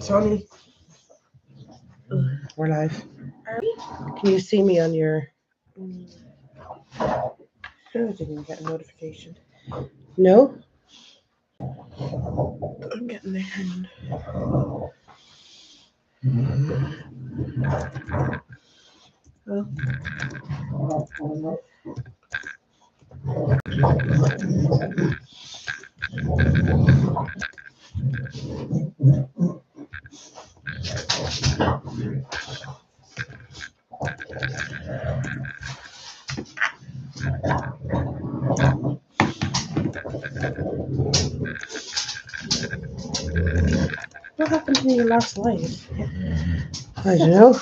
Tony. We're live. Can you see me on your... Oh, I didn't even get a notification. No? I'm getting there. Oh. What happened to you last night? I don't know.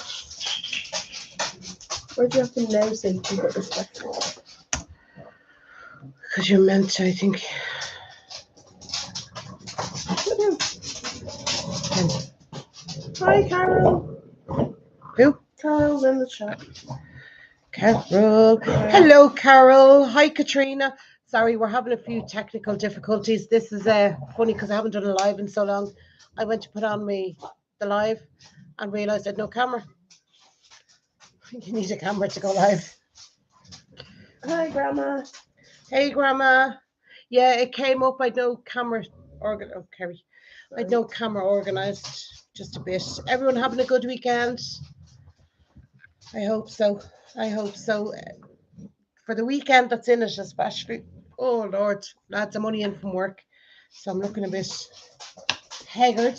Where'd you have to now say keep it respectful? Because you're meant to, I think. Hi, Carol. Who? Carol's in the chat. Carol. Hello, Carol. Hi, Katrina. Sorry, we're having a few technical difficulties. This is funny because I haven't done a live in so long. I went to put on the live and realised I had no camera. You need a camera to go live. Hi, Grandma. Hey, Grandma. Yeah, it came up. I'd no camera Kerry. I'd no camera organised just a bit. Everyone having a good weekend? I hope so. I hope so. For the weekend that's in it, especially. Oh, Lord. Lads, I'm only in from work. So I'm looking a bit haggard.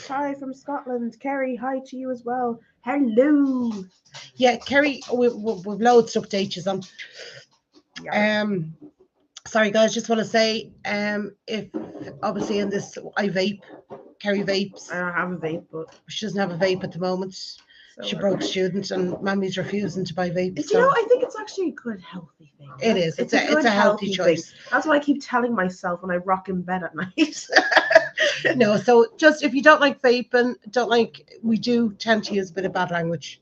Hi from Scotland. Kerry, hi to you as well. Hello. Yeah, Kerry, we've loads to update you on. Yeah. Sorry guys, just want to say, if obviously in this I vape, Kerry vapes. I don't have a vape, but she doesn't have a vape at the moment. So she broke student and Mammy's refusing to buy vapes. So. You know, I think it's actually a good healthy thing. It is. It's a healthy choice. Thing. That's what I keep telling myself when I rock in bed at night. No, so just if you don't like vaping, we do tend to use a bit of bad language.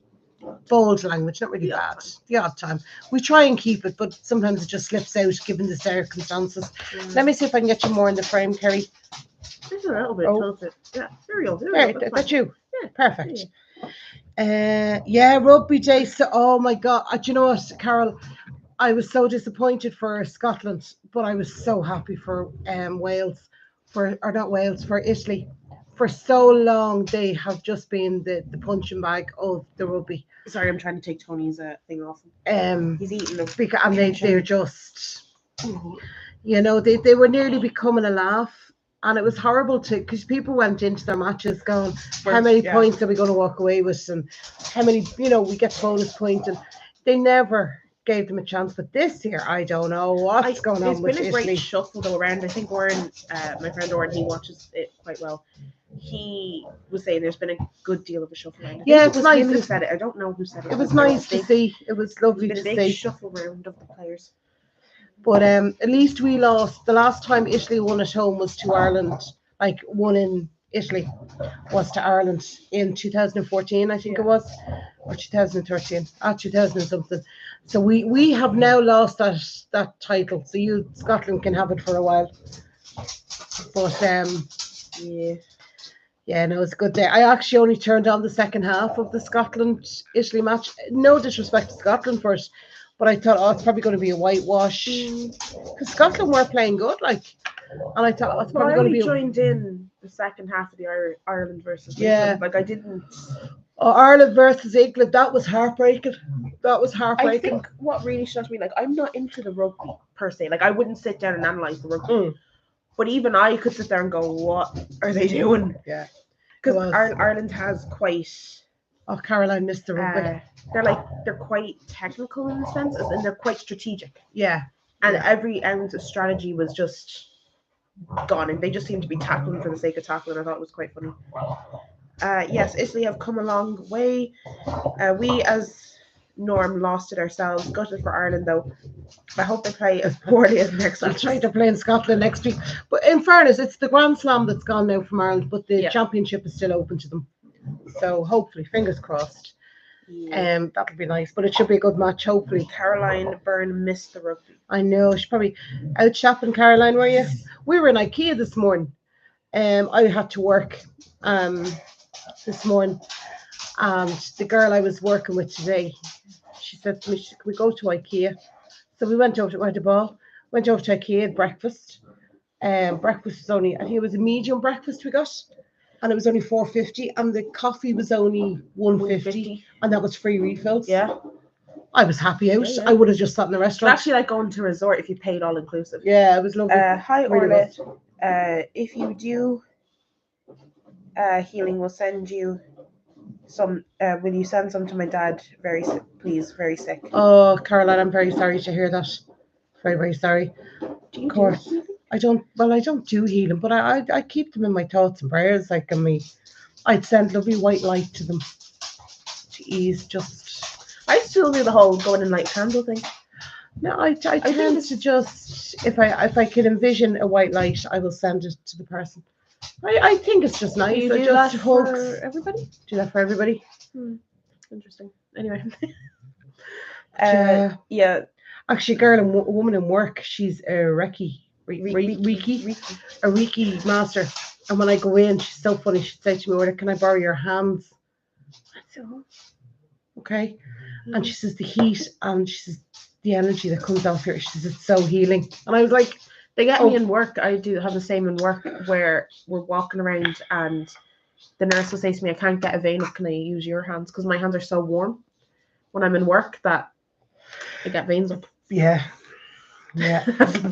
Bold language, not really bad. The odd time. We try and keep it, but sometimes it just slips out given the circumstances. Let me see if I can get you more in the frame, Kerry. Just a little bit tilted. Yeah, there you go. That's you. Yeah, perfect. Yeah, rugby day. So, oh my God. Do you know what, Carol? I was so disappointed for Scotland, but I was so happy for Wales, for Italy. For so long, they have just been the punching bag of the rugby. Sorry, I'm trying to take Tony's thing off. He's eating them. And they're just, you know, they were nearly becoming a laugh. And it was horrible because people went into their matches going, how many points are we going to walk away with? And how many, we get bonus points. And they never gave them a chance. But this year, I don't know what's going on with Italy. It's been a great shuffle though around. I think Warren, my friend Warren, he watches it quite well. He was saying there's been a good deal of a shuffle around. Yeah, it was nice. Who said it? I don't know who said it. It was nice to see. It was lovely to see. A big shuffle round of the players. But at least we lost. The last time Italy won at home was to Ireland. Like one in Italy was to Ireland in 2014, I think it was, or 2013. 2000 and something. So we have now lost that title. So Scotland can have it for a while. But yeah, no, it's a good day. I actually only turned on the second half of the Scotland-Italy match. No disrespect to Scotland for it, but I thought, it's probably going to be a whitewash. Because Scotland were playing good, and I thought it's probably going to be. I joined in the second half of the Ireland versus England. I didn't. Ireland versus England, that was heartbreaking. I think what really shocked me, I'm not into the rugby per se. I wouldn't sit down and analyse the rugby. But even I could sit there and go, what are they doing? Yeah. Because Ireland has quite... Oh, Caroline missed the rugby. They're quite technical in a sense, and they're quite strategic. Yeah. And every ounce of strategy was just gone, and they just seemed to be tackling for the sake of tackling. I thought it was quite funny. Yes, Italy have come a long way. We, as Norm, lost it ourselves. Gutted for Ireland, though. I hope they play as poorly as next week. That's right, they're playing Scotland next week. But in fairness, it's the Grand Slam that's gone now from Ireland, but the championship is still open to them. So hopefully, fingers crossed. Yeah. That'll be nice, but it should be a good match, hopefully. Caroline Byrne missed the rugby. I know, she's probably out shopping, Caroline, were you? We were in Ikea this morning. I had to work this morning, and the girl I was working with today, she said to me, "Can we go to Ikea?" So we went over to where the ball went over to Ikea at breakfast. Breakfast was only, I think it was a medium breakfast we got, and it was only $4.50, and the coffee was only $1.50, and that was free refills. Yeah. I was happy out. Yeah. I would have just sat in the It's restaurant. actually like going to a resort if you paid all inclusive. Yeah, it was lovely. Hi, Really Orla. was. If you do healing, we'll send you some. Will you send some to my dad? Very sick, please. Very sick. Oh, Caroline, I'm very sorry to hear that. Very, very sorry. Do you Of course. do healing? I don't. Well, I don't do healing, but I keep them in my thoughts and prayers. Like, I'd send lovely white light to them to ease just. I still do the whole going and light candle thing. No, I tend to just, if I can envision a white light, I will send it to the person. I think it's just nice. Do you It do just that hugs. for everybody? Do that for everybody. Interesting. Anyway. Yeah. Yeah. Actually, a woman in work, she's a Reiki master. And when I go in, she's so funny. She'd say to me, "Orla, can I borrow your hands?" I said, "Oh, okay." And she says the heat, and she says the energy that comes off here. She says it's so healing. And I was like, they get me in work. I do have the same in work where we're walking around and the nurse will say to me, "I can't get a vein up. Can I use your hands?" Because my hands are so warm when I'm in work that I get veins up. Yeah. Yeah.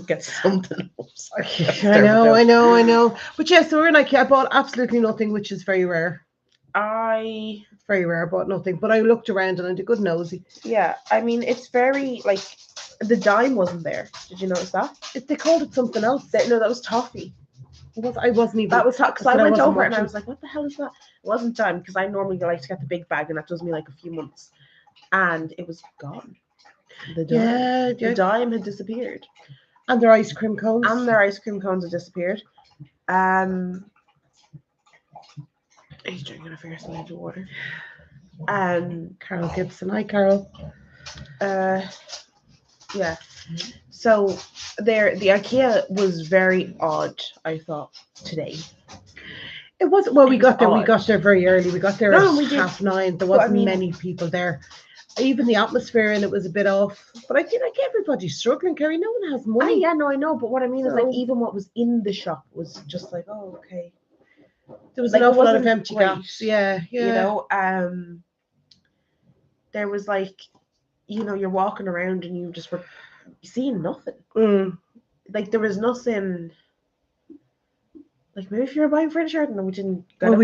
Get something else. I know. But yeah, so we're in Ikea. I bought absolutely nothing, which is very rare. Very rare. I bought nothing. But I looked around and I did a good nosy. Yeah. I mean, it's very, like, the dime wasn't there. Did you notice that? They called it something else. No, that was toffee. I wasn't even. That was because I went over watching. and I was like, "What the hell is that?" It wasn't dime because I normally like to get the big bag and that does me like a few months, and it was gone. The dime had disappeared, and their ice cream cones. had disappeared. He's drinking a fierce amount of water. Carol Gibson. Hi, Carol. Yeah. So the IKEA was very odd, I thought, today. It wasn't. Well, we got there very early. We got there at 9:30. There wasn't many people there. Even the atmosphere in it was a bit off. But I feel like everybody's struggling, Kerry. No one has money. Yeah, no, I know. But what I mean is, like, even what was in the shop was just like, oh, okay. There was an awful lot of empty gaps. Yeah. You know, there was like, you know, you're walking around and you just were seeing nothing. Like, there was nothing. Like, maybe if you were buying furniture, I don't know, we didn't go up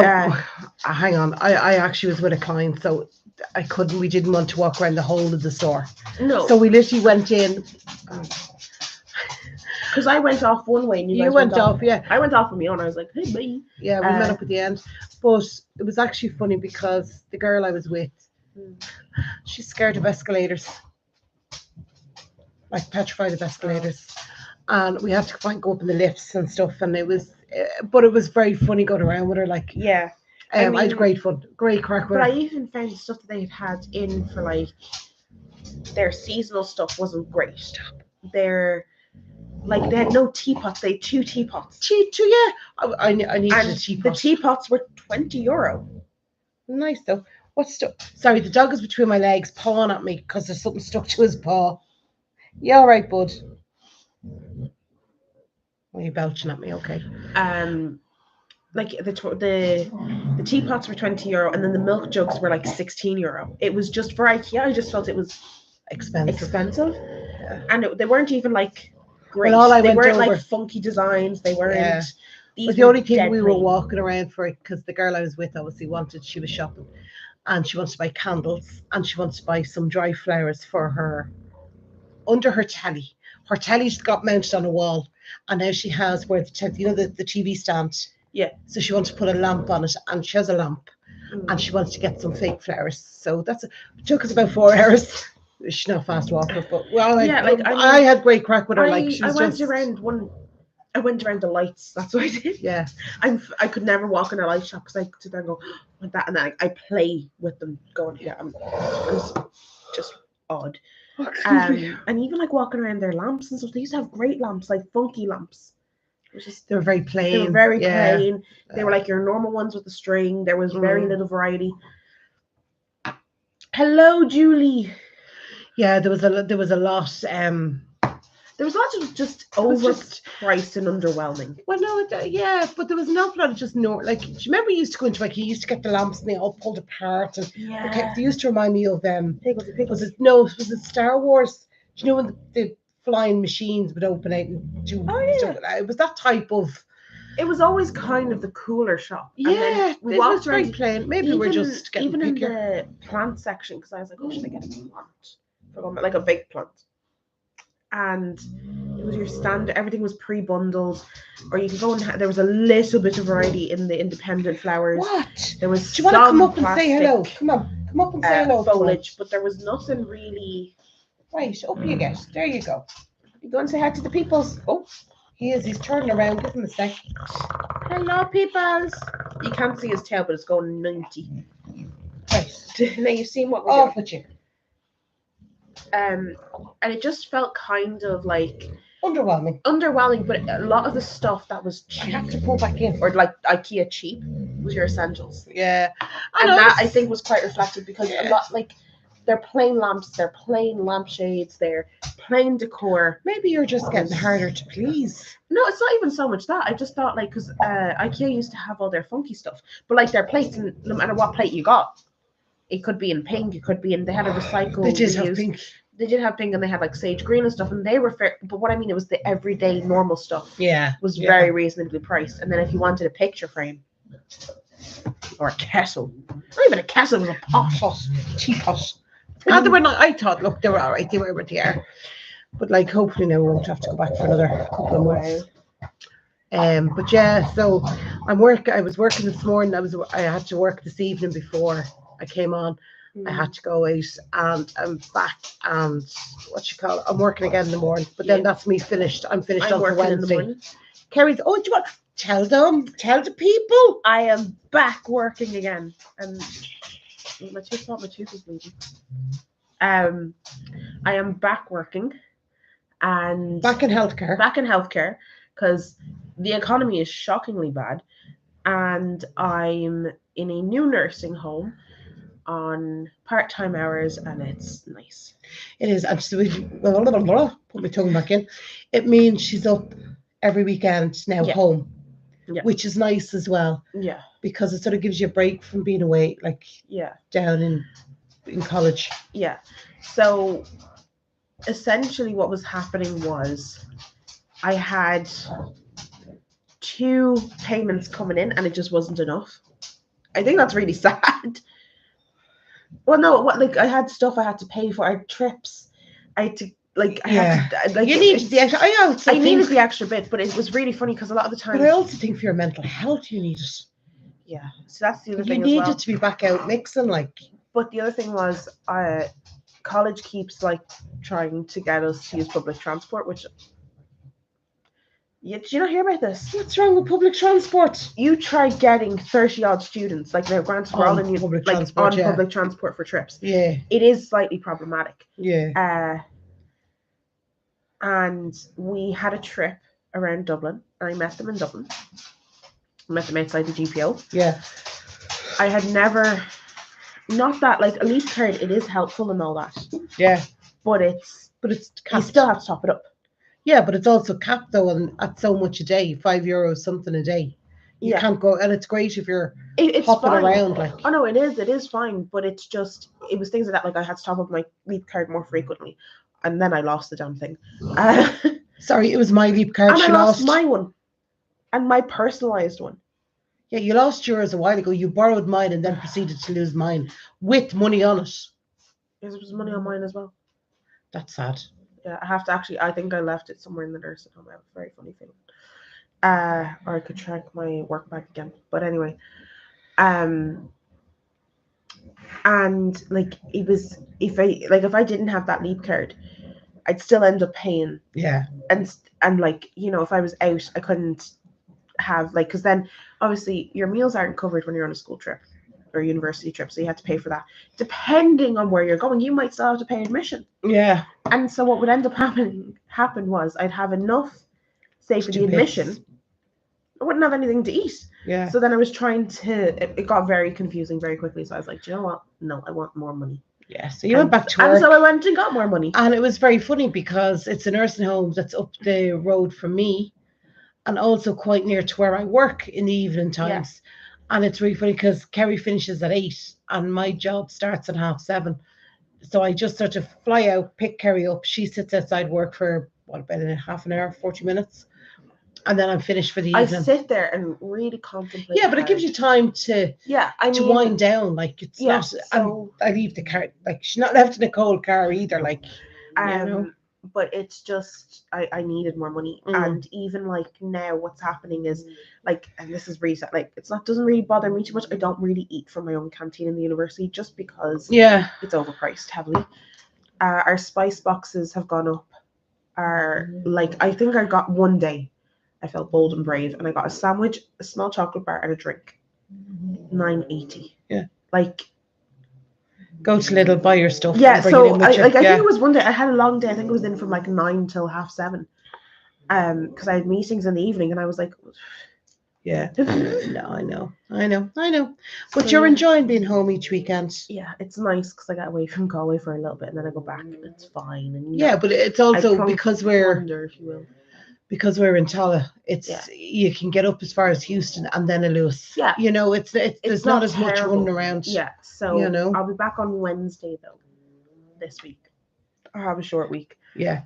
there. But, hang on. I actually was with a client, so I couldn't. We didn't want to walk around the whole of the store. No. So we literally went in. Because I went off one way and you guys went off. Yeah. I went off on my own. I was like, "Hey, bye." Yeah, we met up at the end. But it was actually funny because the girl I was with, she's scared of escalators. Like petrified of escalators. And we had to go up in the lifts and stuff. And it was very funny going around with her. Like, yeah. I had great fun. Great crack with her. But I even found the stuff that they had in for, like, their seasonal stuff wasn't great. Like, they had no teapots. They had 2 teapots. Two, yeah. I needed a teapot. The teapots were €20. Nice, though. Sorry, the dog is between my legs, pawing at me because there's something stuck to his paw. Yeah, all right, bud. Are you belching at me? Okay. Like, the teapots were €20, and then the milk jugs were like €16. It was just for IKEA. I just felt it was expensive. Yeah. And they weren't even like great. Well, they weren't like funky designs. They weren't. Yeah. But the only thing we were walking around for, because the girl I was with obviously she was shopping, and she wants to buy candles, and she wants to buy some dry flowers for her under her telly. Her telly's got mounted on a wall, and now she has where the TV stand. Yeah. So she wants to put a lamp on it, and she has a lamp, and she wants to get some fake flowers. So it took us about 4 hours. She's not fast walker, but I had great crack with her. I went around the lights. That's what I did. Yeah. I could never walk in a light shop because I could sit there and go like that, and then I play with them, going, yeah, I'm just odd. And even like walking around their lamps and stuff. They used to have great lamps, like funky lamps. It was just They were very plain. they were very yeah. plain. They were like your normal ones with the string. There was very little variety. Hello, Julie. Yeah, there was a lot. There was lots of just overpriced and underwhelming. Well, no, yeah, but there was an awful lot of just no. Like, do you remember you used to go into Ikea? You used to get the lamps and they all pulled apart, and they used to remind me of Pickles. Was it Star Wars? Do you know when the flying machines would open out and do stuff? It was that type of. It was always kind of the cooler shop. Yeah, and then it was very plain. Maybe we're just getting even pickier. in the plant section, because I was like, oh, should I get a plant? Like a big plant. And it was your standard. Everything was pre-bundled, or you could go and there was a little bit of variety in the independent flowers. What? There was. Do you want to come up and say hello? Come up and say hello. Foliage, but there was nothing really. Right, up you get. There you go. You go and say hi to the peoples. Oh, he's turning around. Give him a sec. Hello, peoples. You can't see his tail, but it's going 90. Right. Now you've seen what we're doing. With you. And it just felt kind of like underwhelming, but a lot of the stuff that was cheap, I have to pull back in, or like Ikea cheap, was your essentials. Yeah, that I think was quite reflective, because a lot, like, they're plain lamps, they're plain lampshades, they're plain decor. Maybe you're just getting harder to please. No, it's not even so much that. I just thought, like, because Ikea used to have all their funky stuff, but like their plates, and no matter what plate you got, it could be in pink, it could be in. They had a recycled. They did have pink. They did have pink, and they had like sage green and stuff, and they were fair. But what I mean, it was the everyday normal stuff. Yeah, was very reasonably priced. And then if you wanted a picture frame or a kettle, not even a kettle, it was a pot, teapot. And they were not. I thought, look, they were all right. They were what they are. But like, hopefully now we won't have to go back for another couple of months. But yeah, so I was working this morning. I had to work this evening before I came on. I had to go out, and I'm back, and I'm working again in the morning, but then that's me finished. I'm finished on Wednesday. Kerry's, do you want to tell the people? I am back working again, and my tooth is bleeding. I am back working, and back in healthcare, because the economy is shockingly bad, and I'm in a new nursing home on part-time hours, and it's nice. It is. Put my tongue back in. It means she's up every weekend now, home, which is nice as well. Yeah, because it sort of gives you a break from being away, like down in college. Yeah. So essentially, what was happening was I had 2 payments coming in, and it just wasn't enough. I think that's really sad. Well, no, I had stuff I had to pay for. I had trips. I had to, like, you needed the extra. I needed the extra bit, but it was really funny because a lot of the time. But I also think for your mental health, you need it. Yeah, so that's the other thing. You needed to be back out mixing, like. But the other thing was, college keeps like trying to get us to use public transport, which. Yeah, did you not hear about this? What's wrong with public transport? You try getting 30-odd students, like they're granted for all in public transport for trips. Yeah. It is slightly problematic. Yeah. And we had a trip around Dublin, and I met them in Dublin. I met them outside the GPO. Yeah. I had never, not that, like, a lease card, it is helpful and all that. Yeah. But it's you still have to top it up. Yeah, but it's also capped though at so much a day, €5 something a day. You can't go, and it's great if you're hopping around. Like, oh no, it is fine, but it was things like that. Like, I had to top up my leap card more frequently, and then I lost the damn thing. Sorry, it was my leap card. And I lost my one, and my personalized one. Yeah, you lost yours a while ago. You borrowed mine and then proceeded to lose mine with money on it. Yes, it was money on mine as well. That's sad. Yeah, I have to actually. I think I left it somewhere in the nursing home. I have a very funny feeling. Or I could track my work back again. But anyway, and like it was, if I didn't have that leap card, I'd still end up paying. Yeah. And like, you know, if I was out, I couldn't have, like, because then obviously your meals aren't covered when you're on a school trip or university trip, so you have to pay for that. Depending on where you're going, you might still have to pay admission. Yeah. And so what would end up happen was I'd have enough, say, for the admission, I wouldn't have anything to eat. Yeah. So then I was trying to. It got very confusing very quickly. So I was like, do you know what? No, I want more money. Yeah. So you went back to work. And so I went and got more money. And it was very funny because it's a nursing home that's up the road from me, and also quite near to where I work in the evening times. Yeah. And it's really funny because Kerry finishes at 8 and my job starts at 7:30. So I just sort of fly out, pick Kerry up. She sits outside work for about half an hour, 40 minutes. And then I'm finished for the evening. I sit there and really contemplate. Yeah, but it gives you time to wind down. Like it's not. So I leave the car. Like she's not left in a cold car either. Like, you know. But it's just I needed more money, and even like now, what's happening is like, and this is really sad, like doesn't really bother me too much. I don't really eat from my own canteen in the university just because it's overpriced heavily. Our spice boxes have gone up. I think I got one day. I felt bold and brave, and I got a sandwich, a small chocolate bar, and a drink. $9.80. Yeah. Like, go to Lidl, buy your stuff. Yeah. So I think it was one day. I had a long day. I think it was in from like 9 till 7:30. Because I had meetings in the evening, and I was like, yeah. No, I know. But you're enjoying being home each weekend. Yeah, it's nice because I get away from Galway for a little bit, and then I go back, and it's fine. And but it's also because we're. Wonder, if you will. Because we're in Tala, you can get up as far as Houston and then a Lewis. Yeah. You know, it's there's not as much running around. Yeah. So I'll be back on Wednesday though. This week. I'll have a short week. Yeah.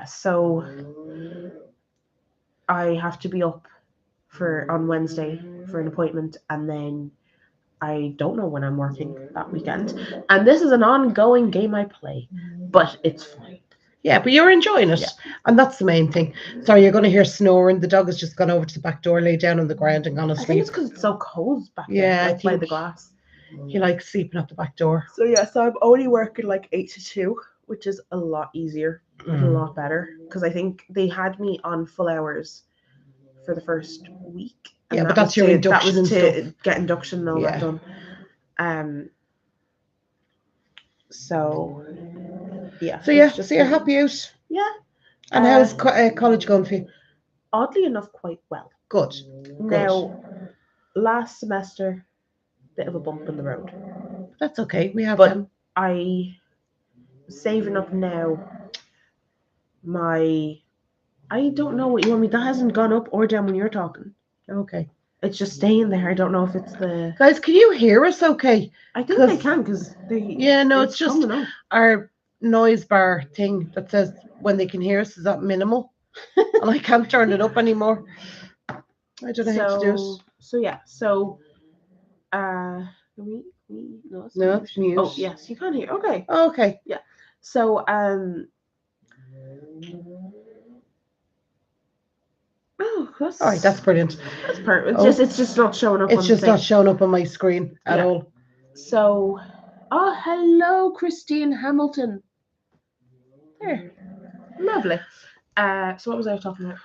So I have to be up on Wednesday for an appointment, and then I don't know when I'm working that weekend. And this is an ongoing game I play, but it's fine. Yeah, but you're enjoying it, and that's the main thing. Sorry, you're going to hear snoring. The dog has just gone over to the back door, lay down on the ground, and gone to sleep. I think it's because it's so cold back there, by the glass. He likes sleeping at the back door. So I'm only working like 8 to 2, which is a lot easier and a lot better, because I think they had me on full hours for the first week. Yeah, but that's your induction. That was to get induction and all that done. So you're happy out. Yeah. And how's college going for you? Oddly enough, quite well. Good. Now, last semester, bit of a bump in the road. That's okay. We have them. I saving up now. I don't know what you want me. That hasn't gone up or down when you're talking. Okay. It's just staying there. I don't know if it's the guys. Can you hear us? Okay. I think they can because they. Yeah, no, it's just our noise bar thing that says when they can hear us is that minimal, and I can't turn it up anymore. I don't know how to do it. No, it's mute. Oh yes, you can hear. Okay. Oh, okay. Yeah. So Oh, that's all right. That's brilliant. That's perfect. It's just not showing up. It's just not showing up on my screen at all. So, hello, Christine Hamilton. There, lovely. So what was I talking about?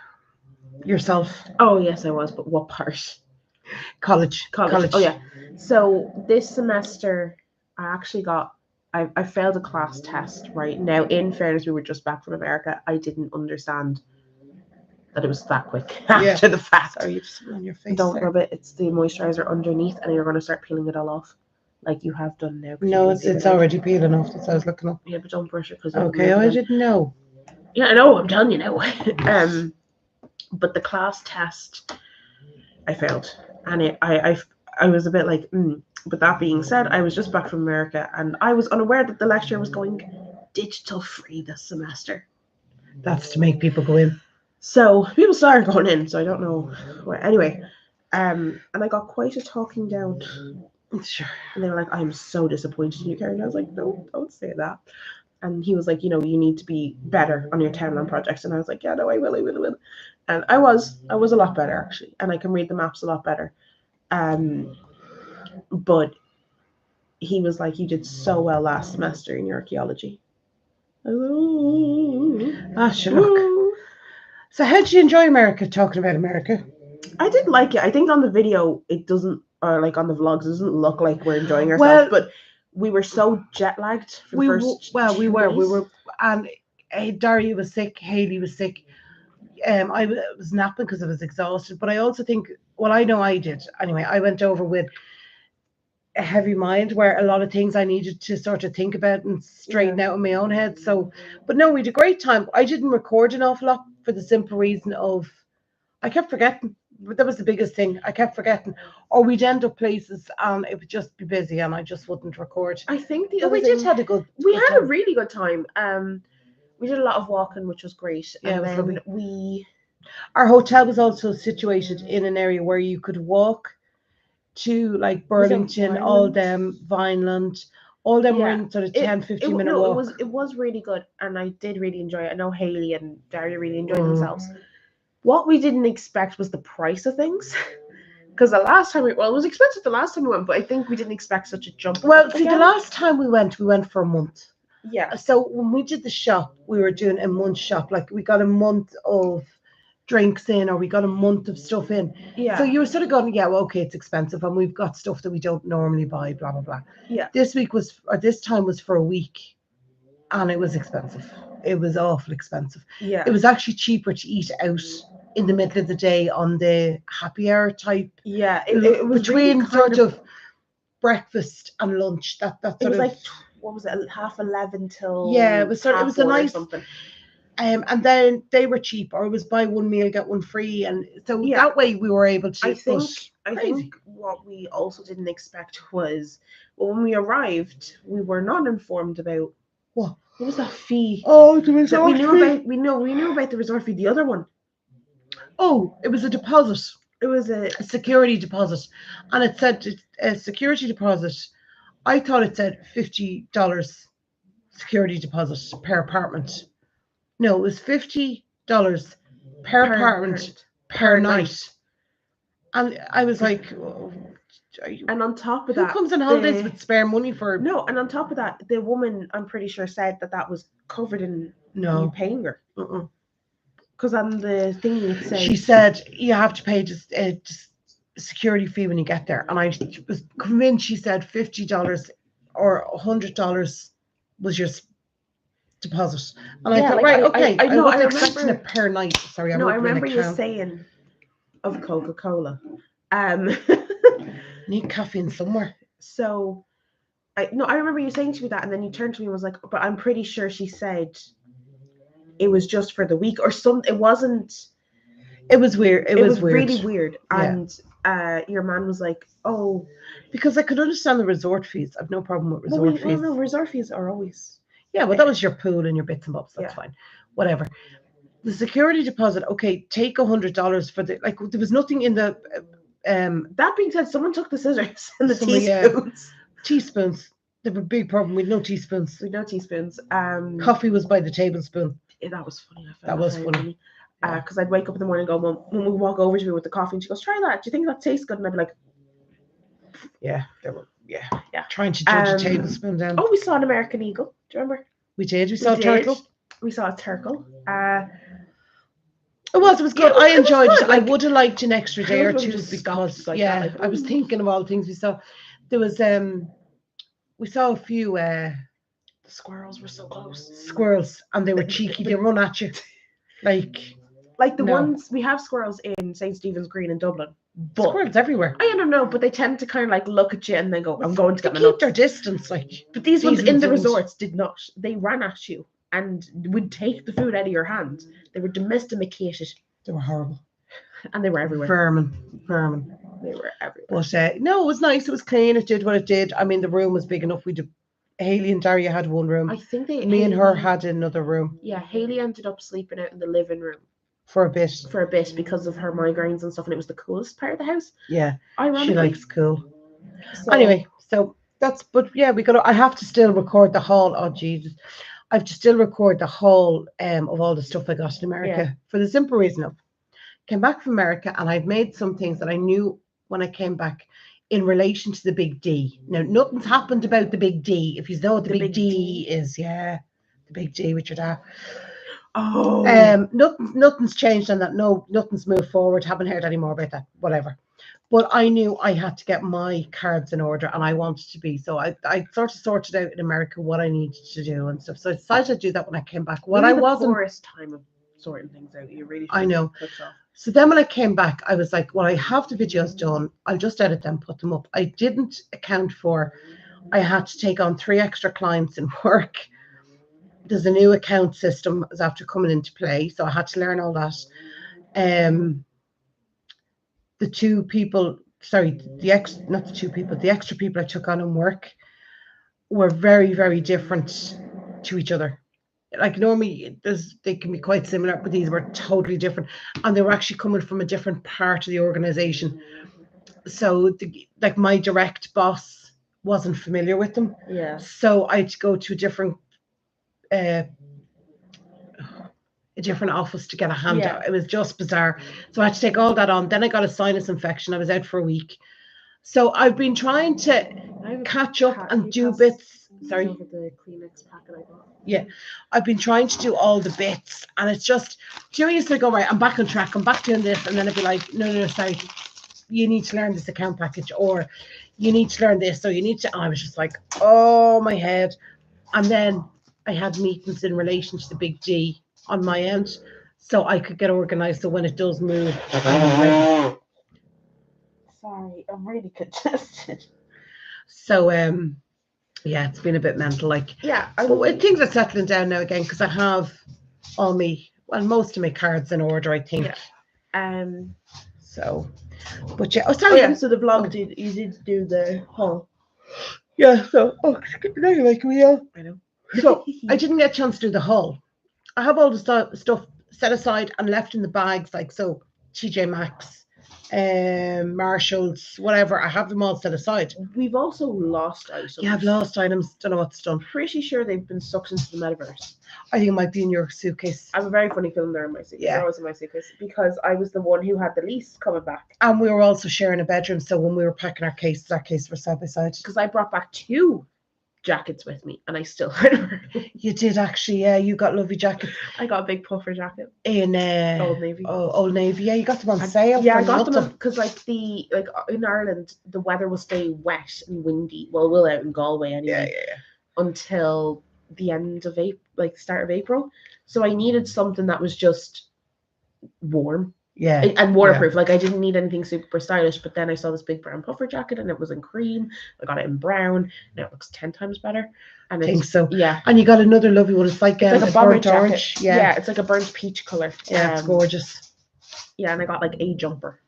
Yourself. Oh yes, I was. But what part? College. Oh yeah. So this semester, I actually I failed a class test. Right now, in fairness, we were just back from America. I didn't understand that it was that quick after the fact. Sorry, you just on your face. Don't rub it. It's the moisturizer underneath, and you're going to start peeling it all off, like you have done now. No, it's already peeling off. That's what I was looking up. Yeah, but don't brush it because. Okay, I didn't know. Yeah, I know. I'm telling you now. But the class test, I failed, and I was a bit like. But that being said, I was just back from America, and I was unaware that the lecture was going digital free this semester. That's to make people go in. So people started going in, so I don't know. Anyway, and I got quite a talking down. Sure. And they were like, "I'm so disappointed in you, Karen." I was like, "No, don't say that." And he was like, "You need to be better on your townland projects." And I was like, "Yeah, no, I will. And I was a lot better actually, and I can read the maps a lot better. But he was like, "You did so well last semester in your archaeology." Sure. So how did you enjoy America, talking about America? I did like it. I think on the video it doesn't, or like on the vlogs, it doesn't look like we're enjoying ourselves, but we were so jet lagged for the first 2 days. We were, and Daria was sick, Hayley was sick. I was napping because I was exhausted, but I also think, well, I know I did. Anyway, I went over with a heavy mind where a lot of things I needed to sort of think about and straighten out in my own head. So, but no, we had a great time. I didn't record an awful lot for the simple reason of I kept forgetting. That was the biggest thing. I kept forgetting. Or we'd end up places and it would just be busy and I just wouldn't record. I think the But other we thing, did had a good we good had a time. really good time. We did a lot of walking, which was great. Yeah, it And was then lovely. Our hotel was also situated in an area where you could walk to like Burlington, all Vineland? them, Vineland, all them were Yeah. in sort of 10, 15 minute no, walk. it was really good, and I did really enjoy it. I know Haley and Daria really enjoyed Mm. themselves. What we didn't expect was the price of things, because the last time it was expensive the last time we went, but I think we didn't expect such a jump. Well, up see, the again. last time we went for a month. Yeah, So when we did the shop, we were doing a month shop. Like we got a month of drinks in, or we got a month of stuff in. yeah. So you were sort of going, yeah, well, okay, it's expensive, and we've got stuff that we don't normally buy, blah blah blah. Yeah. This time was for a week, and it was expensive. It was awful expensive. Yeah. It was actually cheaper to eat out in the middle of the day on the happy hour type. Yeah, it was between really sort of breakfast and lunch. That it sort was of like what was it, 11:30 till yeah. It was sort. It was a 4:30 or nice. something. And then they were cheap, or it was buy one meal get one free, and so Yeah. that way we were able to. I think crazy. what we also didn't expect was, well, when we arrived, we were not informed about What was that fee Oh, the that resort we knew fee. about. We knew about the resort fee. The other one, Oh, it was a deposit, it was a a security deposit, and it said a security deposit. I thought it said $50 security deposit per apartment. No, it was $50 per apartment per night. And I was like, oh, and on top of who that, comes on holidays with spare money for? No, and on top of that, the woman, I'm pretty sure, said that was covered in you No. paying her. Uh-uh. Because on the thing it said, She said you have to pay just a security fee when you get there, and I was convinced she said $50 or $100 was your deposit, and I thought, right, okay, I know, wasn't I expecting remember- it per night. Sorry, no, I remember you saying of Coca-Cola. Need caffeine somewhere. So, I remember you saying to me that, and then you turned to me and was like, but I'm pretty sure she said it was just for the week or something. It wasn't. It was weird. It was weird. Really weird. Yeah. And your man was like, oh. Because I could understand the resort fees. I've no problem with resort fees. Well, no, resort fees are always. Yeah, well, that was your pool and your bits and bobs. That's fine. Whatever. The security deposit, okay, take $100 for the, like, there was nothing in the. That being said, someone took the scissors and the teaspoons. Teaspoons. They were a big problem. We had no teaspoons. Coffee was by the tablespoon. Yeah, that was funny. That was funny. Because I'd wake up in the morning and go, when we walk over to me with the coffee, and she goes, try that. Do you think that tastes good? And I'd be like, yeah, they were, yeah. Trying to judge a tablespoon down. Oh, we saw an American eagle. Do you remember? We did. We saw a turtle. We saw a turtle. It was good. I enjoyed it. Like, I would have liked an extra day or two because, like yeah, that, like, I was thinking of all the things we saw. There was, we saw a few. The squirrels were so close. Squirrels, and they were cheeky. They run at you, like the ones we have squirrels in St. Stephen's Green in Dublin. But squirrels everywhere. I don't know, but they tend to kind of like look at you and then go, "I'm going to get my keep nuts." their distance, like. But these ones in the resorts did not. They ran at you and would take the food out of your hand. They were domesticated. They were horrible, and they were everywhere. Vermin. They were everywhere. But no, it was nice. It was clean. It did what it did. I mean, the room was big enough. Haley and Daria had one room. I think me and her had another room. Yeah, Haley ended up sleeping out in the living room for a bit because of her migraines and stuff, and it was the coolest part of the house. Yeah, ironically. She likes cool. So, anyway, so that's. But yeah, I have to still record the haul. Oh Jesus, I have to still record the haul of all the stuff I got in America for the simple reason of came back from America and I've made some things that I knew when I came back in relation to the big D. Now, nothing's happened about the big D. If you know what the big D is, the big D with your dad. Oh. Nothing's changed on that. No, nothing's moved forward. Haven't heard any more about that. Whatever. But I knew I had to get my cards in order and I wanted to be. So I sort of sorted out in America what I needed to do and stuff. So I decided to do that when I came back. What I wasn't. Poorest time of sorting things out. You really I know. put off. So then when I came back, I was like, well, I have the videos done. I'll just edit them, put them up. I didn't account for, I had to take on 3 extra clients in work. There's a new account system is after coming into play. So I had to learn all that. The 2 people, sorry, not the 2 people, the extra people I took on in work were very, very different to each other. Like normally they can be quite similar, but these were totally different, and they were actually coming from a different part of the organization. So like my direct boss wasn't familiar with them. Yeah. So I had to go to a different office to get a handout. It was just bizarre. So I had to take all that on. Then I got a sinus infection. I was out for a week. So I've been trying to catch up and do bits. Sorry. The Kleenex packet I got. Yeah, I've been trying to do all the bits, and it's just, do you know, you used to go, right, I'm back on track, I'm back doing this, and then I'd be like, no, sorry, you need to learn this account package, or you need to learn this, so you need to, and I was just like, oh, my head. And then I had meetings in relation to the big D on my end, so I could get organized, so when it does move, sorry, I'm really congested. So, yeah, it's been a bit mental, like. Yeah, but things are settling down now again, because I have all most of my cards in order, I think. Yeah. So, but yeah. Oh, sorry. Oh, yeah. So the vlog you did do the haul. Yeah. So, like we are. I know. So I didn't get a chance to do the haul. I have all the stuff set aside and left in the bags, like so. TJ Maxx, Marshalls, whatever. I have them all set aside. We've also lost items. Yeah, I've lost items. Don't know what's done. Pretty sure they've been sucked into the metaverse. I think it might be in your suitcase. I have a very funny film there in my suitcase. Yeah. They're always in my suitcase because I was the one who had the lease coming back. And we were also sharing a bedroom, so when we were packing our cases were side by side. Because I brought back 2 jackets with me, and I still had them. You did actually, yeah. You got lovely jackets. I got a big puffer jacket in Old Navy. Old Navy, yeah. You got them on sale. Yeah, I got them because like in Ireland the weather will stay wet and windy. Well, we'll out in Galway anyway. Yeah. Until the end of April, like start of April. So I needed something that was just warm. Yeah. And waterproof. Yeah. Like I didn't need anything super stylish, but then I saw this big brown puffer jacket and it was in cream. I got it in brown and it looks 10 times better. And I think so. Yeah. And you got another lovely one. It's like a burnt orange. Yeah, it's like a burnt peach color. Yeah, it's gorgeous. Yeah, and I got like a jumper.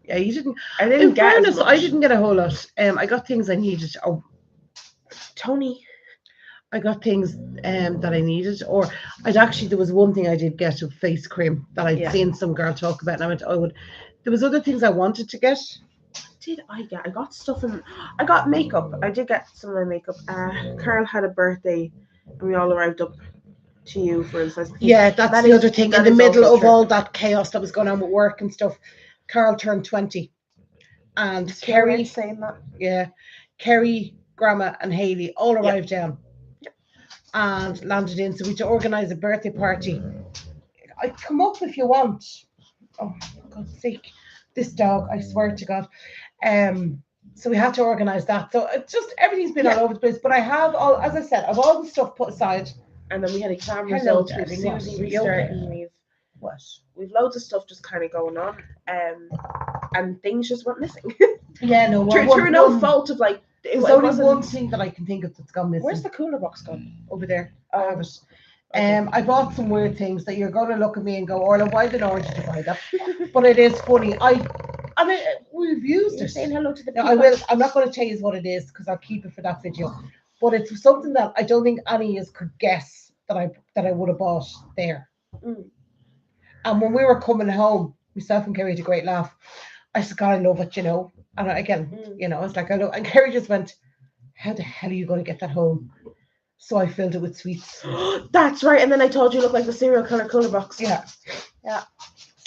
Yeah, you didn't. I didn't get as much. I didn't get a whole lot. I got things I needed. Oh, Tony. I got things that I needed, or there was one thing I did get, a face cream that I'd seen some girl talk about, and I went, there was other things I wanted to get. Did I get? I got stuff I got makeup. I did get some of my makeup. Carl had a birthday, and we all arrived up to you for his. Yeah, that's the other thing. In the middle of all that chaos that was going on with work and stuff, Carl turned 20, and Kerry saying that. Yeah, Kerry, Grandma, and Haley all arrived down. And landed in, so we had to organise a birthday party. I come up if you want. Oh, for God's sake, this dog! I swear to God. So we had to organise that. So it's just everything's been all over the place. But I have all, as I said, I've all the stuff put aside. And then we had exam results with Susie restarting. We've loads of stuff just kind of going on, and things just went missing. Yeah, no. Through no fault of like. There's only one thing that I can think of that's gone missing. Where's the cooler box gone? Over there. I have it. Okay. I bought some weird things that you're going to look at me and go, Orla, why did Orange buy that? But it is funny. I mean, we've used it. Saying hello to the people. I will. I'm not going to tell you what it is because I'll keep it for that video. But it's something that I don't think any of us could guess that I would have bought there. Mm. And when we were coming home, myself and Kerry had a great laugh. I said, God, I love it, And again, it's like I know. And Kerry just went, how the hell are you going to get that home? So I filled it with sweets. That's right. And then I told you look like the cereal color cooler box. Yeah.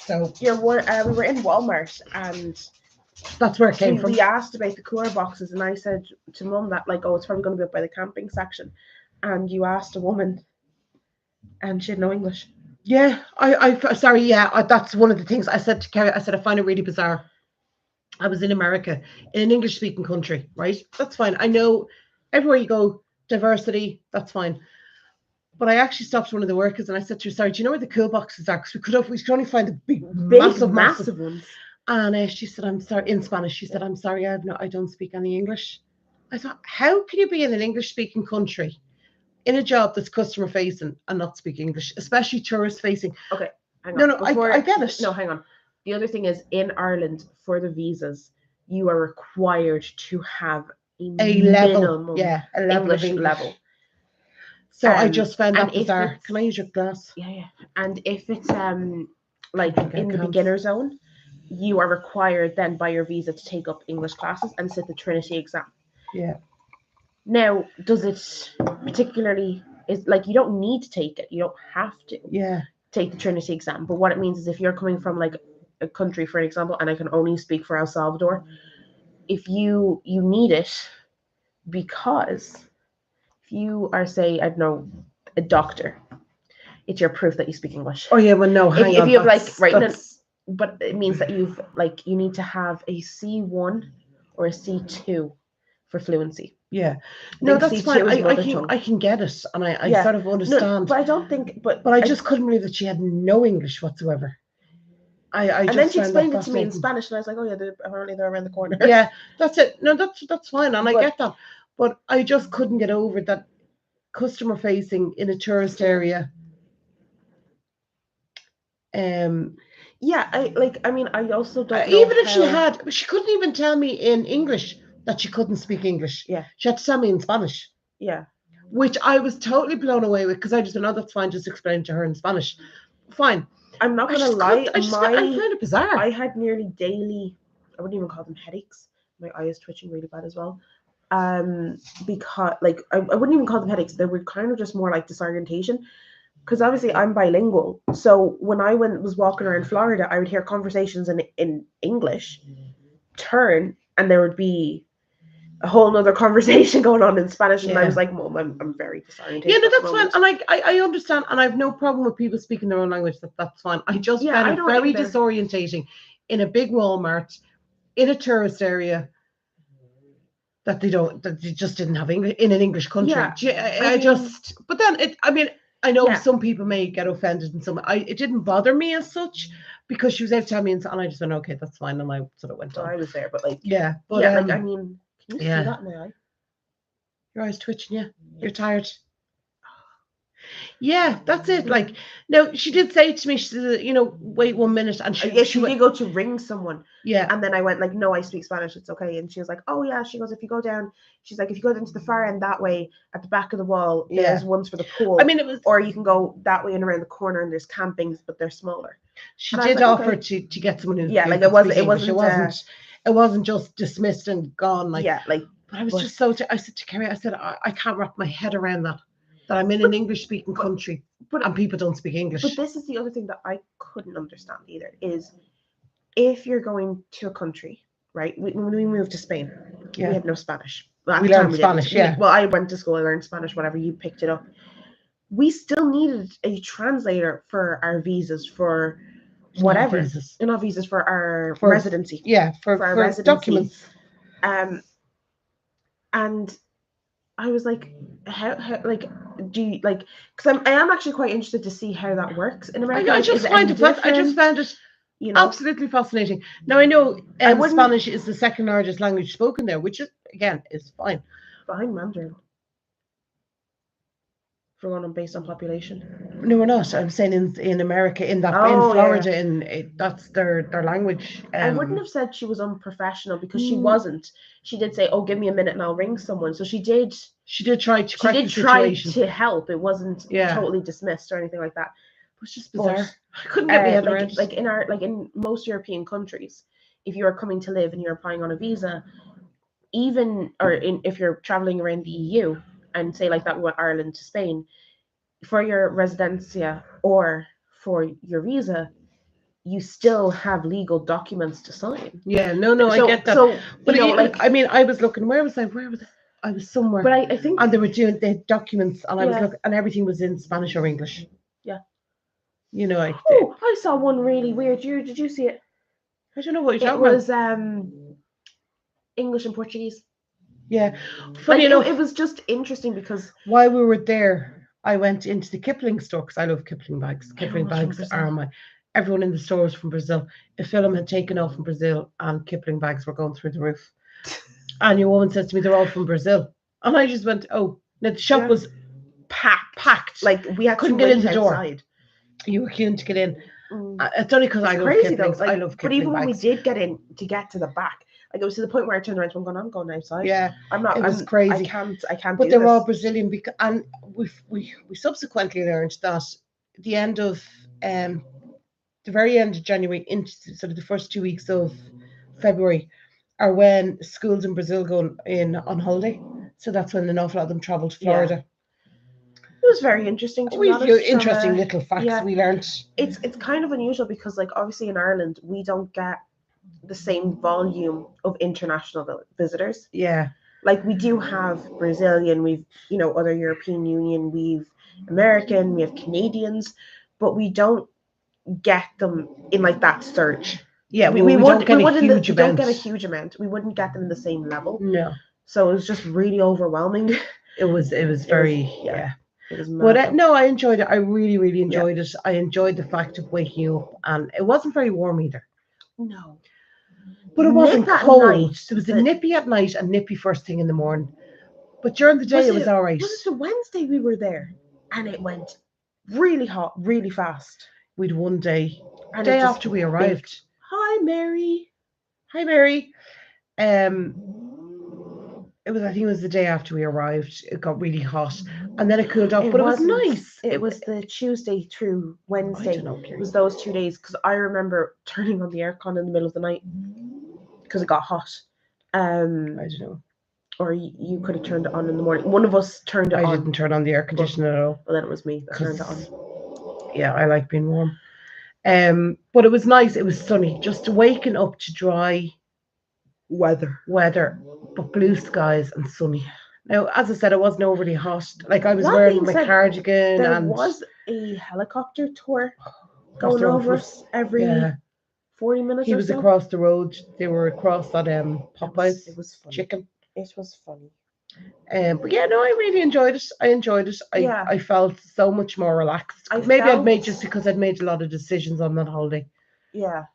So we were in Walmart and that's where it came from. We asked about the cooler boxes and I said to Mum that it's probably going to be up by the camping section. And you asked a woman and she had no English. Yeah, that's one of the things I said to Kerry. I said, I find it really bizarre. I was in America, in an English-speaking country, right? That's fine. I know everywhere you go, diversity, that's fine. But I actually stopped one of the workers and I said to her, sorry, do you know where the cool boxes are? Because we could only find the big massive ones. And she said, I'm sorry, in Spanish, she said, I'm sorry, I don't speak any English. I thought, how can you be in an English-speaking country in a job that's customer-facing and not speak English, especially tourist-facing? Okay, hang on. No, I get it. No, hang on. The other thing is, in Ireland, for the visas, you are required to have a level, minimum a level English of English level. So I just found that and if bizarre. it's- Can I use your glass? Yeah. And if it's like think I in the can. beginner zone, you are required then by your visa to take up English classes and sit the Trinity exam. Yeah. Now, does it particularly is like you don't need to take it. You don't have to Yeah. take the Trinity exam. But what it means is if you're coming from like a country, for example, and I can only speak for El Salvador, if you need it because if you are, say, I don't know, a doctor, it's your proof that you speak English. Oh yeah, well no, hang if on. you have like right, but it means that you've like you need to have a C1 or a C2 for fluency. Yeah. I No, think that's C2 fine. is mother tongue. I can get it, and I Yeah. sort of understand. No, but I don't think. But I just couldn't believe that she had no English whatsoever. And then she explained it to me in Spanish, and I was like, "Oh yeah, apparently they're around the corner." Yeah, that's it. No, that's fine, and I But- get that. But I just couldn't get over that customer facing in a tourist area. Yeah, I also don't know even if how- she couldn't even tell me in English that she couldn't speak English. Yeah. She had to tell me in Spanish. Yeah. Which I was totally blown away with because I just know that's fine, just explain to her in Spanish. Fine. I'm not gonna lie, I find it bizarre. I had nearly daily, I wouldn't even call them headaches. My eye is twitching really bad as well. Because like I wouldn't even call them headaches. They were kind of just more like disorientation. Because obviously I'm bilingual. So when I was walking around Florida, I would hear conversations in English, turn, and there would be a whole nother conversation going on in Spanish, and I was like, Mom, I'm very disoriented. Yeah, no, that's fine, and I understand, and I have no problem with people speaking their own language. That's fine. I just found it very disorientating in a big Walmart in a tourist area that they just didn't have English in an English country. Yeah, but then I know some people may get offended and some. It didn't bother me as such because she was able to tell me, and I just went, okay, that's fine, and I sort of went on. I was there, but like, but can you see that in my eye? Your eye's twitching, yeah. You're tired. Yeah, that's it. Like, no, she did say to me, she said, wait 1 minute, and she did go to ring someone. Yeah, and then I went like, no, I speak Spanish, it's okay. And she was like, oh yeah. She goes, if you go down, she's like, if you go down to the far end that way, at the back of the wall, there's ones for the pool. it was, or you can go that way and around the corner, and there's campings, but they're smaller. She did offer to get someone who like it wasn't just dismissed and gone. Like but I was just I said to Kerry, I said I can't wrap my head around that I'm in an English-speaking country and people don't speak English. But this is the other thing that I couldn't understand either, is if you're going to a country, right? When we moved to Spain, we had no Spanish. Well, we learned Spanish, Well, I went to school, I learned Spanish, whatever, you picked it up. We still needed a translator for our visas, for whatever. Not visas, for our residency. Yeah, for our residency. Documents. And I was like, how like, do you like? Because I am actually quite interested to see how that works in America. I just found it absolutely fascinating. Now I know Spanish is the second largest language spoken there, which is again is fine. Behind Mandarin. For one, based on population. No, we're not. I'm saying in America, in Florida, that's their language. I wouldn't have said she was unprofessional because she wasn't. She did say, "Oh, give me a minute and I'll ring someone." So she did. She did try to. She did try to help. It wasn't totally dismissed or anything like that. It was just bizarre. I couldn't get my head around it. Like in most European countries, if you are coming to live and you're applying on a visa, if you're traveling around the EU. And say like that, we went Ireland to Spain for your residencia or for your visa, you still have legal documents to sign. Yeah, no, I get that. So, but I was looking. Where was I? I was somewhere. But I think, and they were doing the documents, and I was looking, and everything was in Spanish or English. Yeah. I saw one really weird. Did you see it? I don't know what you're talking about. It was English and Portuguese. Yeah, funny enough, it was just interesting because while we were there, I went into the Kipling store because I love Kipling bags. Kipling Everyone was from bags Brazil. are my. Everyone in the store was from Brazil. A film had taken off from Brazil, and Kipling bags were going through the roof. And your woman says to me, "They're all from Brazil," and I just went, "Oh." Now the shop was packed. Like we had Couldn't to get in wait the door. outside. You were keen to get in. Mm. It's only because I It's love crazy though. Kipling's. Like, I love but Kipling even when we bags. did get in to get to the back, like it was to the point where I turned around and I'm going outside. Yeah, I'm not. it was I crazy. can't. But do they're this. all Brazilian because, and we subsequently learned that the end of the very end of January into sort of the first 2 weeks of February are when schools in Brazil go in on holiday. So that's when an awful lot of them travel to Florida. It was very interesting to be We've honest. interesting little facts we learned. It's kind of unusual because like obviously in Ireland we don't get the same volume of international visitors. Yeah. Like we do have Brazilian, we've other European Union, we've American, we have Canadians, but we don't get them in like that surge. Yeah, we don't get a huge we amount. don't get a huge amount. We wouldn't get them in the same level. No. So it was just really overwhelming. It was very yeah. It was mad. But no, I enjoyed it. I really, really enjoyed it. I enjoyed the fact of waking up, and it wasn't very warm either. No. But it wasn't Nip at cold. night, There was a nippy at night and nippy first thing in the morning. But during the day, it was all right. Was it the Wednesday we were there? And it went really hot, really fast. We'd one day, And day after we arrived. Hi, Mary. Hi, Mary. It was, I think it was the day after we arrived. It got really hot, and then it cooled off. But it was nice. It was the Tuesday through Wednesday. I don't know, It was those 2 days because I remember turning on the aircon in the middle of the night because it got hot. I don't know. Or you could have turned it on in the morning. One of us turned it on. I didn't turn on the air conditioner at all. Well, then it was me that turned it on. Yeah, I like being warm. But it was nice. It was sunny. Just waking up to dry weather, but blue skies and sunny. Now, as I said, it wasn't overly hot. Like I was wearing my cardigan. There and was a helicopter tour going over us every 40 minutes. He was across the road. They were across that Popeyes. It was funny. Chicken. It was funny. But yeah, no, I really enjoyed it. I felt so much more relaxed. I'd made just because I'd made a lot of decisions on that holiday. Yeah.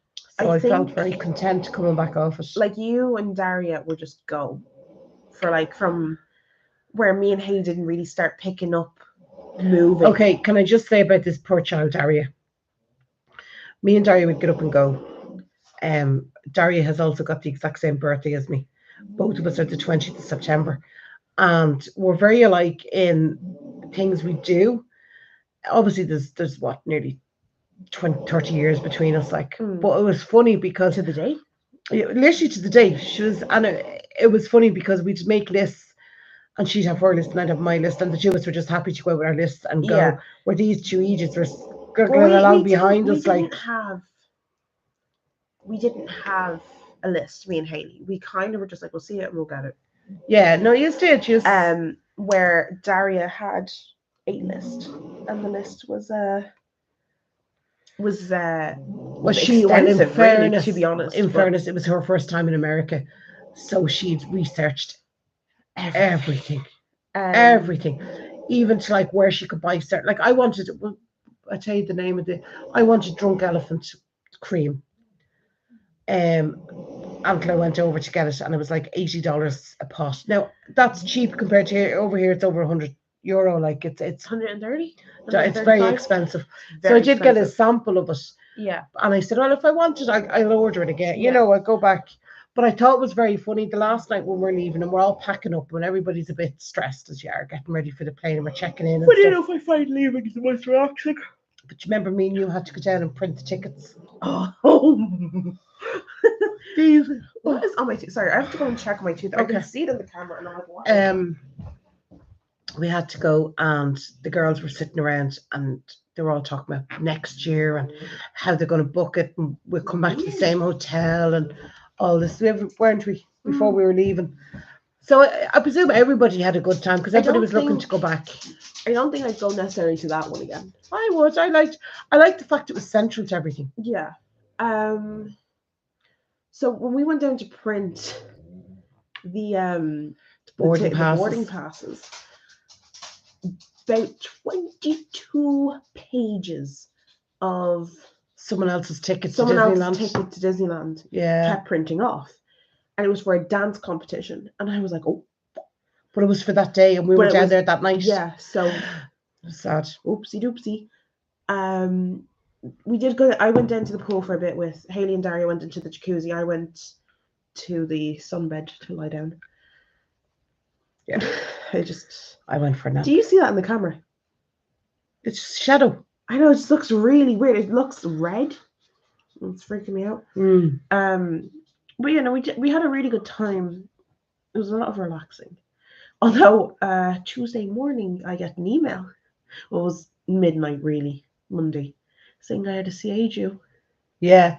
So I felt very content coming back off it. Like you and Daria would just go for like from where me and Haley didn't really start picking up moving. Okay, can I just say about this poor child, Daria? Me and Daria would get up and go. Daria has also got the exact same birthday as me. Both of us are the 20th of September. And we're very alike in things we do. Obviously, there's what, nearly 20, 30 years between us. But it was funny because to the day, literally to the day. It was funny because we'd make lists, and she'd have her list and I'd have my list, and the two of us were just happy to go with our lists and go. Yeah. Where these two Egypts were going along behind us, we didn't have a list, me and Haley. We kind of were just like, we'll see it and we'll get it. Yeah, no, you did. Where Daria had a list, and the list was extensive, really, to be honest. In fairness, it was her first time in America, so she'd researched everything, even to like where she could buy certain. Like I wanted, I tell you the name of I wanted Drunk Elephant cream. Until I went over to get it, and it was like $80 a pot. Now that's cheap compared to here. Over here, it's over €100. Like it's 130. It's very expensive. So I did get a sample of it. Yeah. And I said, well, if I want it, I'll order it again. You know, I'll go back. But I thought it was very funny. The last night when we're leaving and we're all packing up, and everybo's a bit stressed as you are, getting ready for the plane, and we're checking in. But you know, if I find leaving is the most relaxing. But you remember me and you had to go down and print the tickets. Oh. What is on my tooth? Sorry, I have to go and check my tooth. Okay. I can see it in the camera, and I'm like, what? We had to go, and the girls were sitting around, and they were all talking about next year and how they're going to book it, and we'll come back to the same hotel and all this. Weren't we? Before we were leaving. So I presume everybody had a good time because everybody was looking to go back. I don't think I'd go necessarily to that one again. I would. I liked the fact it was central to everything. Yeah. So when we went down to print the boarding passes, about 22 pages of Someone else's ticket to someone Disneyland. else's ticket to Disneyland. Yeah. Kept printing off. And it was for a dance competition. And I was like, oh. But it was for that day, and we were down there that night. Yeah, so sad. Oopsie doopsie. We did go. I went down to the pool for a bit with Haley and Daria. Went into the jacuzzi. I went to the sunbed to lie down. Yeah, I went for a nap. Do you see that in the camera? It's just shadow. I know, it just looks really weird. It looks red. It's freaking me out. But yeah, no, we had a really good time. It was a lot of relaxing. Although Tuesday morning I get an email. Well, it was midnight really, Monday, saying I had a CA due. Yeah,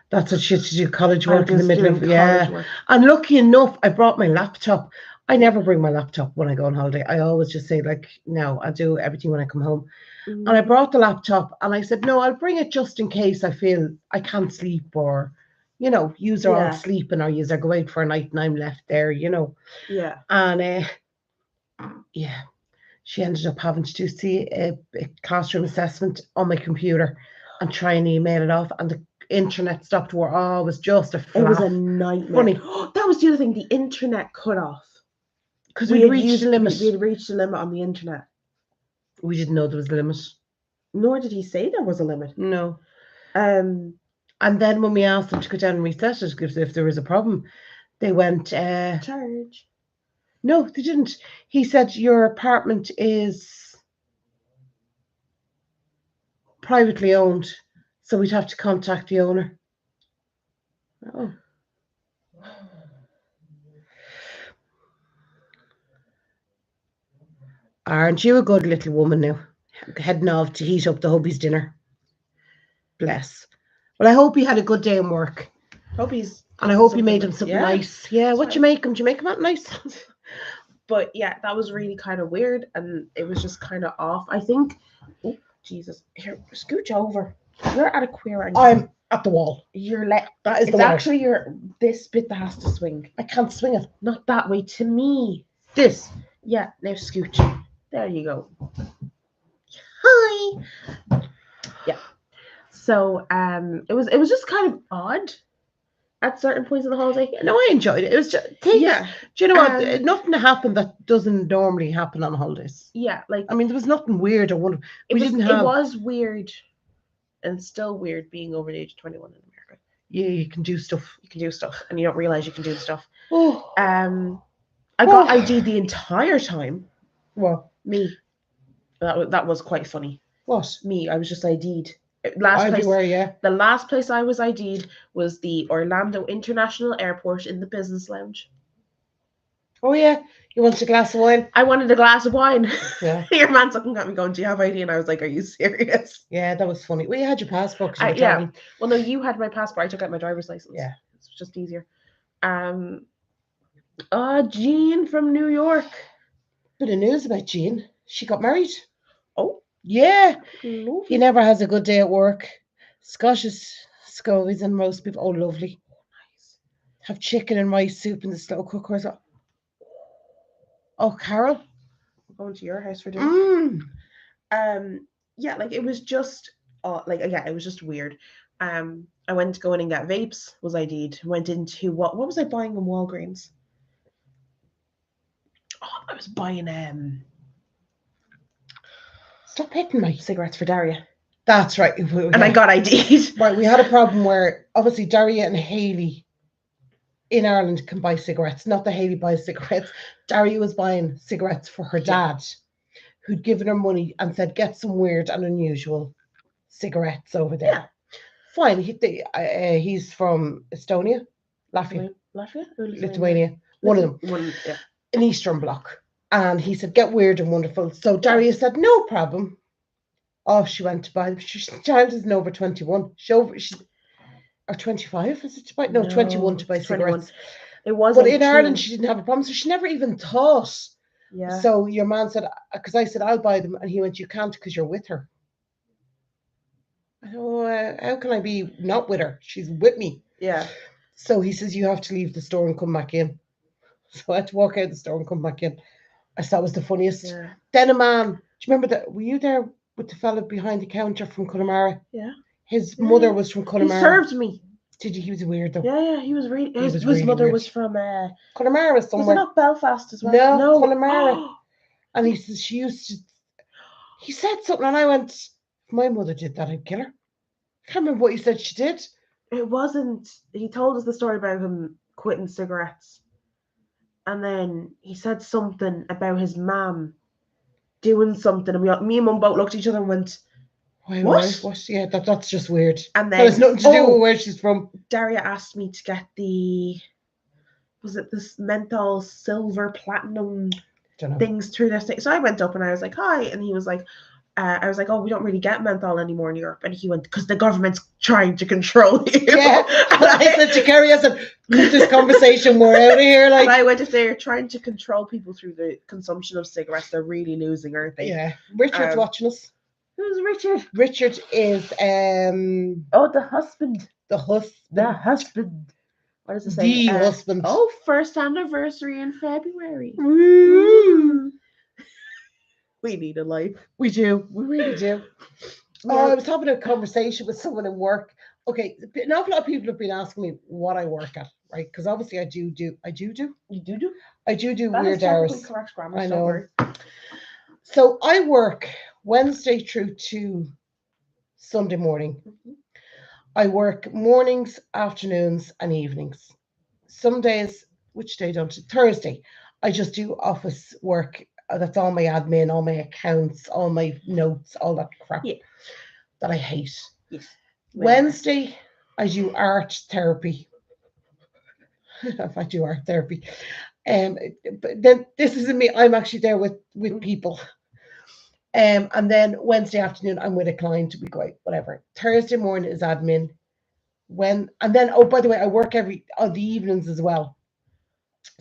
that's what she had to do, college work in the middle of work. And lucky enough, I brought my laptop. I never bring my laptop when I go on holiday. I always just say, like, no, I do everything when I come home. And I brought the laptop and I said, no, I'll bring it just in case I feel I can't sleep, or, you know, use her all sleeping, or use her go out for a night and I'm left there, you know. Yeah. And yeah, she ended up having to do a classroom assessment on my computer and try and email it off, and the internet stopped work. Oh, it was just a flash. It was a nightmare. Funny. That was the other thing, the internet cut off. Because we reached the limit. We had reached the limit on the internet. We didn't know there was a limit. Nor did he say there was a limit. No. And then when we asked them to go down and reset it, because if there was a problem, they went... charge. No, they didn't. He said, your apartment is privately owned, so we'd have to contact the owner. Oh. Aren't you a good little woman now? Heading off to heat up the hubby's dinner. Bless. Well, I hope he had a good day in work. And I hope you made him something nice. Yeah, what you make him? Do you make him that nice? But yeah, that was really kind of weird, and it was just kind of off. I think, oh, Jesus, here, scooch over. You're at a queer angle. I'm at the wall. You're that is it's the actually this bit that has to swing. I can't swing it. Not that way, to me. This. Yeah, now scooch. There you go. Hi. Yeah. So it was just kind of odd at certain points of the holiday. No, I enjoyed it. It was just yeah. Do you know what? Nothing happened that doesn't normally happen on holidays. Yeah, like I mean, there was nothing weird or wonderful. It was weird, and still weird being over the age of 21 in America. Yeah, you can do stuff. You can do stuff, and you don't realize you can do the stuff. Oh. I got ID'd the entire time. Well, me. That was quite funny. What? Me. I was just ID'd. The last place I was ID'd was the Orlando International Airport in the business lounge. Oh yeah, you wanted a glass of wine? I wanted a glass of wine. Yeah. Your man's looking at me going, "Do you have ID?" And I was like, "Are you serious?" Yeah, that was funny. Well, you had your passport. Yeah. Well, no, you had my passport. I took out my driver's license. Yeah, it's just easier. Jean from New York. Bit of news about Jean. She got married. Oh. Yeah. Lovely. He never has a good day at work. Scottish scobies and roast beef. Oh, lovely. Nice. Have chicken and rice soup in the slow cooker. Oh, Carol. I'm going to your house for dinner. Yeah, like it was just it was just weird. I went to go in and get vapes, was ID'd. Went into what was I buying in Walgreens? Oh, I was buying Stop hitting me. Cigarettes for Daria. That's right. And I got ID'd. Right, we had a problem where obviously Daria and Haley in Ireland can buy cigarettes. Not that Haley buys cigarettes. Daria was buying cigarettes for her dad, who'd given her money and said, get some weird and unusual cigarettes over there. Yeah. Fine. He's from Estonia? Latvia? Lithuania. One of them. An Eastern Bloc. And he said, get weird and wonderful. So Daria said, no problem. Off she went to buy them. Her child isn't over 21. Or 25, is it to buy? No, 21 to buy 21. Cigarettes. It was. But 18. In Ireland, she didn't have a problem. So she never even thought. Yeah. So your man said, because I said, I'll buy them. And he went, you can't because you're with her. Oh, how can I be not with her? She's with me. Yeah. So he says, you have to leave the store and come back in. So I had to walk out the store and come back in. I thought it was the funniest. Yeah. Then a man you remember that? Were you there with the fella behind the counter from Connemara? Yeah. His Yeah, mother yeah. was from He Connemara. served me. Did you? He was a weirdo. Yeah, he was really. He was His really mother weird. was from. Connemara Was it somewhere. not Belfast as well? No, Connemara. And he says she used to. He said something, and I went, "If my mother did that, I'd kill her." I can't remember what he said she did. It wasn't. He told us the story about him quitting cigarettes, and then he said something about his mum doing something, and me and Mum both looked at each other and went, "What?" Yeah, that's just weird. And That then has nothing to do with where she's from. Daria asked me to get was it this menthol silver platinum things through this thing? So I went up and I was like, "Hi," and he was like, I was like, "Oh, we don't really get menthol anymore in Europe." And he went, "Because the government's trying to control you." Yeah. And I said to Kerry, I said, "Cut this conversation, we're out of here." Like, and I went, if they're trying to control people through the consumption of cigarettes, they're really losing, aren't they? Yeah. Richard's watching us. Who's Richard? Richard is the husband. The husband. The husband. What does it say? The husband. Oh, first anniversary in February. Woo. We need a life. We do. We really do. Yeah. Oh, I was having a conversation with someone in work. Okay, an awful lot of people have been asking me what I work at, right? Because obviously I do. You do? I do That weird is hours. Correct grammar. I know. So I work Wednesday through to Sunday morning. Mm-hmm. I work mornings, afternoons, and evenings. Some days, which day don't? Thursday, I just do office work. That's all my admin, all my accounts, all my notes, all that crap that I hate. Yes. Wednesday, I do art therapy. I do art therapy. But then this isn't me. I'm actually there with people. And then Wednesday afternoon, I'm with a client to be great, whatever. Thursday morning is admin. And then, oh, by the way, I work on the evenings as well.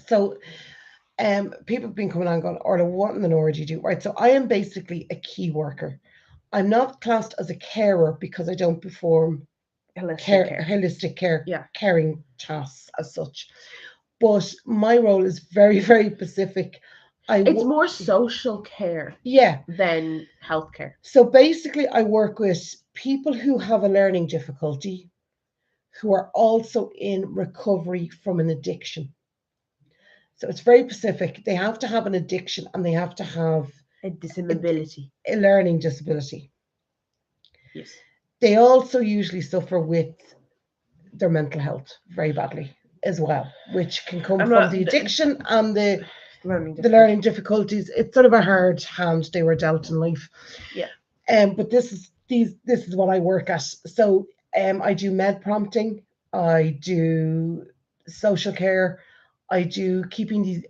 So people have been coming on and going, Orla, what in the Lord do you do? Right. So I am basically a key worker. I'm not classed as a carer because I don't perform holistic care, caring tasks as such. But my role is very, very specific. It's more social care than healthcare. So basically, I work with people who have a learning difficulty, who are also in recovery from an addiction. So it's very specific. They have to have an addiction and they have to have a disability, a learning disability. Yes. They also usually suffer with their mental health very badly as well, which can come from the addiction and the learning difficulties. It's sort of a hard hand they were dealt in life. Yeah. But this is what I work at. So I do med prompting, I do social care, I do keeping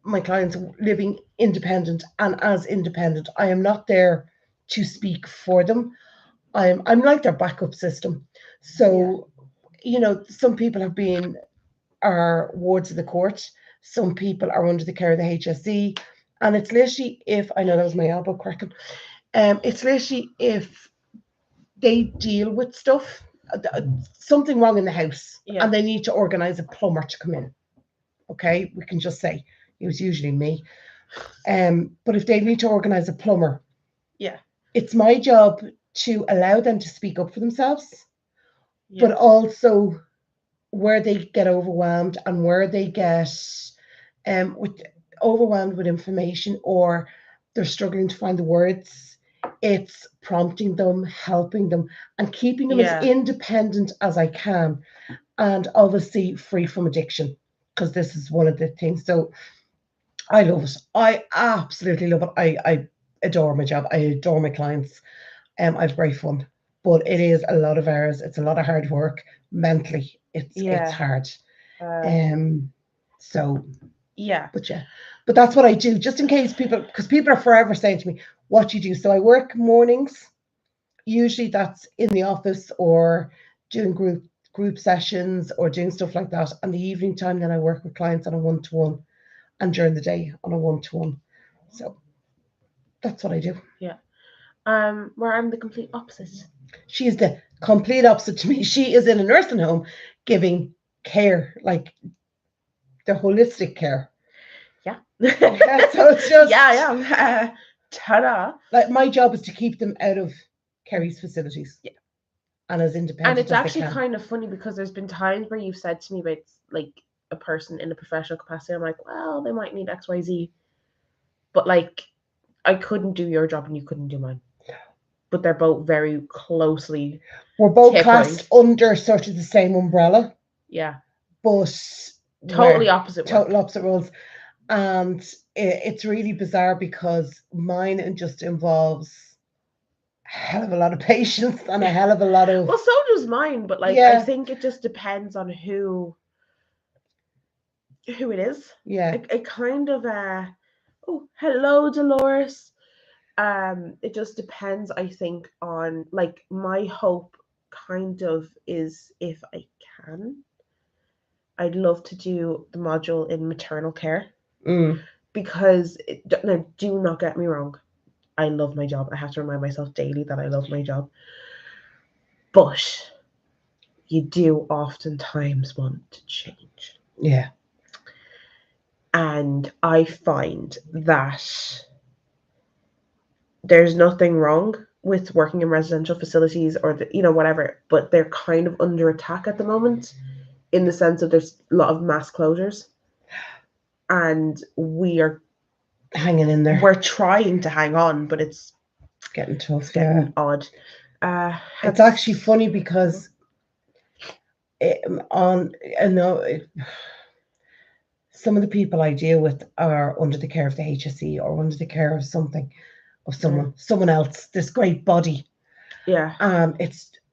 my clients living independent and as independent. I am not there to speak for them. I'm like their backup system. So, some people are wards of the court. Some people are under the care of the HSE. And it's literally I know that was my elbow cracking. It's literally if they deal with stuff, something wrong in the house, and they need to organize a plumber to come in. Okay, we can just say it was usually me. But if they need to organize a plumber, it's my job to allow them to speak up for themselves, but also where they get overwhelmed and where they get overwhelmed with information or they're struggling to find the words, it's prompting them, helping them, and keeping them as independent as I can, and obviously free from addiction, because this is one of the things. So I love it. I absolutely love it. I adore my job. I adore my clients. I've great fun, but it is a lot of hours. It's a lot of hard work mentally. It's hard. But that's what I do, just in case because people are forever saying to me, what do you do? So I work mornings. Usually that's in the office or doing group sessions or doing stuff like that. And the evening time, then I work with clients on a one-to-one, and during the day on a one-to-one. So that's what I do. Yeah. Where I'm the complete opposite. She's the complete opposite to me. She is in a nursing home giving care, like the holistic care. Yeah. So it's just Ta-da! Like my job is to keep them out of Kerry's facilities. Yeah. And as independent And it's as actually they can. kind of funny because there's been times where you've said to me about like a person in a professional capacity. I'm like, well, they might need XYZ. But like, I couldn't do your job and you couldn't do mine. But they're both very closely. We're both classed under sort of the same umbrella. Yeah. But totally opposite. Total opposite roles. And it's really bizarre because mine just involves a hell of a lot of patience and a hell of a lot of. Well, so does mine, but like I think it just depends on who it is. Yeah. It kind of oh, hello, Dolores. It just depends, I think, on like my hope kind of is if I can, I'd love to do the module in maternal care. Because now, do not get me wrong, I love my job. I have to remind myself daily that I love my job. But you do oftentimes want to change. Yeah. And I find that there's nothing wrong with working in residential facilities or whatever, but they're kind of under attack at the moment in the sense of there's a lot of mass closures. And we are hanging in there. We're trying to hang on, but it's getting tough. It's getting odd. It's actually funny because some of the people I deal with are under the care of the HSE or under the care of someone else, this great body. Yeah.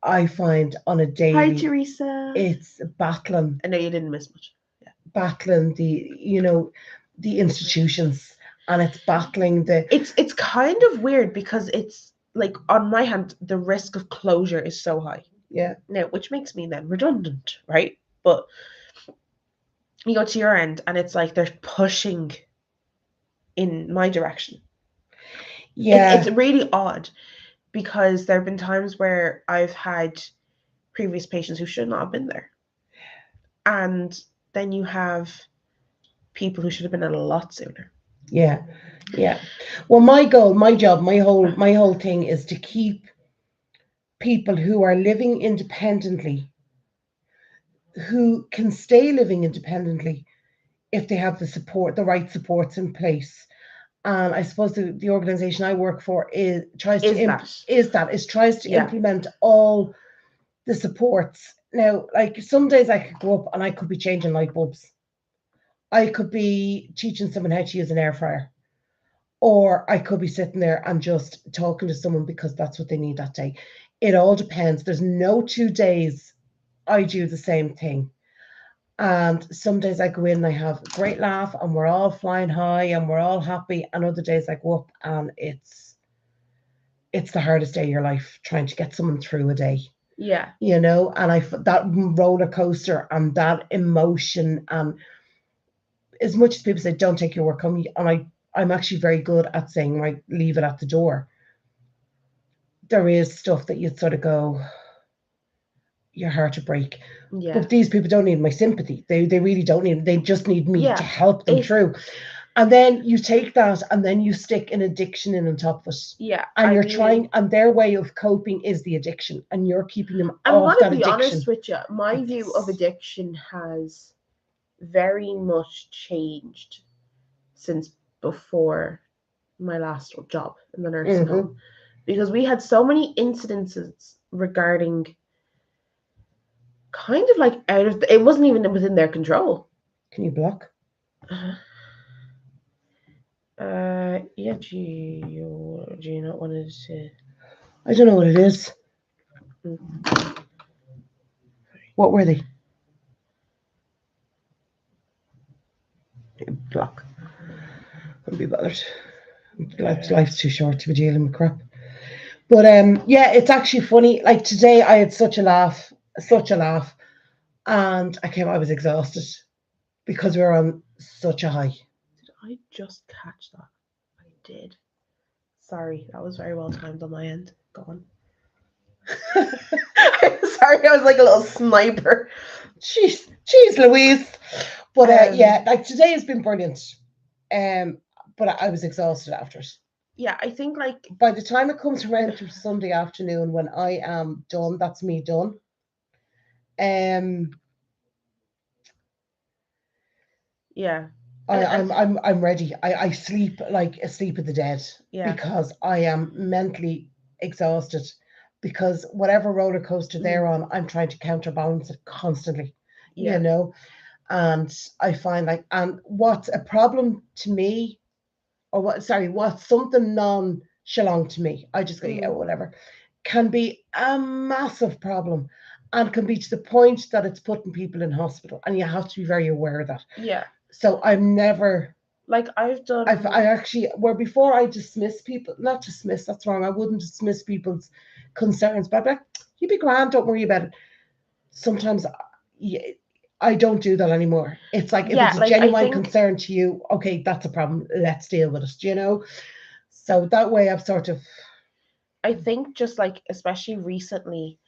I find on a daily. Hi, Teresa. It's battling. I know you didn't miss much. Yeah. Battling the institutions, and it's battling the. It's kind of weird because it's like on my hand, the risk of closure is so high. Yeah. Now, which makes me then redundant, right? But you go to your end, and it's like they're pushing in my direction. Yeah. It's really odd because there have been times where I've had previous patients who should not have been there. And then you have people who should have been in a lot sooner. Yeah. Yeah. Well, my goal, my job, my whole thing is to keep people who are living independently, who can stay living independently if they have the right supports in place. And I suppose the organization I work for tries to implement all the supports. Now, like some days I could go up and I could be changing light bulbs. I could be teaching someone how to use an air fryer. Or I could be sitting there and just talking to someone because that's what they need that day. It all depends. There's no 2 days I do the same thing. And some days I go in and I have a great laugh and we're all flying high and we're all happy. And other days I go up and it's the hardest day of your life trying to get someone through a day. Yeah. And that roller coaster and that emotion. And as much as people say, don't take your work home, and I'm actually very good at saying, right, leave it at the door. There is stuff that you'd sort of go, your heart to break. Yeah. But these people don't need my sympathy. They really don't need it. They just need me to help them through. And then you take that and then you stick an addiction in on top of it. Yeah. And you're trying, and their way of coping is the addiction. And you're keeping them off that addiction. I want to be honest with you. My view of addiction has very much changed since before my last job in the nursing home. Because we had so many incidences regarding kind of like it wasn't even within their control. Can you block? Yeah, do you not want to? I don't know what it is. What were they? Block. Can't be bothered. Life's too short to be dealing with crap. But yeah, it's actually funny. Like today, I had such a laugh, and I was exhausted because we were on such a high. Did I just catch that? I did. Sorry, that was very well timed on my end. Go on. Sorry, I was like a little sniper. Jeez, Louise. But yeah, like today has been brilliant. But I was exhausted after it. Yeah, I think like by the time it comes around to Sunday afternoon when I am done, that's me done. Yeah. I'm ready. I sleep like a sleep of the dead Yeah. because I am mentally exhausted because whatever roller coaster they're on, I'm trying to counterbalance it constantly. Yeah. You know, and I find like, and what's a problem to me, or what's something nonchalant to me, I just go, yeah, whatever, can be a massive problem and can be to the point that it's putting people in hospital, and you have to be very aware of that. Yeah. So I'm never like I actually, where before I dismiss people, not dismiss, that's wrong. I wouldn't dismiss people's concerns, but like, you be grand, don't worry about it. Sometimes I don't do that anymore. It's like, if it's a genuine concern to you, okay, that's a problem. Let's deal with it, you know? So that way I've sort of... I think just like, especially recently,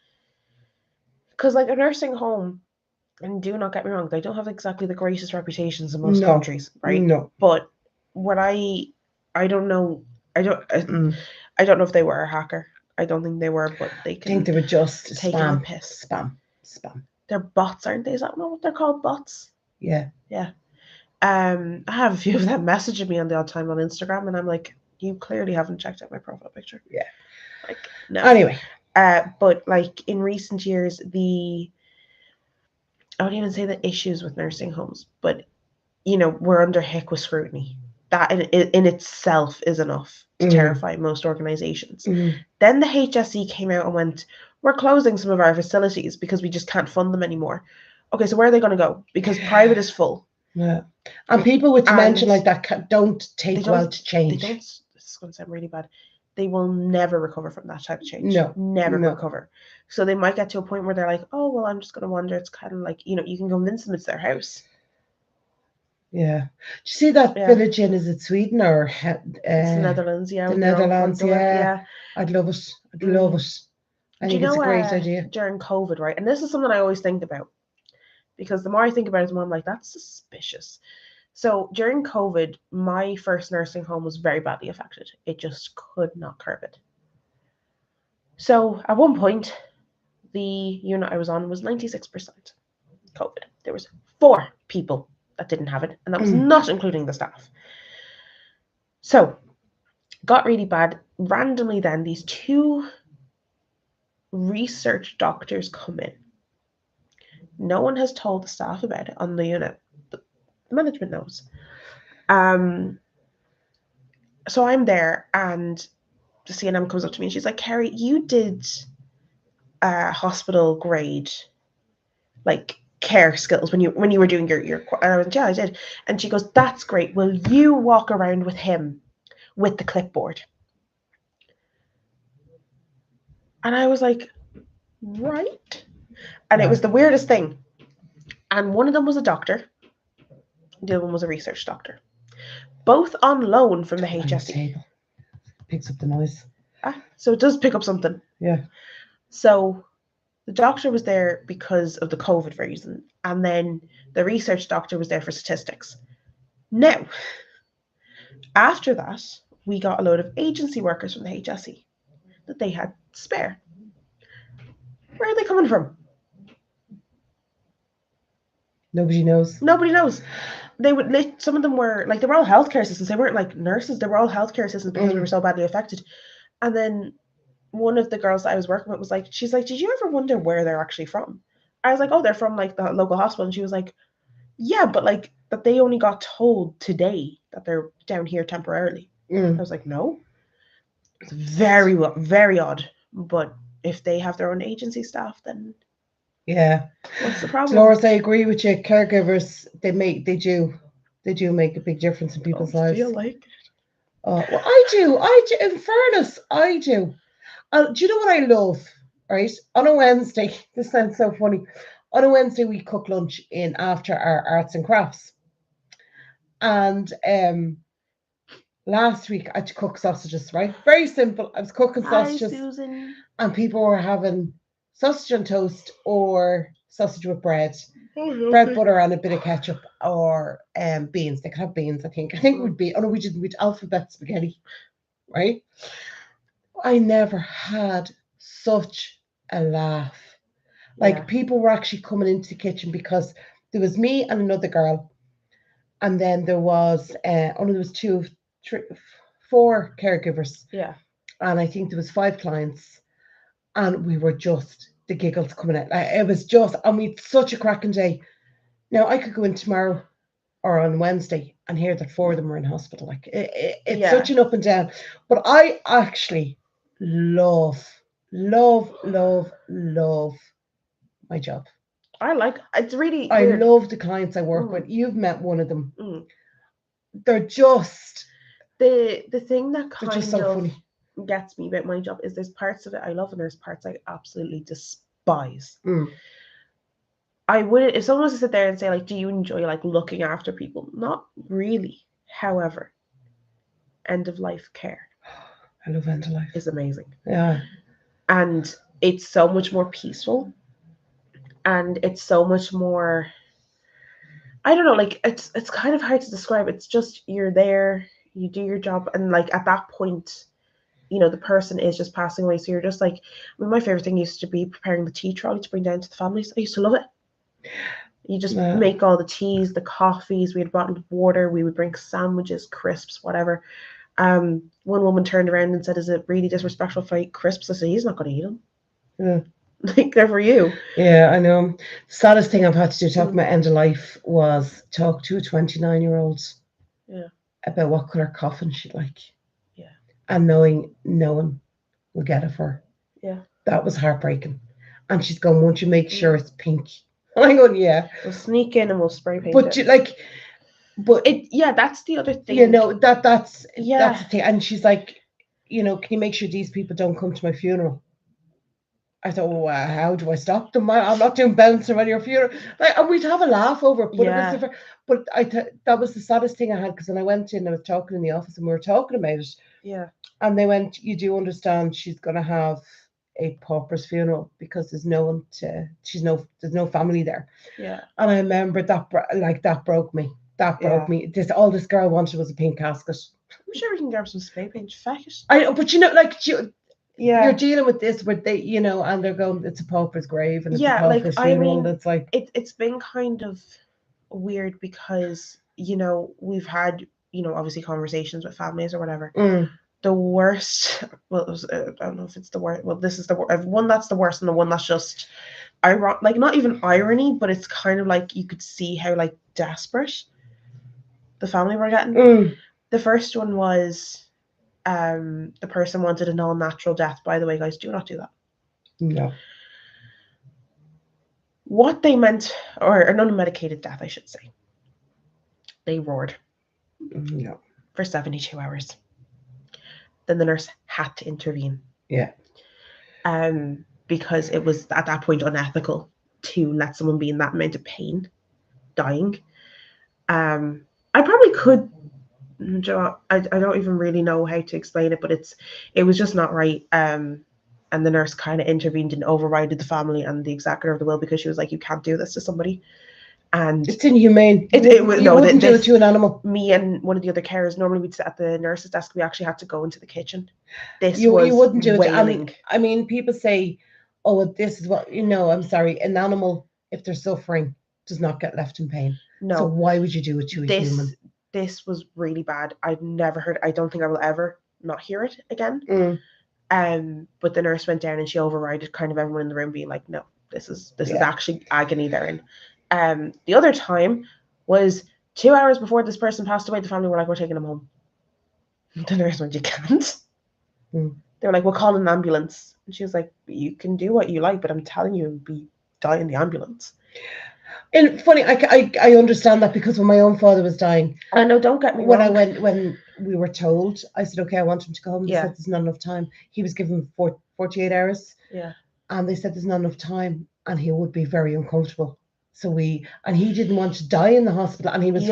because like a nursing home, and do not get me wrong, they don't have exactly the greatest reputations in most countries, right? No. But what I don't know, I don't know if they were a hacker. I don't think they were, but they can. I think they were just taking the piss. Spam. They're bots, aren't they? Is that what they're called? Bots? Yeah. I have a few of them messaging me on the odd time on Instagram, and I'm like, you clearly haven't checked out my profile picture. Yeah. Like, no. Anyway. But like in recent years, I wouldn't even say the issues with nursing homes, but you know, we're under heck with scrutiny. That in itself is enough to terrify most organizations. Then the HSE came out and went, we're closing some of our facilities because we just can't fund them anymore. Okay, so where are they going to go? Because private is full. Yeah. And people with dementia like that don't take well to change. They don't. This is going to sound really bad. They will never recover from that type of change. No. Never recover. So they might get to a point where they're like, oh, well, I'm just going to wander. It's kind of like, you know, you can convince them it's their house. Yeah. Do you see that village in, is it Sweden or it's the Netherlands? Yeah. The Netherlands, yeah. I'd love it. I'd love it. I think it's a great idea. During COVID, right? And this is something I always think about, because the more I think about it, the more I'm like, that's suspicious. So during COVID, my first nursing home was very badly affected. It just could not curb it. So at one point, the unit I was on was 96% COVID. There was 4 people that didn't have it, and that was not including the staff. So got really bad. Randomly then, these 2 research doctors come in. No one has told the staff about it on the unit. The management knows. So I'm there, and the CNM comes up to me and she's like, Kerry, you did hospital grade like care skills when you were doing your and I was like, yeah, I did. And she goes, that's great. Will you walk around with him with the clipboard? And I was like, right. And it was the weirdest thing. And one of them was a doctor. The other one was a research doctor. Both on loan from the HSE. Picks up the noise. So it does pick up something. Yeah. So the doctor was there because of the COVID reason, and then the research doctor was there for statistics. Now, after that, we got a load of agency workers from the HSE that they had spare. Where are they coming from? Nobody knows. They would. Some of them were like, they were all healthcare assistants. They weren't like nurses. They were all healthcare assistants because we were so badly affected. And then one of the girls that I was working with was like, she's like, did you ever wonder where they're actually from? I was like, oh, they're from like the local hospital. And she was like, yeah, but like that they only got told today that they're down here temporarily. I was like, no. It's very odd. But if they have their own agency staff, then yeah, what's the problem? Dolores, I agree with you. Caregivers, they do make a big difference in people's lives. Feel like it. Oh, well, I do. In fairness, I do. Do you know what I love? Right, on a Wednesday, this sounds so funny. On a Wednesday, we cook lunch in after our arts and crafts, and last week I had to cook sausages. Right, very simple. I was cooking sausages, Susan. And people were having sausage on toast or sausage with bread, bread, butter, and a bit of ketchup, or beans. They could have beans. I think it would be. Oh no, we didn't. We had alphabet spaghetti. right? I never had such a laugh. Like Yeah. people were actually coming into the kitchen because there was me and another girl, and then there was only there was two, three, four caregivers, Yeah. and I think there was five clients, and we were just the giggles coming out. Like it was just, and we had such a cracking day. Now I could go in tomorrow or on Wednesday and hear that four of them were in hospital. Like it's Yeah. such an up and down. But I actually love, love, love, love my job. I like it's really I weird. love the clients I work Mm. with. You've met one of them. Mm. They're just The thing that they're kind just so of funny. gets me about my job is there's parts of it I love and there's parts I absolutely despise. Mm. I would if someone was to sit there and say like, do you enjoy like looking after people? Not really. However, end of life care I love end of life. is amazing. Yeah. And it's so much more peaceful. And it's so much more I don't know, like it's kind of hard to describe. It's just you're there, you do your job, and like at that point, you know, the person is just passing away. So you're just like, I mean, my favorite thing used to be preparing the tea trolley to bring down to the families. I used to love it. You just Yeah. make all the teas, the coffees. We had bottled water. We would bring sandwiches, crisps, whatever. One woman turned around and said, "Is it really disrespectful if I eat crisps?" I said, "He's not going to eat them. Yeah. Like they're for you." Yeah, I know. The saddest thing I've had to do talking Mm. about end of life was talk to a 29-year-old Yeah. about what colour coffin she'd like. Yeah. And knowing no one will get it for her. Yeah. That was heartbreaking. And she's going, won't you make sure it's pink? And I'm going, yeah. We'll sneak in and we'll spray paint But it. you, like, but Yeah, that's the other thing. you know that's Yeah. the thing. And she's like, you know, can you make sure these people don't come to my funeral? I thought, well, how do I stop them? I'm not doing bouncing around your funeral. Like, and we'd have a laugh over it. But Yeah. it was, but that was the saddest thing I had because when I went in, I was talking in the office and we were talking about it. Yeah. And they went, you do understand she's going to have a pauper's funeral because there's no one to, there's no family there. Yeah. And I remember that, that broke me. That broke Yeah. me. All this girl wanted was a pink casket. I'm sure we can grab some spray paint. Fuck it. But you know, like, Yeah. you're dealing with this where they, you know, and they're going, it's a pauper's grave and it's Yeah, a like, pauper's I funeral. mean, And it's like, It's been kind of weird because, you know, we've had, you know, obviously conversations with families or whatever. The worst, well, it was, I don't know if it's the worst. Well, this is the one that's the worst and the one that's just, like not even irony, but it's kind of like you could see how like desperate the family were getting. The first one was, the person wanted an all-natural death. By the way, guys, do not do that. No. What they meant, or an unmedicated death, I should say. They roared. No. For 72 hours. Then the nurse had to intervene. Yeah. Because it was at that point unethical to let someone be in that amount of pain, dying. I probably could. I don't even really know how to explain it, but it was just not right. And the nurse kind of intervened and overrided the family and the executor of the will because she was like, "You can't do this to somebody." And it's inhumane. You wouldn't do it to an animal. Me and one of the other carers, normally we'd sit at the nurse's desk. We actually had to go into the kitchen. You wouldn't do wailing. it. I mean, people say, "Oh, this is what you know." I'm sorry, an animal, if they're suffering, does not get left in pain. No. So why would you do it to a human? This was really bad. I've never heard. I don't think I will ever not hear it again. But the nurse went down and she overrided kind of everyone in the room, being like, "No, this is actually agony they're in." The other time was 2 hours before this person passed away. The family were like, "We're taking him home." The nurse went, "You can't." They were like, "We'll call an ambulance." And she was like, "You can do what you like, but I'm telling you, you'll die in the ambulance." And funny, I understand that because when my own father was dying, I know. Don't get me wrong. When we were told, I said, "Okay, I want him to go home." They said there's not enough time. He was given 48 hours. Yeah. And they said there's not enough time, and he would be very uncomfortable. So he didn't want to die in the hospital, and he was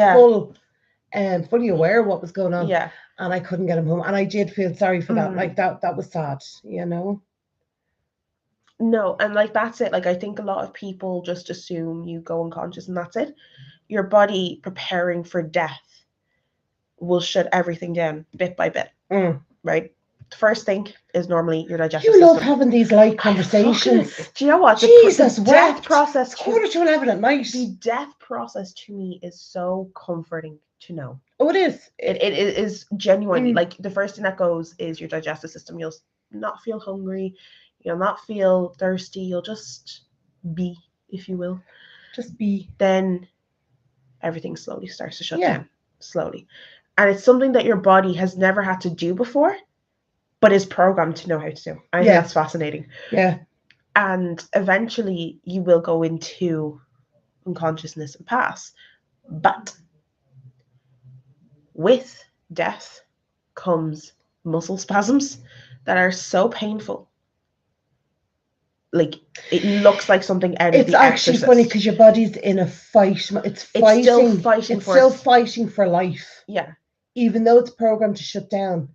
fully aware of what was going on. Yeah. And I couldn't get him home, and I did feel sorry for that. Like that was sad, you know. No, and like that's it. Like I think a lot of people just assume you go unconscious and that's it. Your body preparing for death will shut everything down bit by bit. right? The first thing is normally your digestive You system. love having these light conversations. Do you know what? Jesus, the death process. 11:15 at night. The death process to me is so comforting to know. Oh, it is. It is genuinely like the first thing that goes is your digestive system. You'll not feel hungry. You'll not feel thirsty. You'll just be, if you will. Just be. Then everything slowly starts to shut down. Slowly. And it's something that your body has never had to do before, but is programmed to know how to do. I think that's fascinating. Yeah. And eventually you will go into unconsciousness and pass. But with death comes muscle spasms that are so painful. Like, it looks like something out of The Exorcist. It's actually funny because your body's in a fight. It's fighting. It's still fighting it's still fighting for life. Yeah. Even though it's programmed to shut down.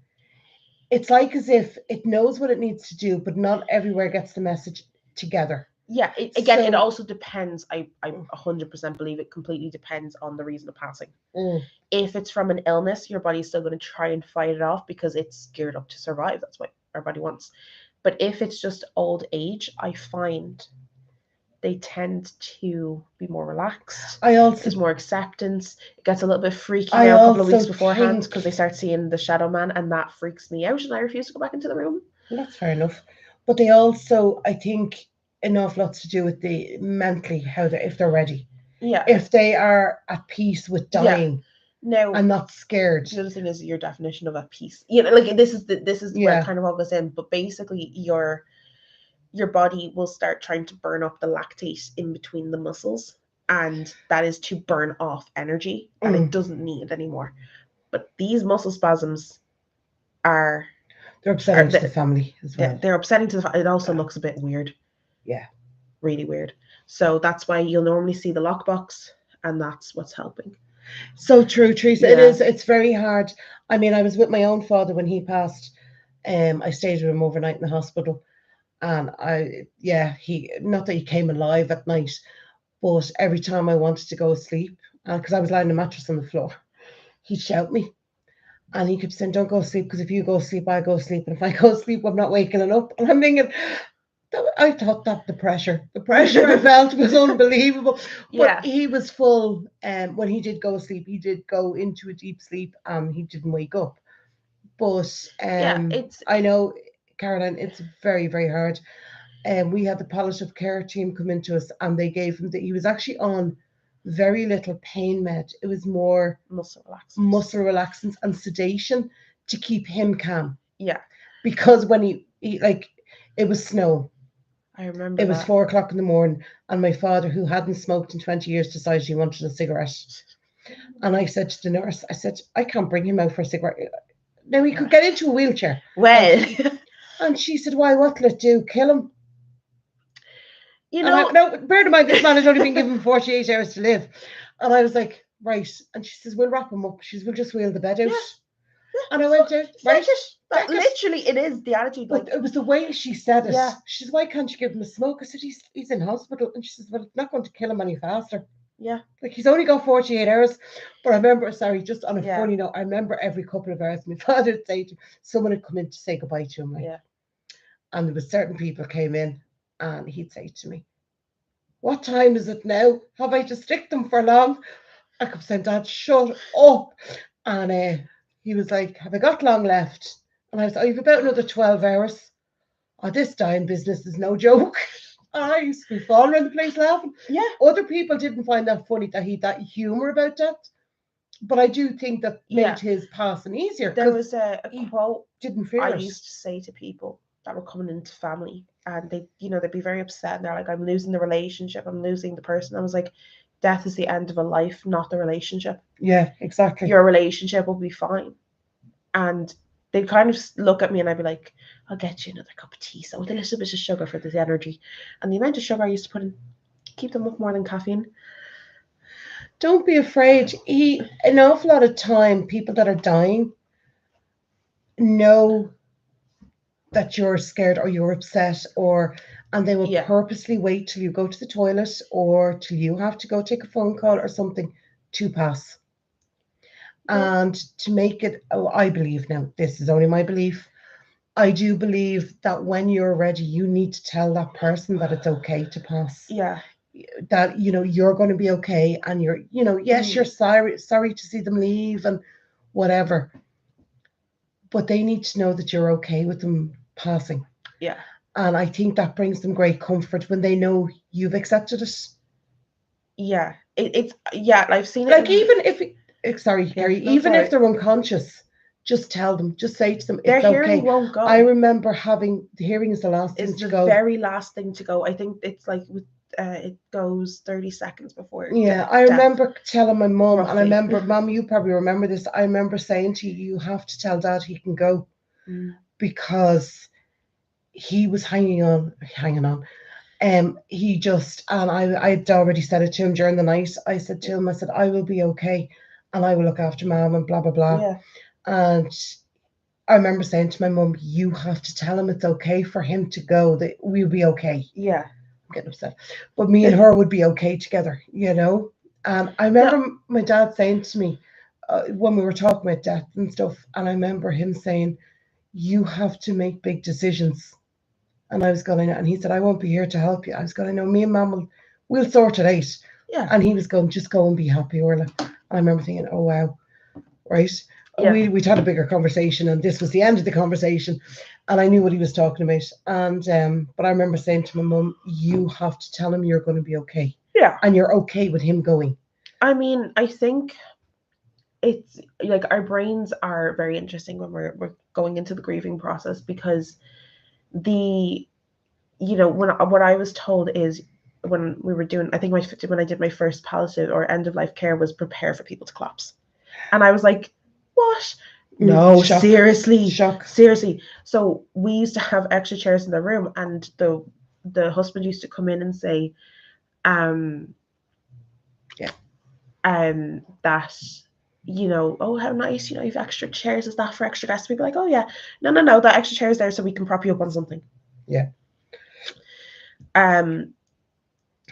It's like as if it knows what it needs to do, but not everywhere gets the message together. Yeah. It also depends. I 100% believe it completely depends on the reason of passing. If it's from an illness, your body's still going to try and fight it off because it's geared up to survive. That's what our body wants. But if it's just old age, I find they tend to be more relaxed. There's more acceptance. It gets a little bit freaky now a couple of weeks beforehand because they start seeing the shadow man, and that freaks me out, and I refuse to go back into the room. Well, that's fair enough. But they also, I think, an awful lot to do with the mentally, if they're ready. Yeah. If they are at peace with dying. No, I'm not scared. The other thing is your definition of a peace. You know, like this is where it kind of all goes in. But basically, your body will start trying to burn up the lactate in between the muscles, and that is to burn off energy, and it doesn't need it anymore. But these muscle spasms they're upsetting to the family as well. They're upsetting to the family. It also looks a bit weird. Yeah, really weird. So that's why you'll normally see the lockbox, and that's what's helping. So true, Teresa. It is. It's very hard. I mean, I was with my own father when he passed. I stayed with him overnight in the hospital, and he not that he came alive at night, but every time I wanted to go to sleep, because I was lying on a mattress on the floor, he'd shout me, and he kept saying, "Don't go to sleep, because if you go to sleep, I go to sleep, and if I go to sleep, I'm not waking up." And I'm thinking, I thought that the pressure I felt was unbelievable. But he was full. When he did go to sleep, he did go into a deep sleep, and he didn't wake up. But I know, Caroline, it's very, very hard. We had the palliative care team come into us, and they gave him he was actually on very little pain med. It was more muscle relaxants and sedation to keep him calm. Yeah, because when he it was snow. I remember it was 4:00 in the morning, and my father, who hadn't smoked in 20 years, decided he wanted a cigarette. And I said to the nurse, I can't bring him out for a cigarette. Now he could get into a wheelchair. Well, and she said, "Why? What'll it do? Kill him?" You know. No, bear in mind, this man has only been given 48 hours to live. And I was like, right. And she says, "We'll wrap him up." She says, "We'll just wheel the bed out." Yeah. And I went out, right? Literally, it is the attitude. But it was the way she said it. Yeah. She says, "Why can't you give him a smoke?" I said, he's in hospital. And she says, "Well, it's not going to kill him any faster." Yeah. Like, he's only got 48 hours. But I remember, just on a funny note, I remember every couple of hours my father would say someone had come in to say goodbye to him. Like, and there was certain people came in, and he'd say to me, "What time is it now? Have I to stick them for long?" I kept saying, "Dad, shut up." And he was like, "Have I got long left?" And I was like, "You've about another 12 hours. Oh, this dying business is no joke." And I used to be falling around the place laughing. Yeah. Other people didn't find that funny, that he had that humour about that. But I do think that made his passing easier. There was a quote didn't fear I used to say to people that were coming into family, and they'd be very upset, and they're like, "I'm losing the relationship, I'm losing the person." I was like, death is the end of a life, not the relationship. Yeah, exactly. Your relationship will be fine. And they'd kind of look at me, and I'd be like, "I'll get you another cup of tea, so with a little bit of sugar for this energy." And the amount of sugar I used to put in, keep them up more than caffeine. Don't be afraid. An awful lot of time, people that are dying know that you're scared or you're upset, and they will purposely wait till you go to the toilet or till you have to go take a phone call or something to pass. And to make it, I believe now, this is only my belief, I do believe that when you're ready, you need to tell that person that it's okay to pass. Yeah. That, you're going to be okay, and you're, yes, you're sorry to see them leave and whatever, but they need to know that you're okay with them passing. Yeah. And I think that brings them great comfort when they know you've accepted it. Yeah. It's I've seen it. Like, even if, sorry, Carrie, no, even sorry. if they're unconscious, just tell them, just say to them, Their it's hearing okay. won't go. I remember having, the hearing is the last thing It's to the go. very last thing to go. I think it's like with it goes 30 seconds before. Yeah, I remember telling my mum, and I roughly. remember, Mum, you probably remember this. I remember saying to you, you have to tell Dad he can go, because he was hanging on. He just, and I'd already said it to him during the night. I said to him, I said, I will be okay, and I will look after Mum, and blah blah blah. Yeah. And I remember saying to my mum, you have to tell him it's okay for him to go, that we'll be okay. Yeah. I'm getting upset. But me and her would be okay together, And I remember my dad saying to me, when we were talking about death and stuff, and I remember him saying, you have to make big decisions. And I was going, and he said, I won't be here to help you. I was going, no, me and Mum we'll sort it out. Yeah. And he was going, just go and be happy, Orla. And I remember thinking, oh, wow. Right? Yeah. We'd had a bigger conversation, and this was the end of the conversation, and I knew what he was talking about. And but I remember saying to my mum, you have to tell him you're going to be okay. Yeah. And you're okay with him going. I mean, I think it's like our brains are very interesting when we're going into the grieving process, because what I was told is, when we were doing, I think when I did my first palliative or end of life care, was prepare for people to collapse. And I was like, what? No, Shock. seriously. Shock. Seriously. So we used to have extra chairs in the room, and the husband used to come in and say, that, oh, how nice, you've extra chairs. Is that for extra guests? We'd be like, oh yeah. No, that extra chair is there so we can prop you up on something. Yeah.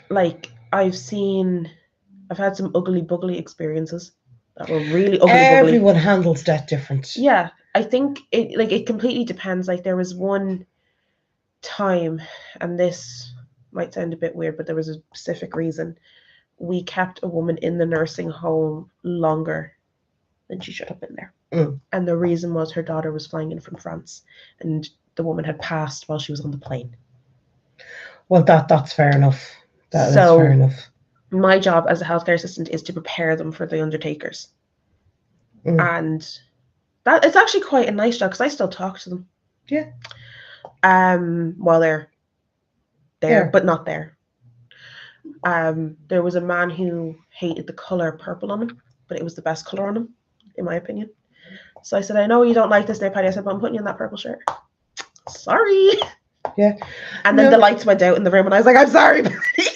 Like, I've had some ugly buggly experiences that were really ugly. Everyone handles that different. Yeah, I think it completely depends. Like, there was one time, and this might sound a bit weird, but there was a specific reason. We kept a woman in the nursing home longer than she should have been there. And the reason was her daughter was flying in from France, and the woman had passed while she was on the plane. Well, that's fair enough. That is fair enough. My job as a healthcare assistant is to prepare them for the undertakers. And that it's actually quite a nice job, because I still talk to them. Yeah. While they're there, but not there. There was a man who hated the color purple on him, but it was the best color on him, in my opinion. So I said, I know you don't like this now, Patty. I said, but I'm putting you in that purple shirt. Sorry. Yeah. And then the lights went out in the room, and I was like, I'm sorry, Patty.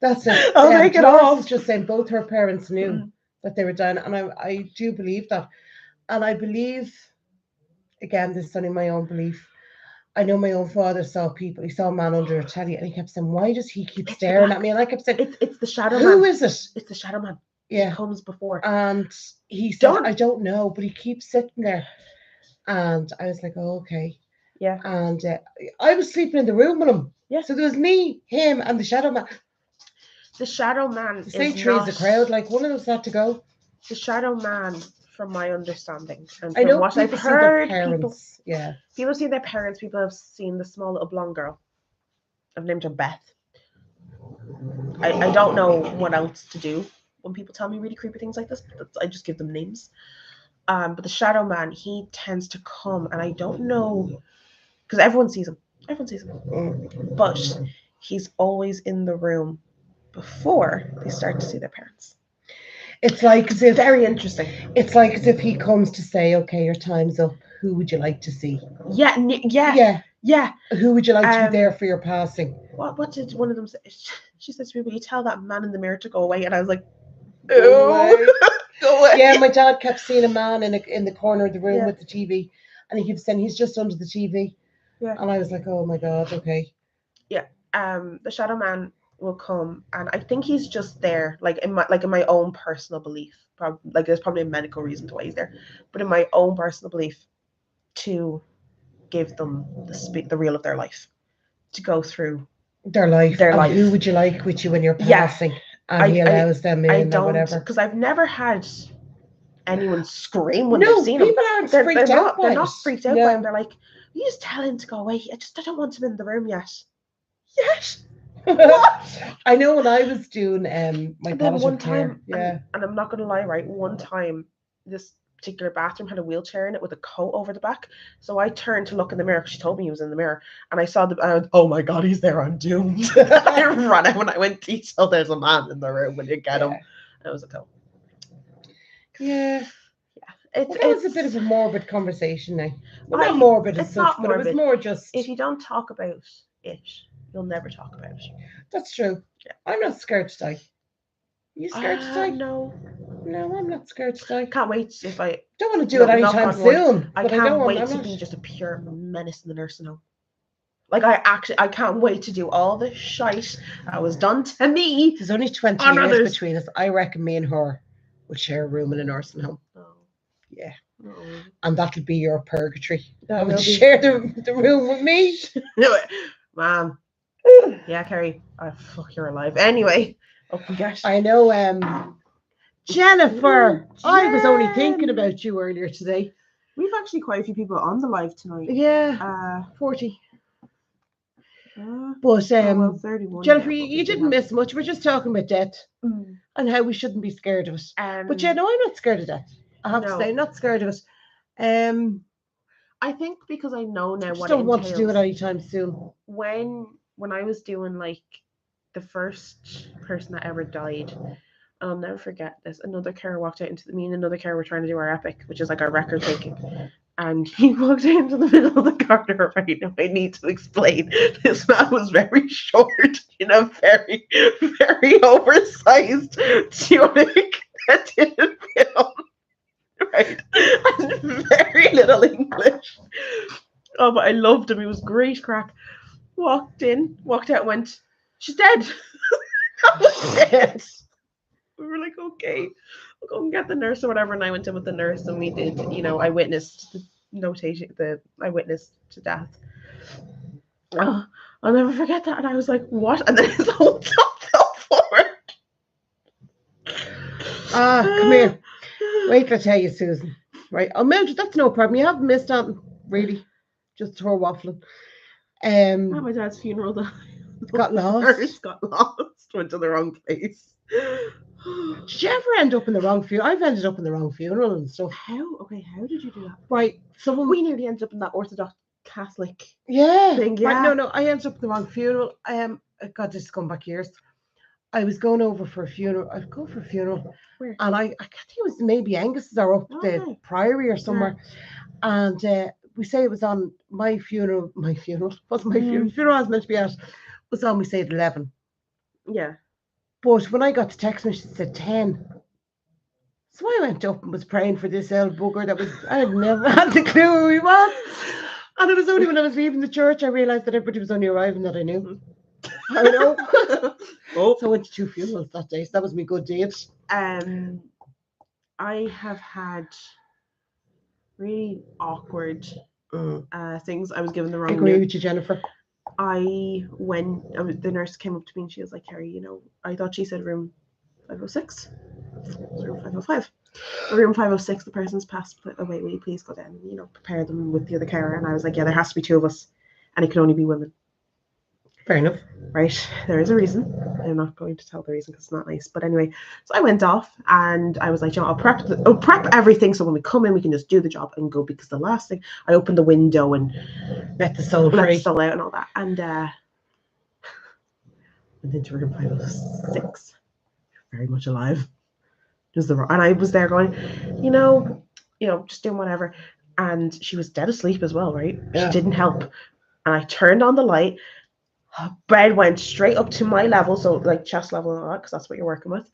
That's it. I'll take it off. Just saying, both her parents knew that they were dying, and I do believe that. And I believe, again, this is only my own belief, I know my own father saw people. He saw a man under a telly, and he kept saying, why does he keep staring at me? And I kept saying, it's the shadow man. Who is it? It's the shadow man. Yeah. He comes before. And he said, I don't know, but he keeps sitting there. And I was like, oh, okay. Yeah. And I was sleeping in the room with him. Yeah. So there was me, him, and the shadow man. The shadow man the same trees, the crowd, like one of them's had to go. The shadow man, from my understanding, and I from know what I've heard, people have seen their parents. People have seen the small little blonde girl. I've named her Beth. I don't know what else to do when people tell me really creepy things like this. I just give them names. But the shadow man, he tends to come, and I don't know, because everyone sees him. But he's always in the room before they start to see their parents. It's like as if very interesting. It's like as if he comes to say, "Okay, your time's up. Who would you like to see?" Yeah. Who would you like to be there for your passing? What did one of them say? She said to me, "Will you tell that man in the mirror to go away?" And I was like, Go away. Yeah, my dad kept seeing a man in the corner of the room with the TV, and he kept saying he's just under the TV. Yeah. And I was like, "Oh my God, okay." Yeah. The shadow man will come, and I think he's just there, like in my own personal belief. Like there's probably a medical reason to why he's there, but in my own personal belief, to give them the reel of their life, to go through their life. Who would you like with you when you're passing? And he allows them in or whatever. Because I've never had anyone scream when they've seen him. People aren't freaked out by it. They're not freaked out by him. They're like, you just tell him to go away. I don't want him in the room yet. Yes. What? I know when I was doing my one time, and I'm not gonna lie, right? One time, this particular bathroom had a wheelchair in it with a coat over the back. So I turned to look in the mirror because she told me he was in the mirror, and I saw oh my god, he's there! I'm doomed. I ran out when I went to tell there's a man in the room when you get him. And it was a coat. Yeah. That was a bit of a morbid conversation now. Well, not morbid as such, but it was more just... If you don't talk about it, you'll never talk about it. That's true. Yeah. I'm not scared to die. You scared to die? No, I'm not scared to die. Can't wait if I... Don't want to do it anytime soon. I can't wait to be just a pure menace in the nursing home. Like, I can't wait to do all the shite that was done to me. There's only 20 years between us. I reckon me and her would share a room in a nursing home. Oh. Yeah. Oh. And that'll be your purgatory. That would share the room with me. Man. Yeah, Kerry. Oh, fuck, you're alive. Anyway. I know, Jennifer. I was only thinking about you earlier today. We've actually quite a few people on the live tonight. Yeah. 40. But 31. Jennifer, you didn't miss much. We're just talking about death and how we shouldn't be scared of it. But yeah, no, I'm not scared of death. I have to say, I'm not scared of it. I think because I know now what I don't want to do it anytime soon. When I was doing like the first person that ever died, I'll never forget this. Another carer walked out into me and another carer were trying to do our epic, which is like our record taking. And he walked out into the middle of the corridor. Right now, I need to explain. This man was very short in a very, very oversized tunic that didn't fit on. Right, and very little English. Oh, but I loved him. He was great crack. Walked out, went, she's dead. I was dead. We were like, okay, we'll go and get the nurse or whatever. And I went in with the nurse, and we did. I witnessed the notation. I witnessed to death. Oh, I'll never forget that. And I was like, what? And then his whole top fell forward. Come here. Wait till I tell you, Susan. Right, I'll melt. That's no problem. You haven't missed out, really. Just her waffling. At my dad's funeral, got lost. Went to the wrong place. Did you ever end up in the wrong funeral? I've ended up in the wrong funeral and stuff. How? Okay, how did you do that? Right, we nearly ended up in that Orthodox Catholic thing. Yeah. Right, no, I ended up in the wrong funeral. God, this has come back years. I was going over for a funeral. I'd go for a funeral. Where? And I think it was maybe Angus's or up the Priory or somewhere. Yeah. And we say it was on my funeral. My funeral wasn't my funeral. The funeral I was meant to be at was on, we say, at 11. Yeah. But when I got the text message, it said 10. So I went up and was praying for this old bugger that was, I never had the clue who he was. And it was only when I was leaving the church I realised that everybody was only arriving that I knew. I know. So I went to 2 funerals that day. So that was my good deed. I have had really awkward things. I was given the wrong. I agree with you, Jennifer. The nurse came up to me and she was like, Carrie, I thought she said room 506. Room 505. Room 506, the person's passed away. Will you please go down and, prepare them with the other carer? And I was like, yeah, there has to be 2 of us. And it can only be women. Fair enough. Right. There is a reason. I'm not going to tell the reason because it's not nice. But anyway, so I went off and I was like, I'll prep everything so when we come in, we can just do the job and go. Because the last thing, I opened the window and let the soul free. Out and all that. And went into room 506. Very much alive. And I was there going, just doing whatever. And she was dead asleep as well, right? Yeah. She didn't help. And I turned on the light. Bed went straight up to my level, so like chest level and all that, because that's what you're working with.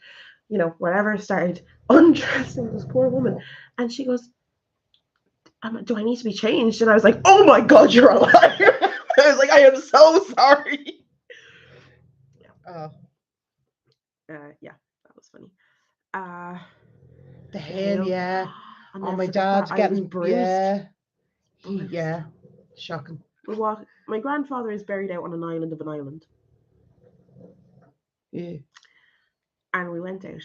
Whatever, started undressing this poor woman. And she goes, do I need to be changed? And I was like, oh my God, you're alive. I was like, I am so sorry. Oh, Yeah, that was funny. the The hail, yeah. I'll Oh, never my forget that. dad I was getting bruised. yeah. Bruised. Yeah, shocking. My grandfather is buried out on an island of an island, Yeah. and we went out.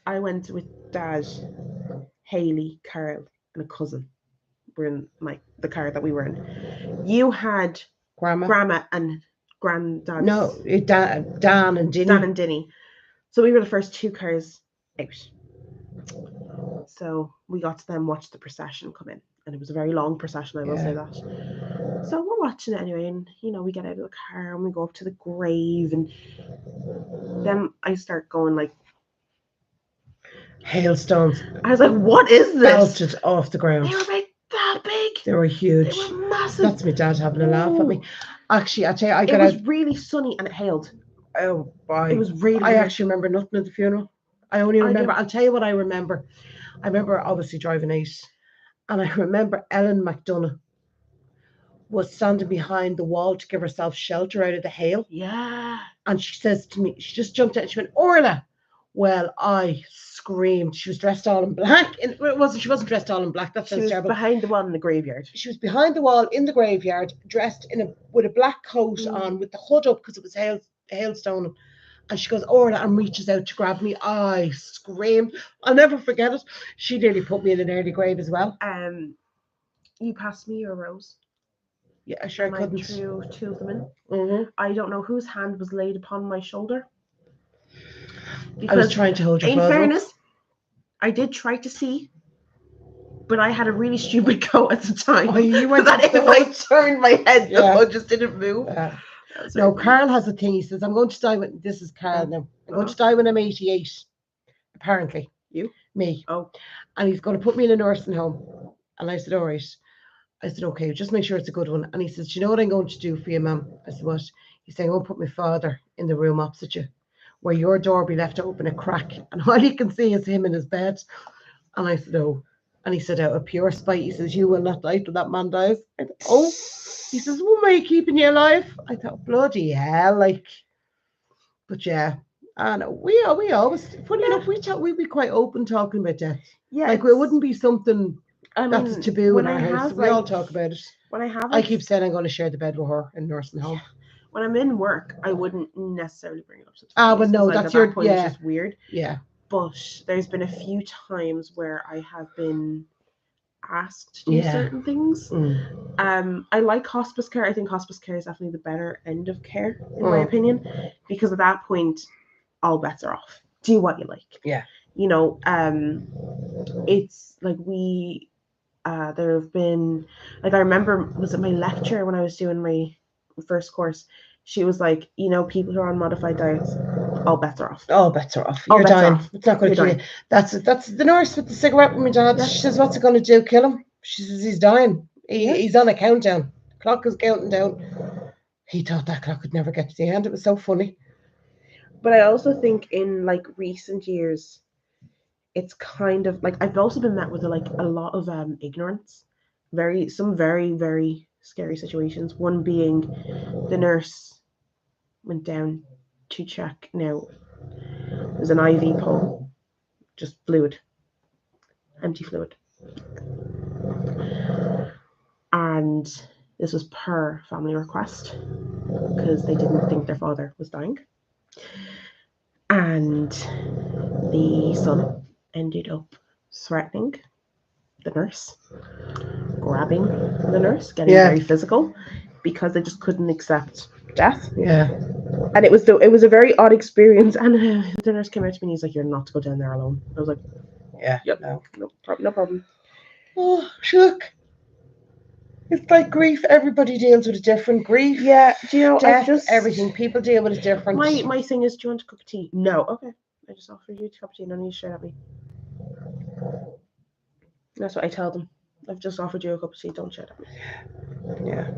I went with Dad, Haley, Carl, and a cousin. We're in the car that we were in. You had Grandma and Granddad's. No, Dan and Dinny. Dan and Dinny. So we were the first 2 cars out. So we got to then watch the procession come in. And it was a very long procession, I will say that. So we're watching it anyway, and we get out of the car and we go up to the grave, and then I start going like hailstones. I was like, what is this? Belted off the ground. They were like that big. They were huge. They were massive. That's my dad having a laugh at me. Actually, I tell you, it was really sunny and it hailed. Oh, boy. It was really. I actually remember nothing of the funeral. I only remember. I'll tell you what I remember. I remember obviously driving out, and I remember Ellen McDonough was standing behind the wall to give herself shelter out of the hail. Yeah. And she says to me, she just jumped out and she went, Orla. Well, I screamed. She was dressed all in black. She wasn't dressed all in black. That sounds terrible. Behind the wall in the graveyard. She was behind the wall in the graveyard, dressed with a black coat on, with the hood up because it was hailstone. And she goes, Orla, and reaches out to grab me. I screamed. I'll never forget it. She nearly put me in an early grave as well. You passed me your rose. Yeah, sure I couldn't. I threw 2 of them in. Mm-hmm. I don't know whose hand was laid upon my shoulder. I was trying to hold your father. In fairness, I did try to see, but I had a really stupid go at the time. Oh, you went that if I turned my head, the hood just didn't move. No, Carl has a thing. He says, I'm going to die when... This is Carl now. I'm going to die when I'm 88. Apparently. You? Me. Oh. And he's going to put me in a nursing home. And I said, all right. I said, okay, just make sure it's a good one. And he says, do you know what I'm going to do for you, Mum? I said, what? He said, I'm going to put my father in the room opposite you, where your door be left open a crack, and all you can see is him in his bed. And I said, oh. And he said, out of pure spite, he says, you will not die till that man dies. I said, oh. He says, what am I keeping you alive? I thought, bloody hell, like. But yeah, I know. We always, funny enough, we'd be quite open talking about death. Yeah. Like, it wouldn't be something... that's a taboo in our house. We all talk about it. When I keep saying I'm going to share the bed with her in nursing home. When I'm in work, I wouldn't necessarily bring it up to the but no, that's your point. It's just weird. Yeah. But there's been a few times where I have been asked to do certain things. I like hospice care. I think hospice care is definitely the better end of care, in my opinion, because at that point, all bets are off. Do what you like. Yeah. It's like there have been, like, I remember, was it my lecturer when I was doing my first course? She was like, people who are on modified diets, all bets are off. All bets are off. You're dying. It's not going to kill you. That's the nurse with the cigarette with my dad. She says, what's it going to do? Kill him? She says, he's dying. He's on a countdown. The clock is counting down. He thought that clock would never get to the end. It was so funny. But I also think in, like, recent years, it's kind of like I've also been met with a lot of ignorance, some very, very scary situations. One being the nurse went down to check. Now there's an IV pole, just fluid, empty fluid, and this was per family request because they didn't think their father was dying, and the son ended up threatening the nurse, grabbing the nurse, getting very physical, because they just couldn't accept death. Yeah. And it was a very odd experience. And the nurse came out to me and he's like, "You're not to go down there alone." I was like, "Yeah, yep, no problem." Oh, look. It's like grief. Everybody deals with a different grief. Yeah, death, everything. People deal with it different. My thing is, do you want a cup of tea? No. Okay. I just offered you a cup of tea and then you shout at me. That's what I tell them. I've just offered you a cup of tea. Don't shout at me. Yeah.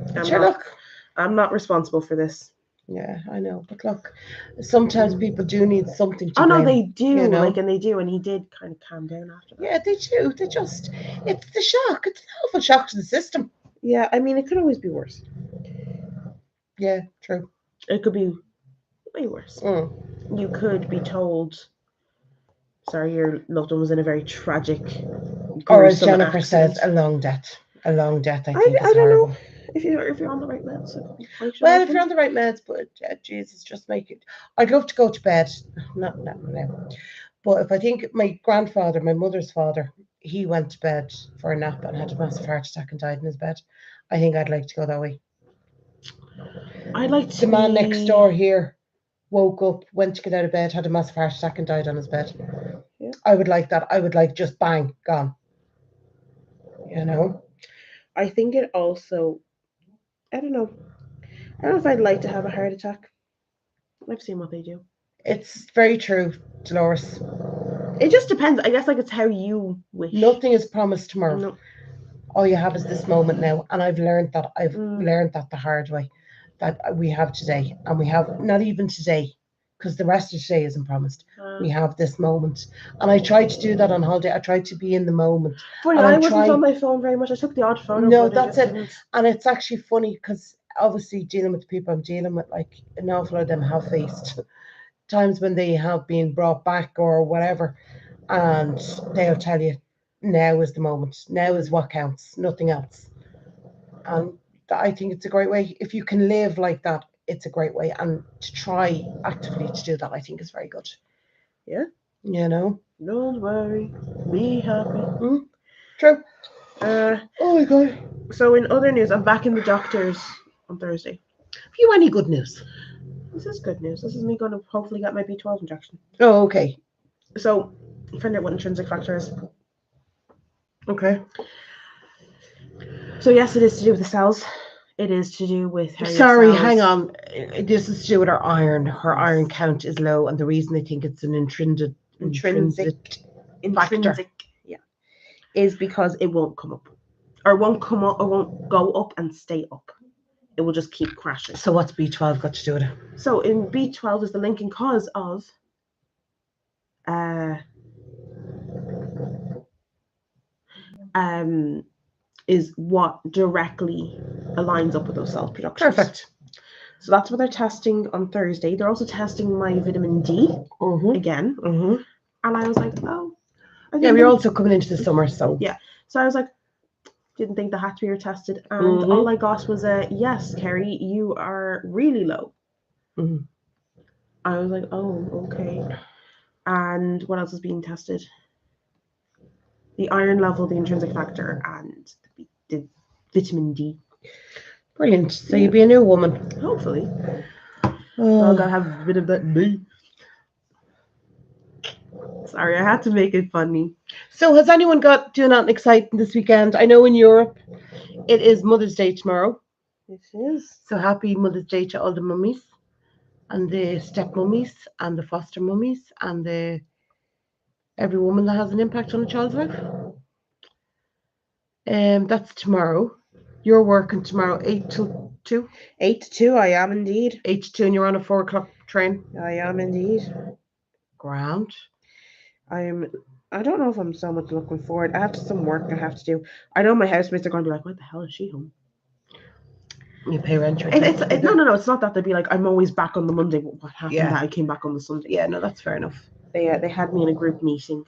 I'm not responsible for this. Yeah, I know. But look, sometimes people do need something to blame. No, they do. And they do. And he did kind of calm down after that. Yeah, they do. It's the shock. It's an awful shock to the system. Yeah, I mean, it could always be worse. Yeah, true. It could be way worse. Mm. You could be told, sorry, your loved one was in a very tragic, Or as gruesome Jennifer accident. says, a long death. A long death, I think, I is don't horrible. know if you're on the right meds. Well, if you're on the right meds, but Jesus, just make it. I'd love to go to bed. Not now. But if I think my grandfather, my mother's father, he went to bed for a nap and had a massive heart attack and died in his bed. I think I'd like to go that way. I'd like to. The man next door here woke up, went to get out of bed, had a massive heart attack and died on his bed. Yeah. I would like that. I would like just bang, gone. You know? I think it also. I don't know. I don't know if I'd like to have a heart attack. I've seen what they do. It's very true, Dolores. It just depends. I guess like it's how you wish. Nothing is promised tomorrow. No. All you have is this moment now. And I've learned that. I've Mm. learned that the hard way. That we have today. And we have not even today, because the rest of today isn't promised. We have this moment. And I tried to do that on holiday. I tried to be in the moment. Funny, And I I'm wasn't trying- on my phone very much. I took the odd photo. No, but I that's just it. didn't. And it's actually funny because obviously dealing with the people I'm dealing with, like an awful lot of them have faced times when they have been brought back or whatever, and they'll tell you now is the moment. Now is what counts, nothing else. And I think it's a great way. If you can live like that, it's a great way. And to try actively to do that, I think is very good. Yeah. You know? Don't worry. Be happy. True. Oh my God. So in other news, I'm back in the doctor's on Thursday. Have you any good news? This is good news. This is me going to hopefully get my B12 injection. Oh, okay. So find out what intrinsic factor is. Okay. So yes, it is to do with the cells. It is to do with how Sorry, your cells... hang on. This is to do with her iron. Her iron count is low, and the reason I think it's an intrinsic yeah, is because it won't come up, or won't come up, or won't go up and stay up. It will just keep crashing. So what's B12 got to do with it? So in B12 is the linking cause of is what directly aligns up with those cell productions. Perfect. So that's what they're testing on Thursday. They're also testing my vitamin D again. Mm-hmm. And I was like, oh. Yeah, we're also coming into the summer, so. Yeah. So I was like, didn't think that had to be retested. And all I got was a, yes, Kerry, you are really low. Mm-hmm. I was like, oh, okay. And what else is being tested? The iron level, the intrinsic factor, and the vitamin D. Brilliant. So you'll be a new woman. Hopefully. Well, I gotta have a bit of that D. Sorry, I had to make it funny. So has anyone got doing anything exciting this weekend? I know in Europe it is Mother's Day tomorrow. It is. So happy Mother's Day to all the mummies and the step mummies and the foster mummies and every woman that has an impact on a child's life. That's tomorrow. You're working tomorrow 8 till 2? 8 to 2, I am indeed. 8 to 2, and you're on a 4 o'clock train? I am indeed. Grand. I don't know if I'm so much looking forward. I have some work I have to do. I know my housemates are going to be like, what the hell is she home? You pay rent. No, it's not that. They'd be like, I'm always back on the Monday. What happened that I came back on the Sunday? Yeah, no, that's fair enough. They had me in a group meeting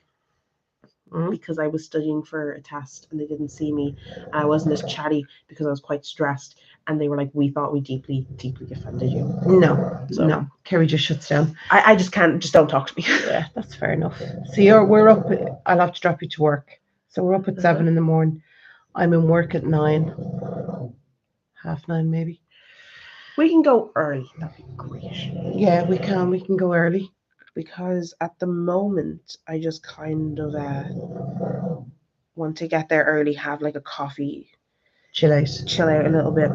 because I was studying for a test and they didn't see me. I wasn't as chatty because I was quite stressed. And they were like, we thought we deeply, deeply offended you. No. Kerry just shuts down. I just can't, just don't talk to me. Yeah, that's fair enough. So we're up, I'll have to drop you to work. So we're up at 7 in the morning. I'm in work at 9. 9:30 maybe. We can go early. That'd be great. Yeah, we can go early. Because at the moment, I just kind of want to get there early, have like a coffee. Chill out a little bit.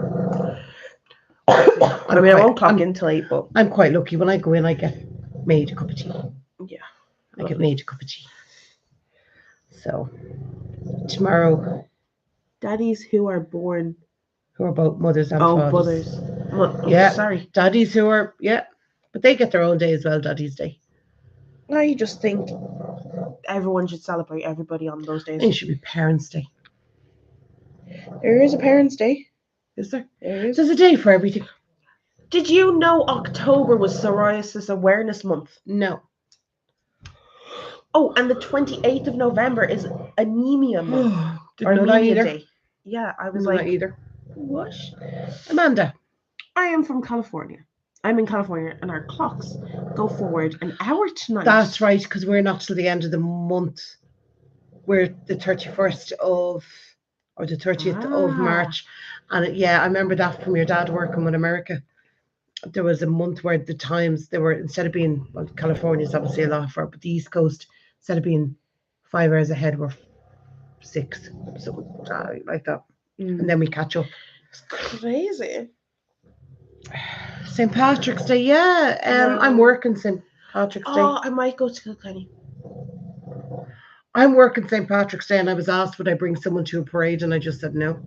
I won't clock in till 8, but... I'm quite lucky. When I go in, I get made a cup of tea. Yeah. I get made a cup of tea. So, tomorrow... Daddies who are born... Who are both mothers and fathers. Brothers. Sorry. Daddies who are... Yeah. But they get their own day as well, Daddy's Day. No, you just think everyone should celebrate everybody on those days. It should be Parents' Day. There is a Parents' Day. Is there? There is. There's a day for everything. Did you know October was Psoriasis Awareness Month? No. Oh, and the 28th of November is Anemia Month. Didn't know that Anemia either. Day. Yeah, I was Didn't know that like, either. what? Amanda. I am from California. I'm in California, and our clocks go forward an hour tonight. That's right, because we're not till the end of the month. We're the 31st of, or the 30th of March. And I remember that from your dad working with America. There was a month where the times, they were, instead of being, well, California's obviously a lot far, but the East Coast, instead of being 5 hours ahead, we're 6. So like that. And then we catch up. It's crazy. St. Patrick's Day, yeah. I'm working St. Patrick's Day. Oh, I might go to Kilkenny. I'm working St. Patrick's Day, and I was asked would I bring someone to a parade, and I just said no.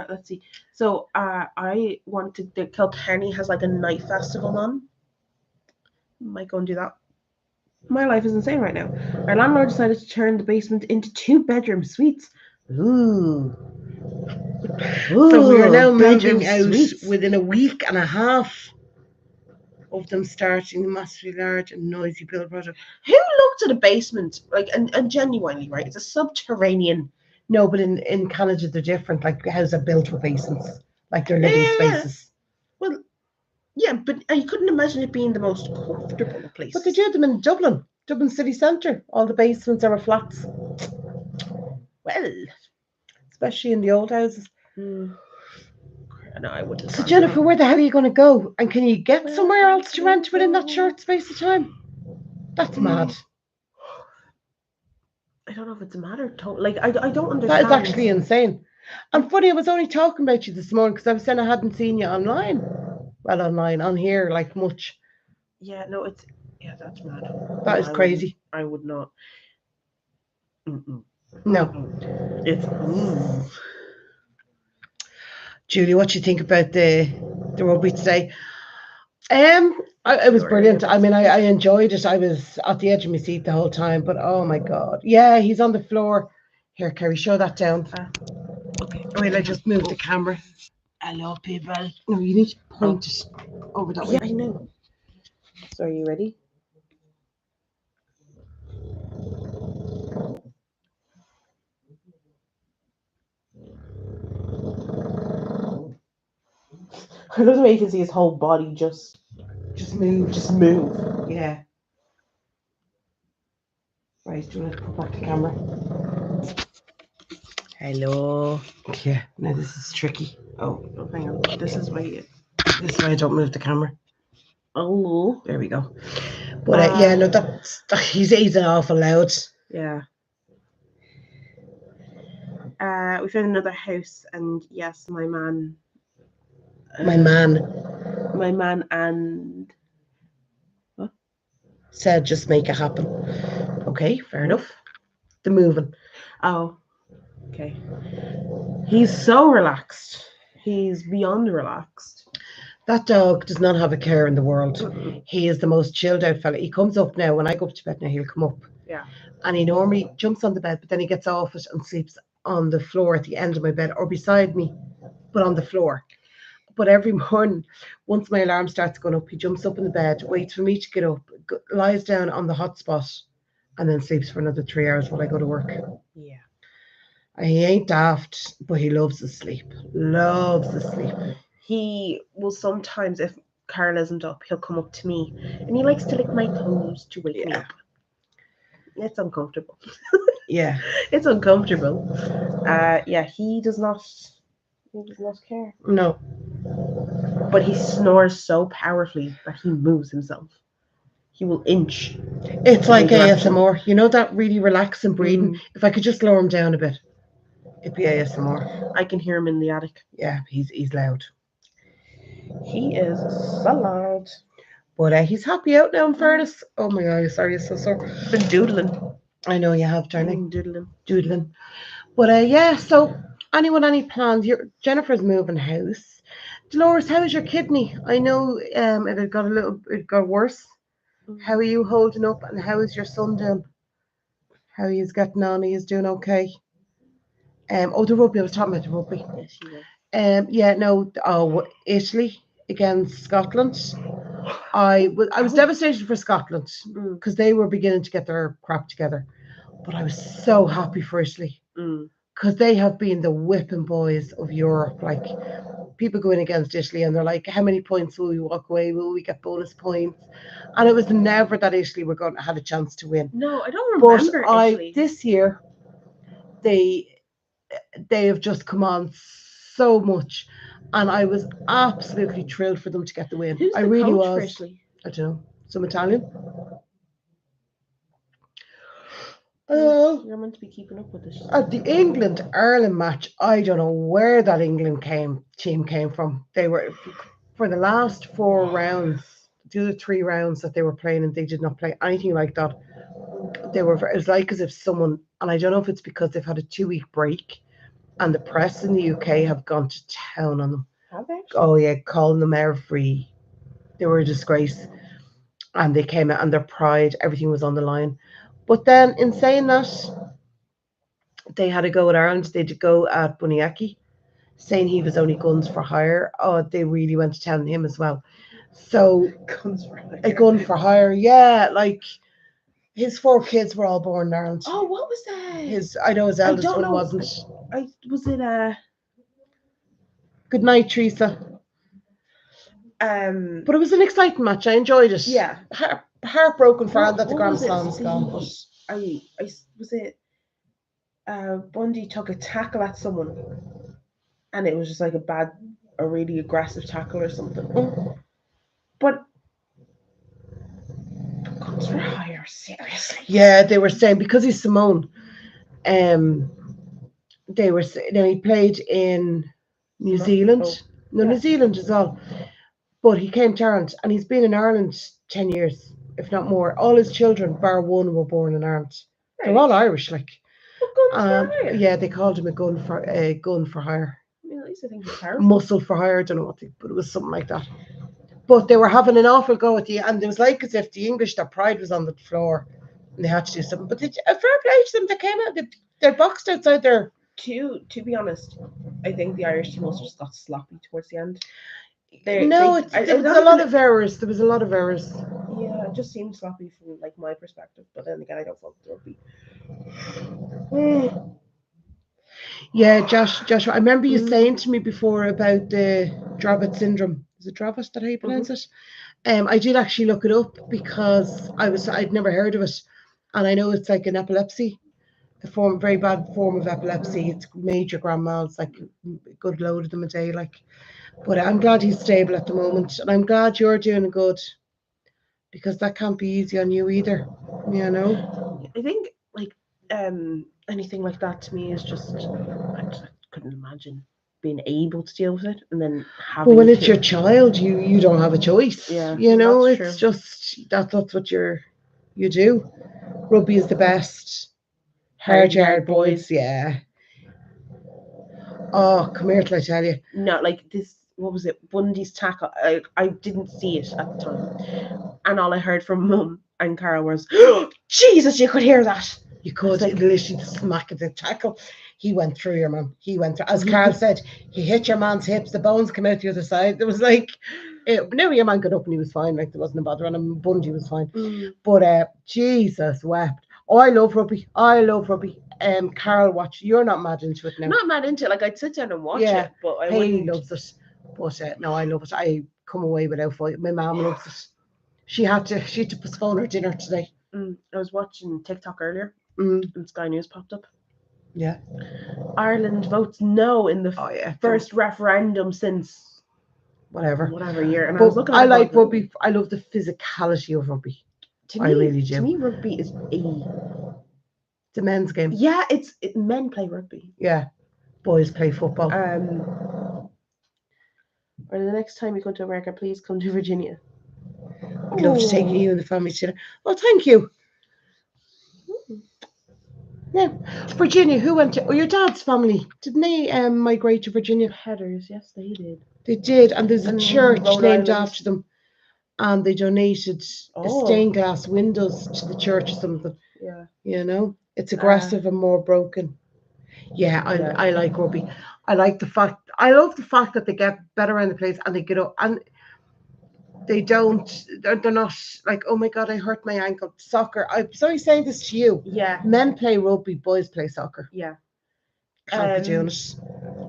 Let's see. So I wanted, the Kilkenny has like a night festival on. Might go and do that. My life is insane right now. Our landlord decided to turn the basement into 2-bedroom suites. Ooh. So we are now moving out suites within a week and a half of them starting the massively large and noisy build project. Who looked at a basement, like, and genuinely, right? It's a subterranean. No, but in Canada they're different. Like houses are built with basements, like they're living spaces. Well, yeah, but I couldn't imagine it being the most comfortable place. But they do them in Dublin city centre. All the basements are flats. Well, especially in the old houses. No, I wouldn't. So Jennifer, where the hell are you going to go? And can you get somewhere else to rent within that short space of time? That's mad. I don't know if it's a matter. Like, I don't understand. That is actually insane. And funny, I was only talking about you this morning because I was saying I hadn't seen you online. Well, online, on here, like much. Yeah, no, that's mad. That is crazy. I would not. No. It's. Julie, what do you think about the rugby today? It was brilliant. I mean, I enjoyed it. I was at the edge of my seat the whole time, but oh my god, yeah, he's on the floor. Here, Kerry, show that down. Okay. Wait, I just moved the camera. Hello, people. No, you need to point it over that way. Yeah, I know. So, are you ready? I love the way you can see his whole body just move. Yeah. Right, do you want to put back the camera? Hello. Yeah, now this is tricky. Oh, hang on. This is why I don't move the camera. Oh. There we go. But yeah, no, he's an awful loud. Yeah. We found another house, and yes, my man and what? Said just make it happen. Okay, fair enough. The moving. Oh, okay. He's so relaxed. He's beyond relaxed. That dog does not have a care in the world. Mm-hmm. He is the most chilled out fella. He comes up now. When I go up to bed now, he'll come up. Yeah. And he normally jumps on the bed, but then he gets off it and sleeps on the floor at the end of my bed or beside me, but on the floor. But every morning, once my alarm starts going up, he jumps up in the bed, waits for me to get up, lies down on the hot spot, and then sleeps for another 3 hours while I go to work. Yeah. He ain't daft, but he loves the sleep. Loves the sleep. He will sometimes, if Carl isn't up, he'll come up to me, and he likes to lick my toes to wake me up. It's uncomfortable. Yeah. It's uncomfortable. Yeah, he does not care. No. But he snores so powerfully that he moves himself. He will inch. It's like ASMR. You know that really relaxing breathing? If I could just lower him down a bit, it'd be ASMR. I can hear him in the attic. Yeah, he's loud. He is so loud. But he's happy out now in fairness. Oh my god, sorry, so sore. Been doodling. I know you have, darling. Doodling. But yeah, so any plans? Jennifer's moving house. Dolores, how's your kidney? I know it got worse. How are you holding up, and how is your son doing? How he is getting on? He is doing okay. The rugby. I was talking about the rugby. Yes, Italy. against Scotland. I was devastated for Scotland because they were beginning to get their crap together. But I was so happy for Italy because they have been the whipping boys of Europe. Like, people going against Italy and they're like, how many points will we walk away? Will we get bonus points? And it was never that Italy were going to have a chance to win. No, I don't remember Italy. This year, they have just come on so much, and I was absolutely thrilled for them to get the win. Who's I the really coach for was. Italy? I don't know, some Italian. You're meant to be keeping up with this. At the England-Ireland match, I don't know where that England team came from. They were, for the last 4 rounds, the other 3 rounds that they were playing, and they did not play anything like that. It was like as if someone, and I don't know if it's because they've had a 2-week break, and the press in the UK have gone to town on them. Have they? Oh yeah, calling them they were a disgrace. And they came out, and their pride, everything was on the line. But then, in saying that, they had a go at Ireland. They did go at Buniaki, saying he was only guns for hire. Oh, they really went to town on him as well. So, Guns for hire. A gun for hire, yeah. Like, his 4 kids were all born in Ireland. Oh, what was that? I know his eldest one wasn't. Was it Good night, Teresa. But it was an exciting match. I enjoyed it. Yeah. Heartbroken for Ireland that the Grand Slam's gone. But was it Bundy took a tackle at someone, and it was just like a really aggressive tackle or something. But guns for hire, seriously? Yeah, they were saying because he's Simone. They were saying, he played in New Zealand. New Zealand as well. But he came to Ireland, and he's been in Ireland 10 years, if not more. All his children, bar one, were born in Ireland. Right. They're all Irish, like. Guns for hire? Yeah, they called him a gun for hire. I mean, at least I think he's powerful. Muscle for hire, I don't know what but it was something like that. But they were having an awful go at and it was like as if the English, their pride was on the floor, and they had to do something. But fair play to them, they came out, they're boxed outside there. To be honest, I think the Irish team also just got sloppy towards the end. There was a lot of errors. There was a lot of errors. Yeah, it just seemed sloppy from like my perspective. But then again, I don't follow rugby. Yeah, Joshua, I remember you saying to me before about the Dravet syndrome. Is it Dravet that how you pronounce it? I did actually look it up because I'd never heard of it, and I know it's like an epilepsy, very bad form of epilepsy. It's major grand mal. It's like a good load of them a day, like. But I'm glad he's stable at the moment, and I'm glad you're doing good, because that can't be easy on you either. You know. I think like anything like that to me is just I couldn't imagine being able to deal with it, and then having. But when it's your child, you don't have a choice. Yeah, you know, it's true. just that's what you do. Rugby is the best. Hard boys, yeah. Oh, come here till I tell you. No, like this. What was it? Bundy's tackle. I didn't see it at the time, and all I heard from Mum and Carol was, oh, "Jesus, you could hear that." You could literally the smack of the tackle. He went through your mum. He went through, as Carl said, he hit your man's hips. The bones came out the other side. There was like, no, your man got up and he was fine. Like there wasn't a bother on him. Bundy was fine. But Jesus wept. Oh, I love rugby. Carl, watch. You're not mad into it now. Not mad into it. Like I'd sit down and watch it, but I wouldn't. Loves it. But no, I love it. I come away without fight. My mum loves it. She had to postpone her dinner today. I was watching TikTok earlier, and Sky News popped up. Yeah. Ireland votes no in the first referendum since whatever year. And I was looking at like rugby. I love the physicality of rugby. I really do. To me, rugby is it's a men's game. Yeah, men play rugby. Yeah, boys play football. Or the next time you come to America, please come to Virginia. I'd love to take you and the family to. Oh, thank you. Yeah, Virginia. Who went to? Oh, your dad's family. Didn't they migrate to Virginia? Headers, yes, they did. They did, and there's a church named after them, and they donated stained glass windows to the church or something. Yeah, you know, it's aggressive and more broken. Yeah, I like rugby. I love the fact that they get better around the place and they get up, and they're not like, oh my God, I hurt my ankle. Soccer. I'm sorry saying this to you. Yeah. Men play rugby, boys play soccer. Yeah. Can't be doing it.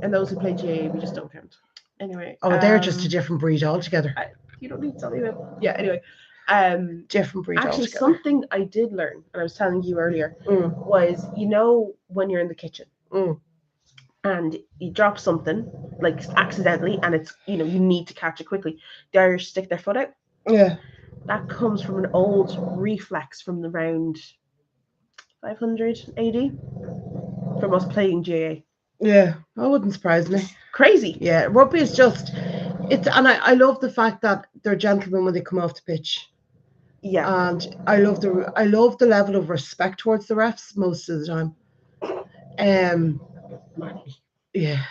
And those who play GAA, we just don't count. Anyway. Oh, they're just a different breed altogether. You don't need to tell me about. Yeah. Anyway. Different breed Actually, altogether. something I did learn, and I was telling you earlier, was when you're in the kitchen and you drop something like accidentally, and it's you need to catch it quickly. The Irish stick their foot out. Yeah. That comes from an old reflex from around 500 AD from us playing GAA. Yeah, that wouldn't surprise me. Crazy. Yeah, rugby is just and I love the fact that they're gentlemen when they come off the pitch. Yeah. And I love the level of respect towards the refs most of the time. Yeah,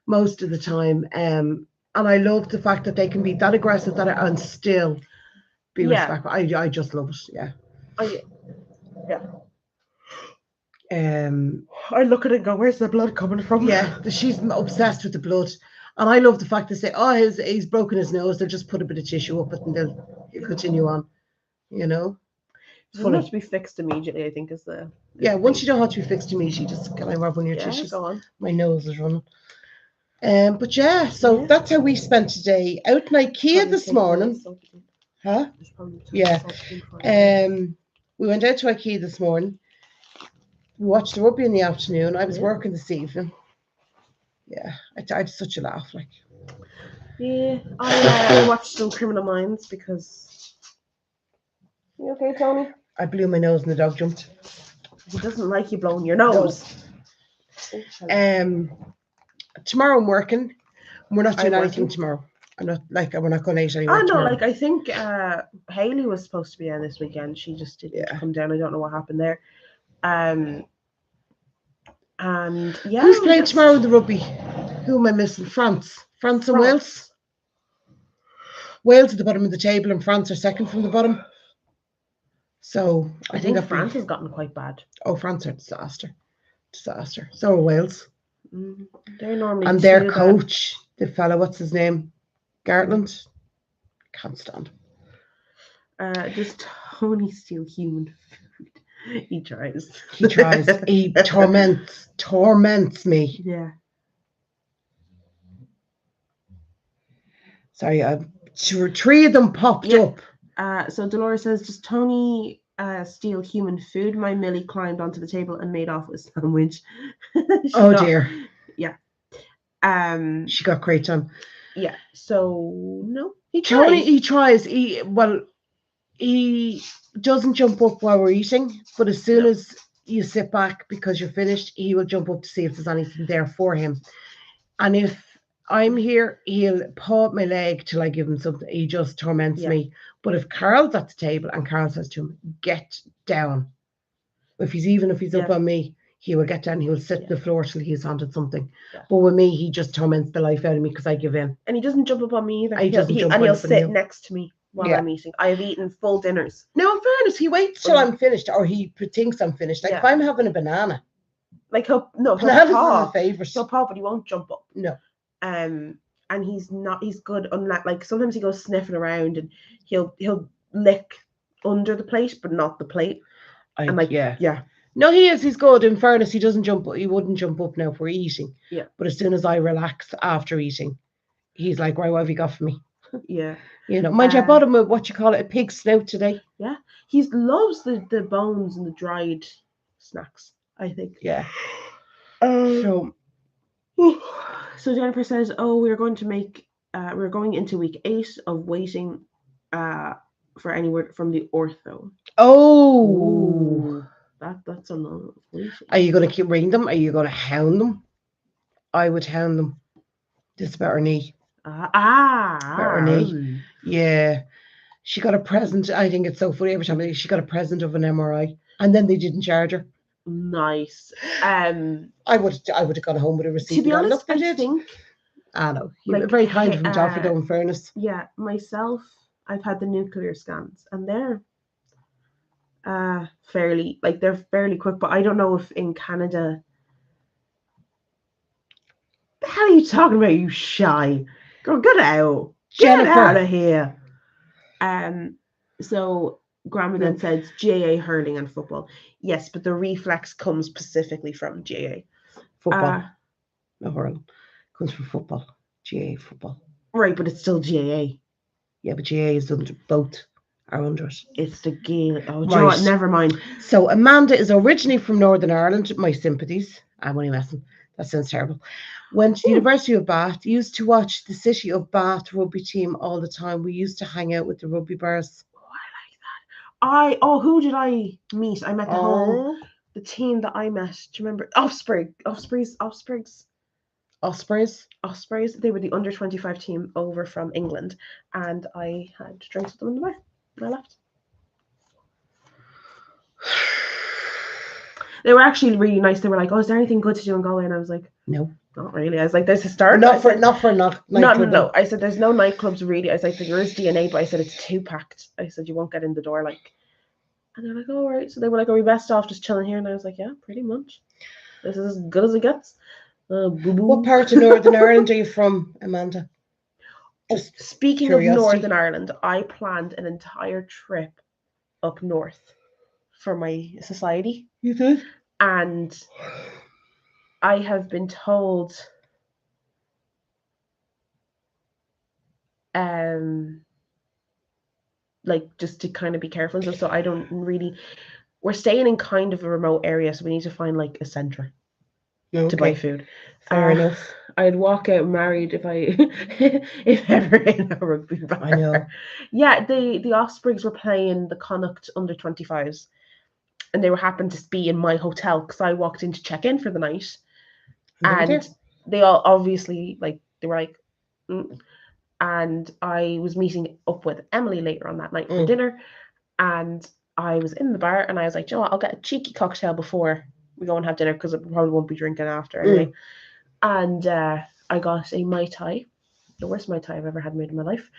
most of the time. And I love the fact that they can be that aggressive and still be respectful. I just love it. Yeah. I look at it and go, where's the blood coming from? Yeah, she's obsessed with the blood. And I love the fact they say, oh, he's broken his nose. They'll just put a bit of tissue up it and he'll continue on. You know? It doesn't have to be fixed immediately, I think, is the... Yeah, once you don't have to be fixed immediately, just can I rub on your tissues? Go on. My nose is running. But yeah, so that's how we spent today. Out in Ikea this morning. Huh? Yeah. We went out to Ikea this morning. We watched the rugby in the afternoon. I was working this evening. Yeah, I had such a laugh. Like. Yeah, I watched some Criminal Minds because... You okay, Tony? I blew my nose and the dog jumped. He doesn't like you blowing your nose. No. Tomorrow I'm working. We're not doing anything tomorrow. I'm not we're not going out anywhere. Tomorrow. I think Hayley was supposed to be on this weekend. She just didn't come down. I don't know what happened there. And yeah. Who's playing tomorrow in the rugby? Who am I missing? France and Wales. Wales at the bottom of the table and France are second from the bottom. So I think France has gotten quite bad. Oh, France are disaster. So are Wales. They're normally and their coach, the fellow, what's his name? Gartland. Can't stand him. Does Tony steal human food? He tries. He torments me. Yeah. Sorry, three of them popped up. So Dolores says, does Tony steal human food? My Millie climbed onto the table and made off with a sandwich. Dear. Yeah. She got great time. Yeah. So no, he tries. Tony, he tries. He doesn't jump up while we're eating, but as soon as you sit back because you're finished, he will jump up to see if there's anything there for him. And if I'm here, he'll paw at my leg till I give him something. He just torments me. But if Carl's at the table and Carl says to him, get down. If he's up on me, he will get down. He will sit on the floor till he's onto something. Yeah. But with me, he just torments the life out of me because I give in. And he doesn't jump up on me either. He'll sit next to me while I'm eating. I have eaten full dinners. No, in fairness, he waits till I'm finished, or he thinks I'm finished. Like if I'm having a banana. Like bananas are my favourite. He'll paw, but he won't jump up. No. And he's good on that. Like sometimes he goes sniffing around and he'll lick under the plate, but not the plate. No, he's good. In fairness, he wouldn't jump up now if we're eating. Yeah. But as soon as I relax after eating, he's like, right, what have you got for me? Yeah. Mind you, I bought him a pig snout today. Yeah. He loves the bones and the dried snacks, I think. Yeah. So Jennifer says, we're going into week 8 of waiting for any word from the ortho. Oh. That's a lot of waiting. Are you going to keep ringing them? Are you going to hound them? I would hound them. This about her knee. Her knee. Yeah. She got a present. I think it's so funny every time she got a present of an MRI and then they didn't charge her. Nice. I would have gone home with a receipt. To be honest, I think. I know. He was very kind of him, Joffrey, though, in fairness. Yeah, myself, I've had the nuclear scans and they're fairly quick, but I don't know if in Canada. The hell are you talking about, you shy? Girl, get out. Get out of here. So Grandma then says GAA hurling and football. Yes, but the reflex comes specifically from GAA. Football. No hurling. Comes from football. GAA football. Right, but it's still GAA. Yeah, but GAA is under both. Are under it. It's the Gaelic. Oh, do you know what? Never mind. So Amanda is originally from Northern Ireland. My sympathies. I'm only messing. That sounds terrible. Went to the University of Bath. Used to watch the City of Bath rugby team all the time. We used to hang out with the rugby bars. Oh, I like that. Who did I meet? I met the team that I met. Do you remember? Ospreys. They were the under 25 team over from England, and I had drinks with them in the bar. And I left. They were actually really nice. They were like, "Oh, is there anything good to do in Galway?" And I was like, "No, not really." I was like, "There's a start." No. I said, "There's no nightclubs really." I was like, "There is DNA," but I said it's too packed. I said, "You won't get in the door." Like, and they're like, "Oh, all right." So they were like, "Are we best off just chilling here?" And I was like, "Yeah, pretty much. This is as good as it gets." What part of Northern Ireland are you from, Amanda? Speaking of Northern Ireland, I planned an entire trip up north for my society. You did? And I have been told like just to kind of be careful. So I don't really, we're staying in kind of a remote area, so we need to find like a centre to buy food. Fair enough. I'd walk out married if if ever in a rugby bar. I know. Yeah, the Ospreys were playing the Connacht under 25s, and they were happened to be in my hotel because I walked in to check in for the night, and they all obviously they were like, and I was meeting up with Emily later on that night for dinner, and I was in the bar and I was like, you know what, I'll get a cheeky cocktail before we go and have dinner because I probably won't be drinking after anyway. And I got a Mai Tai, the worst Mai Tai I've ever had made in my life.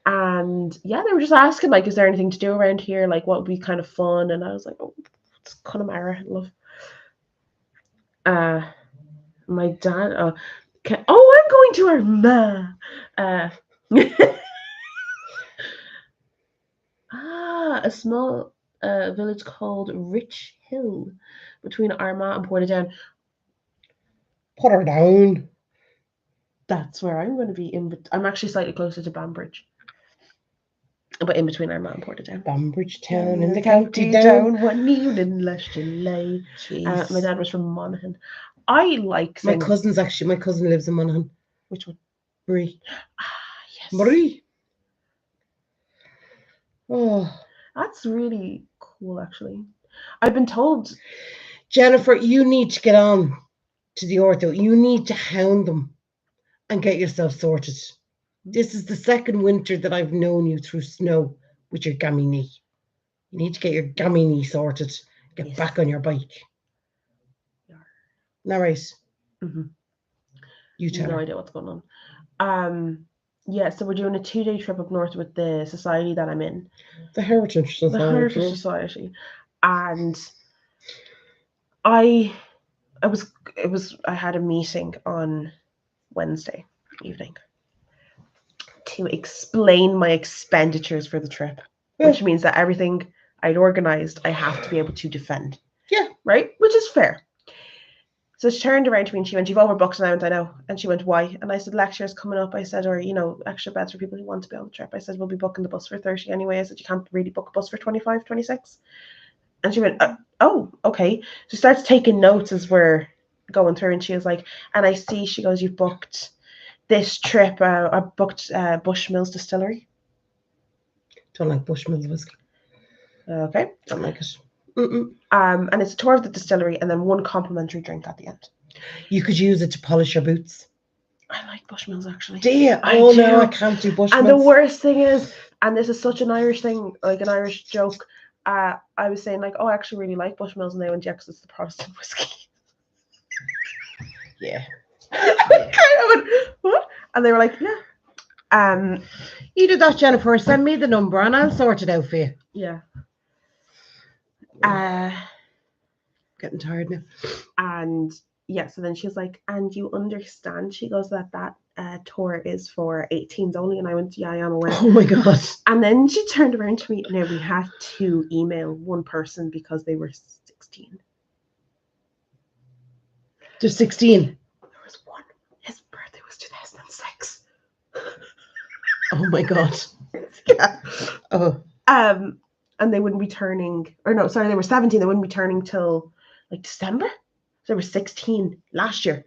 And yeah, they were just asking like, is there anything to do around here? Like, what would be kind of fun? And I was like, oh, it's Connemara, love. My dad. I'm going to Armagh. A small village called Rich Hill between Armagh and Portadown. Portadown. That's where I'm going to be. I'm actually slightly closer to Banbridge, but in between Armagh and Portadown. Banbridge town in the county down. One evening last July. My dad was from Monaghan. I like singing. My cousin lives in Monaghan. Which one? Brie. Yes. Brie. Oh, that's really cool, actually. I've been told, Jennifer, you need to get on to the ortho. You need to hound them and get yourself sorted. This is the second winter that I've known you through snow with your gammy knee. You need to get your gammy knee sorted. Get back on your bike. All right. You tell no idea what's going on. Yeah, so we're doing a 2-day trip up north with the society that I'm in. The Heritage Society. And I had a meeting on Wednesday evening to explain my expenditures for the trip, which means that everything I'd organized, I have to be able to defend. Yeah. Right? Which is fair. So she turned around to me and she went, "You've overbooked now," and I know. And she went, "Why?" And I said, "Lectures coming up." I said, "Or, extra beds for people who want to be on the trip." I said, "We'll be booking the bus for 30 anyway." I said, "You can't really book a bus for 25, 26. And she went, "Oh, okay." She starts taking notes as we're going through, and she was like, and I see, she goes, "You've booked this trip." I booked Bushmills Distillery. Don't like Bushmills whiskey. Okay. Don't like it. And it's a tour of the distillery and then one complimentary drink at the end. You could use it to polish your boots. I like Bushmills, actually. Do you? No, I can't do Bushmills. And the worst thing is, and this is such an Irish thing, like an Irish joke, I was saying like, "Oh, I actually really like Bushmills," and they went, "Yeah, because it's the Protestant whiskey." Yeah. I kind of went, "What?" And they were like, "Yeah." You do that, Jennifer. Send me the number and I'll sort it out for you. Yeah. Getting tired now. And yeah, so then she was like, and you understand, she goes, that tour is for 18s only. And I went, yeah, I am aware. Oh my God. And then she turned around to me. Now we had to email one person because they were 16. They're 16. There was one. His birthday was 2006. Oh my God. Yeah. Oh. And they wouldn't be turning, or no, sorry, they were 17. They wouldn't be turning till like December. They were 16 last year.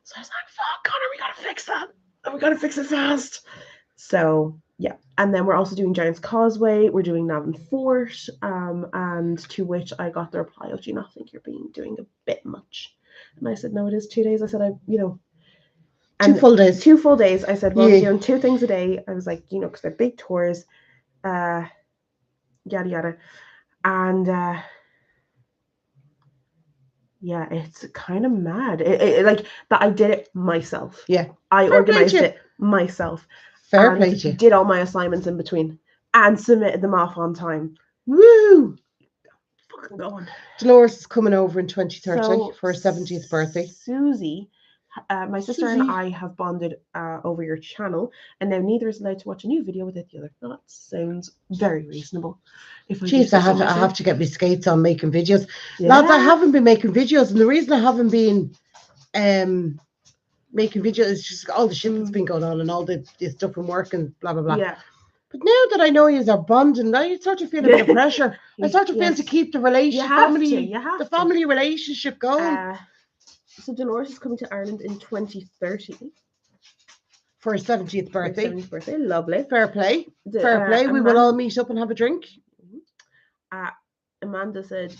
So I was like, fuck, Connor, we gotta fix that. And we gotta fix it fast. So yeah. And then we're also doing Giant's Causeway. We're doing Navan Fort. And to which I got the reply, oh, do you not think you're doing a bit much? And I said, no, it is 2 days. I said, 2 full days. 2 full days. I said, well, Yeah. I'm doing 2 things a day. I was like, because they're big tours. Yada yada. And yeah, it's kind of mad. It like that I did it myself. Yeah. I Fair play organized to you. it myself. Fair and play to you. did all my assignments in between and submitted them off on time. Woo! Fucking going. Dolores is coming over in 2030 So, for her 70th birthday. Susie, my sister Susie. and I have bonded over your channel, and now neither is allowed to watch a new video without the other. That sounds very reasonable. Jeez, I have to get my skates on making videos. Yeah. Lads, I haven't been making videos, and the reason I haven't been making videos is just all the shit that's been going on and all the stuff from work and blah blah blah. Yeah. But now that I know you're bonding, I start to feel a bit of pressure. I start to feel to keep the relationship, the family relationship going. So Dolores is coming to Ireland in 2030 for her 70th birthday. 70th birthday, lovely. Fair play. Fair play. We will all meet up and have a drink. Amanda said,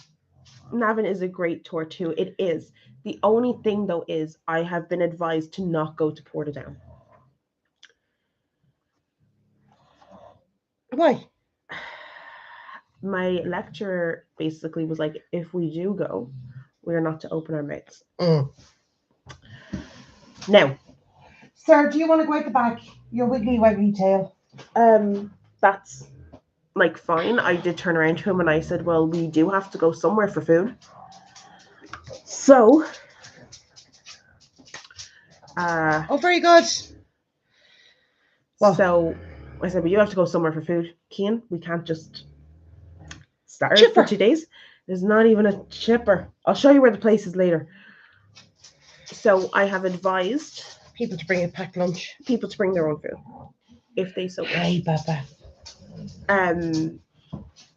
Navan is a great tour too. It is. The only thing though is I have been advised to not go to Portadown. Why? My lecturer basically was like, if we do go, we're not to open our mouths. Now, sir, do you want to go out the back? Your wiggly waggly tail. That's like fine. I did turn around to him and I said, well, we do have to go somewhere for food. So oh, very good. Well, so I said, but you have to go somewhere for food. Cian, we can't just starve for 2 days. There's not even a chipper. I'll show you where the place is later. So I have advised people to bring a packed lunch. People to bring their own food, if they so wish. Hey, Baba.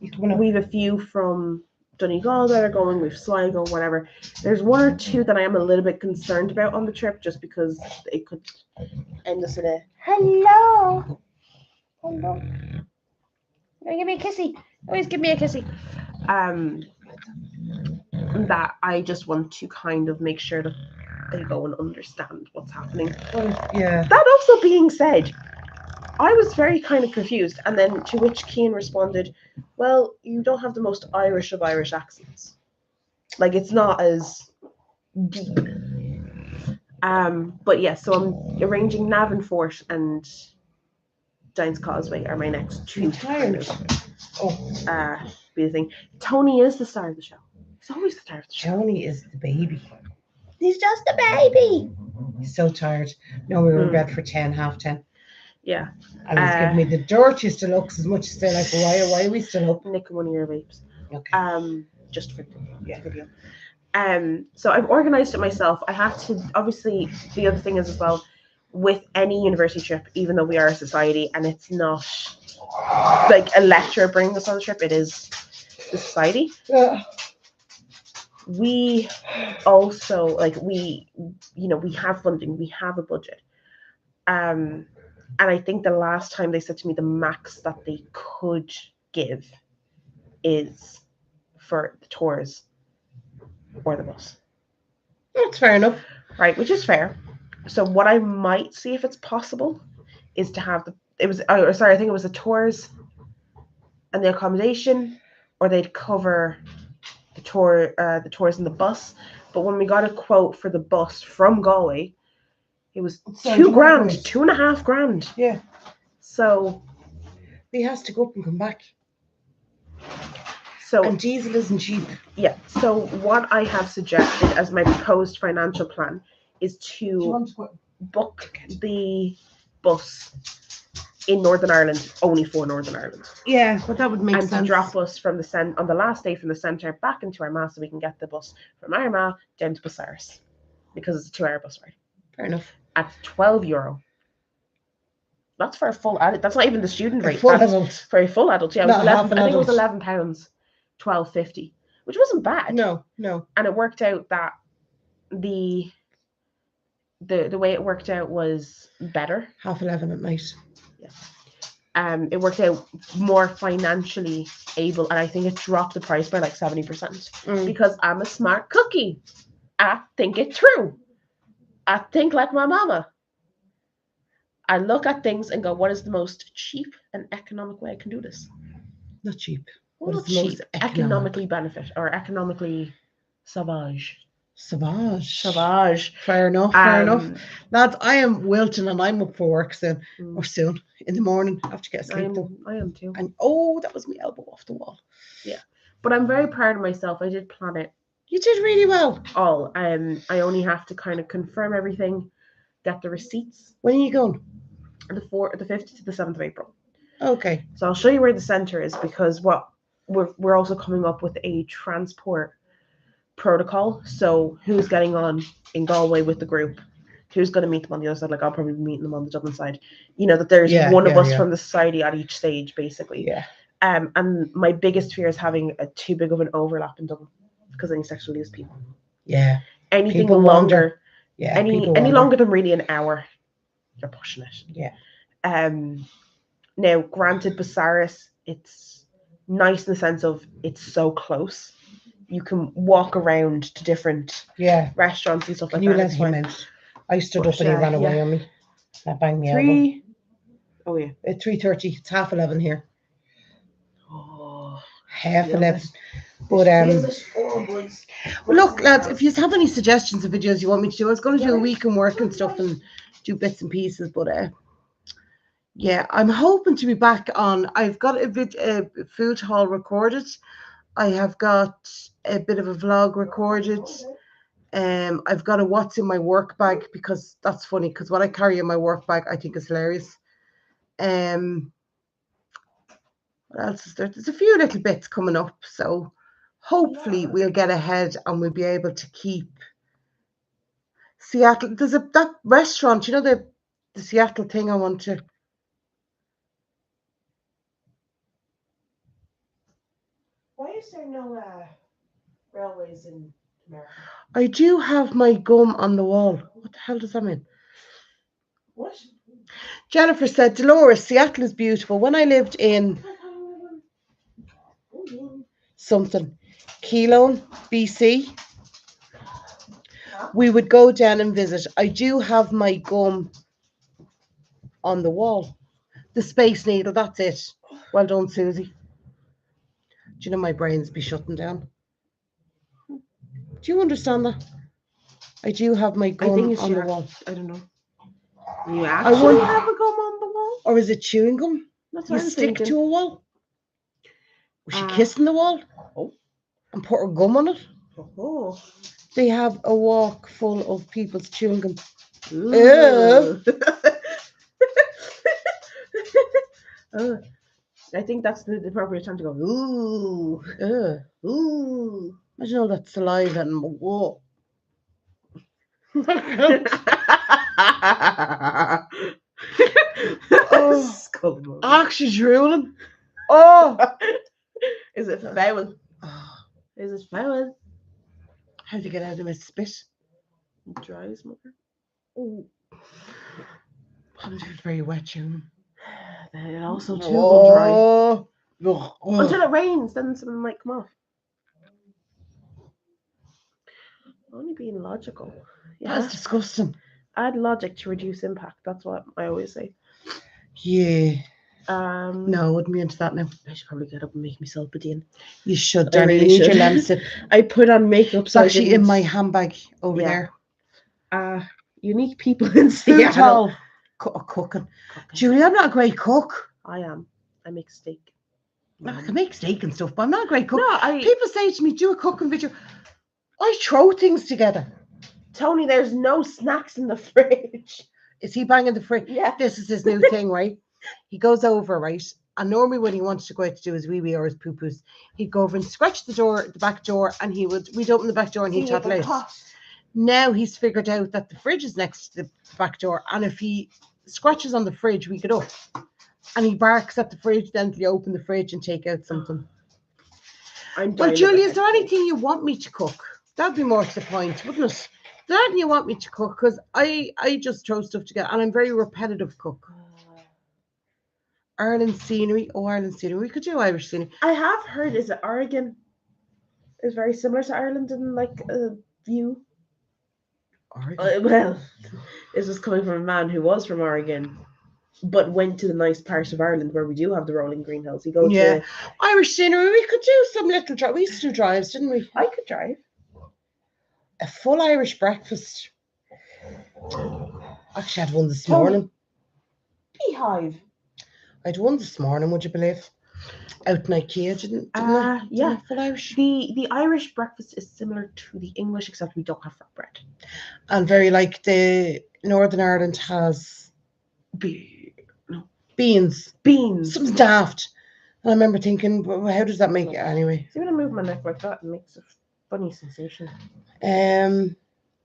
We've a few from Donegal that are going. We've Sligo, whatever. There's 1 or 2 that I am a little bit concerned about on the trip, just because it could end us in a hello. Hello. Give me a kissy. Always give me a kissy. That I just want to kind of make sure that they go and understand what's happening. Yeah. That also being said, I was very kind of confused, and then to which Cian responded, well, you don't have the most Irish of Irish accents. Like, it's not as deep. But yeah, so I'm arranging Navan Fort and Giant's Causeway are my next 2 times. Be the thing. Tony is the star of the show. He's always the star of the show. Tony is the baby. He's just a baby. He's so tired. No, we were in bed for 10, half 10. Yeah. And he's giving me the dirtiest of looks, as much as they're like, why are we still up? Nick one of your babes. Okay. Just for the video. So I've organized it myself. I have to, obviously, the other thing is as well, with any university trip, even though we are a society and it's not like a lecturer bringing us on the trip, it is the society. Yeah. We also, we have funding, we have a budget. And I think the last time they said to me the max that they could give is for the tours or the bus. That's fair enough. Right, which is fair. So what I might see if it's possible is to have I think it was the tours and the accommodation, or they'd cover the tours and the bus. But when we got a quote for the bus from Galway, it was $2,000, $2,500. Yeah. So he has to go up and come back. So And diesel isn't cheap. yeah. So what I have suggested as my proposed financial plan is to book the bus in Northern Ireland, only for Northern Ireland. Yeah, but that would make and sense. to drop us from the on the last day from the centre back into Armagh, so we can get the bus from Armagh down to Bucyrus, because it's a 2-hour bus ride. Fair enough. At €12. That's for a full adult. That's not even the student rate. Full That's adult. for a full adult. Yeah, it was Not 11. half an I think it was adult. £11, £12.50, which wasn't bad. No. And it worked out that the way it worked out was better. 11:30 at night. Yeah. It worked out more financially able, and I think it dropped the price by like 70%. Because I'm a smart cookie. I think it through. I think like my mama. I look at things and go, what is the most cheap and economic way I can do this? Not cheap. Well, not cheap. Economically benefit, or economically savage. Savage. Fair enough. Lads, I am wilting and I'm up for work soon. Or soon. In the morning. I have to get asleep though. I am too. And that was my elbow off the wall. Yeah. But I'm very proud of myself. I did plan it. You did really well. I only have to kind of confirm everything, get the receipts. When are you going? The 5th to the 7th of April. Okay. So I'll show you where the centre is, because we're also coming up with a transport protocol. So who's getting on in Galway with the group? Who's going to meet them on the other side? Like, I'll probably be meeting them on the Dublin side. That there's one of us from the society at each stage, basically. Yeah. And my biggest fear is having a too big of an overlap in Dublin, because then you start to lose people. Yeah. Anything people longer. Wander. Yeah. Any longer than really an hour, you're pushing it. Yeah. Now, granted, Bucyrus, it's nice in the sense of it's so close. You can walk around to different restaurants and stuff like that. You let him out. I stood up and he ran away on me. That banged me out. Oh yeah. At 3:30. It's 11:30 here. Oh. 11:30. But look, lads, if you have any suggestions of videos you want me to do, I was going to do a week in work and stuff and do bits and pieces, but I'm hoping to be back on. I've got a food haul recorded. I have got a bit of a vlog recorded. I've got a what's in my work bag, because that's funny, because what I carry in my work bag I think is hilarious. What else is there? There's a few little bits coming up, so hopefully we'll get ahead and we'll be able to keep Seattle. There's that restaurant, the Seattle thing I want to. Why is there no railways in America? I do have my gum on the wall. What the hell does that mean? What? Jennifer said, Dolores, Seattle is beautiful. When I lived in Keelown, BC, we would go down and visit. I do have my gum on the wall. The Space Needle, that's it. Well done, Susie. Do you know my brains be shutting down? Do you understand that? I do have my gum on the wall. I don't know. You actually have a gum on the wall? Or is it chewing gum? That's what you stick to a wall? Was she kissing the wall? Oh. And put her gum on it? Oh. They have a walk full of people's chewing gum. I think that's the appropriate time to go, ooh. Ooh. Imagine all that saliva and whoa. Actually drooling. Oh. Is it foul? Is it foul? How do you get out of my spit? Dry smoker. Oh. I'm doing very wet, chewing. It also too will dry. Oh. Until it rains, then something might come off. Only being logical. Yeah. That's disgusting. Add logic to reduce impact. That's what I always say. Yeah. No, I wouldn't be into that now. I should probably get up and make myself a din. You should, Danny. You need your lamp. I put on makeup. It's actually in my handbag over there. Unique people in Seattle. Cooking. Julie, I'm not a great cook. I am. I make steak. I can make steak and stuff, but I'm not a great cook. No, People say to me, do a cooking video. I throw things together. Tony, there's no snacks in the fridge. Is he banging the fridge? Yeah. This is his new thing, right? He goes over, right? And normally when he wants to go out to do his wee-wee or his poo-poos, he'd go over and scratch the back door, and we'd open the back door and he'd toddle out. Now he's figured out that the fridge is next to the back door, and if he scratches on the fridge, we get up. And he barks at the fridge, then we open the fridge and take out something. Well, Julie, is there anything you want me to cook? That'd be more to the point, wouldn't it? Is there anything you want me to cook? Because I just throw stuff together, and I'm a very repetitive cook. Ireland scenery. Oh, Ireland scenery. We could do Irish scenery. I have heard, is it Oregon is very similar to Ireland in like a view? Oregon. Well, this was coming from a man who was from Oregon, but went to the nice part of Ireland where we do have the rolling green hills. You go to Irish scenery. We could do some little drive. We used to do drives, didn't we? I could drive. A full Irish breakfast. Actually, I had one this morning. Beehive. I had one this morning, would you believe? Out in Ikea, didn't yeah. Full Irish. The Irish breakfast is similar to the English, except we don't have fat bread. And very like the Northern Ireland has beans. Something daft. And I remember thinking, well, how does that make it anyway? See when I move my neck like that, it makes a funny sensation.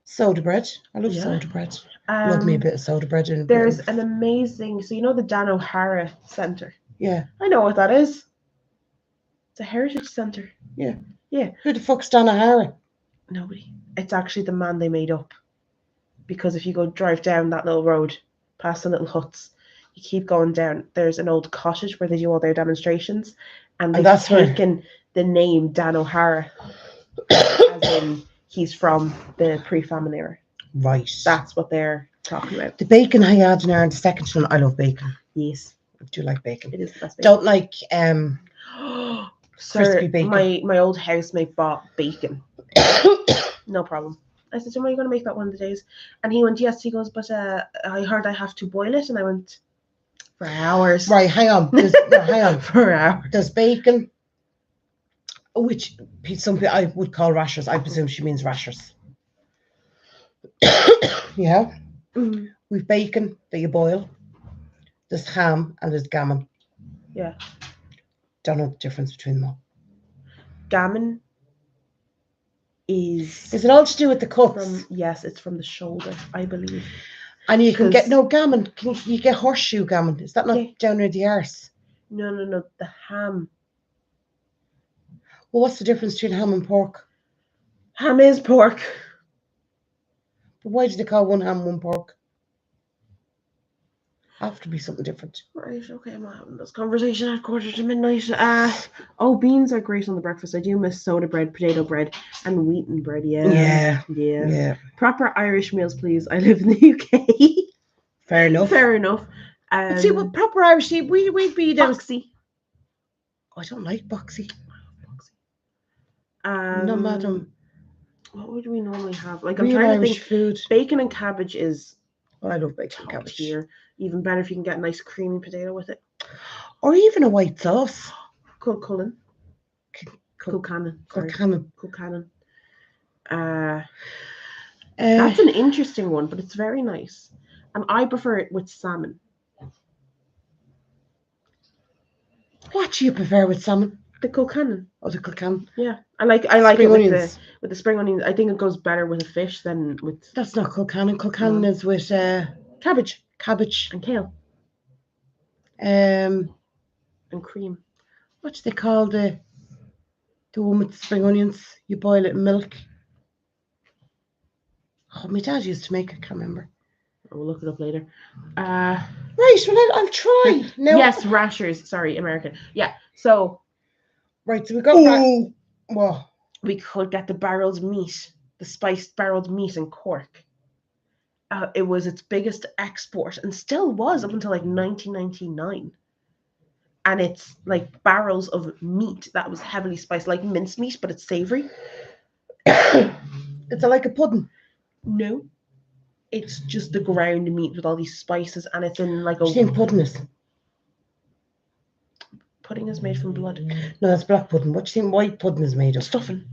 Soda bread. I love soda bread. Love me a bit of soda bread. There's an amazing, so you know the Dan O'Hara Centre? Yeah. I know what that is. It's a heritage centre. Yeah. Yeah. Who the fuck's Dan O'Hara? Nobody. It's actually the man they made up. Because if you go drive down that little road, past the little huts, you keep going down, there's an old cottage where they do all their demonstrations. And they've taken the name Dan O'Hara as in he's from the pre-famine era. Right. That's what they're talking about. The bacon I had in there in the second one, I love bacon. Yes. I do like bacon. It is the best bacon. Don't like crispy bacon. My old housemate bought bacon. No problem. I said, "Jim, are you going to make that one of the days?" And he went, "Yes." He goes, "But I heard I have to boil it." And I went, "For hours." Right, hang on. Hang on. For hours. There's bacon, which some people I would call rashers. I presume she means rashers. Yeah. Mm. We've bacon that you boil. There's ham and there's gammon. Yeah. Don't know the difference between them all. Gammon is it all to do with the cuts? Yes, it's from the shoulder, I believe. And you can get gammon. You get horseshoe gammon? Is that not down near the arse? No. The ham. Well, what's the difference between ham and pork? Ham is pork. But why do they call one ham, one pork? Have to be something different. Right, okay, I'm not having this conversation at midnight. Beans are great on the breakfast. I do miss soda bread, potato bread, and wheaten bread. Yeah. Proper Irish meals, please. I live in the UK. Fair enough. See, what proper Irish, we'd be down. Boxy. I don't like boxy. No, madam. What would we normally have? Like, I'm trying to think. Food. Bacon and cabbage is. Oh, I love bacon and cabbage. Here. Even better if you can get a nice creamy potato with it. Or even a white sauce. Culcanan. That's an interesting one, but it's very nice. And I prefer it with salmon. What do you prefer with salmon? The culcanan. Oh, the culcanan. Yeah, I like it with the spring onions. I think it goes better with a fish than with. That's not culcanan. Culcanan is with cabbage and kale. And cream. What do they call the one with the spring onions? You boil it in milk. Oh, my dad used to make it. I can't remember. We'll look it up later. Right. Well, I'll try. No. Yes, rashers. Sorry, American. Yeah. So. Right. So we got. Well, we could get the spiced barreled meat in Cork. It was its biggest export and still was up until like 1999. And it's like barrels of meat that was heavily spiced, like mincemeat, but it's savory. It's like a pudding. No. It's just the ground meat with all these spices, and it's in like a. What do you think pudding is? Pudding is made from blood. No, that's black pudding. What do you think white pudding is made of? Stuffing.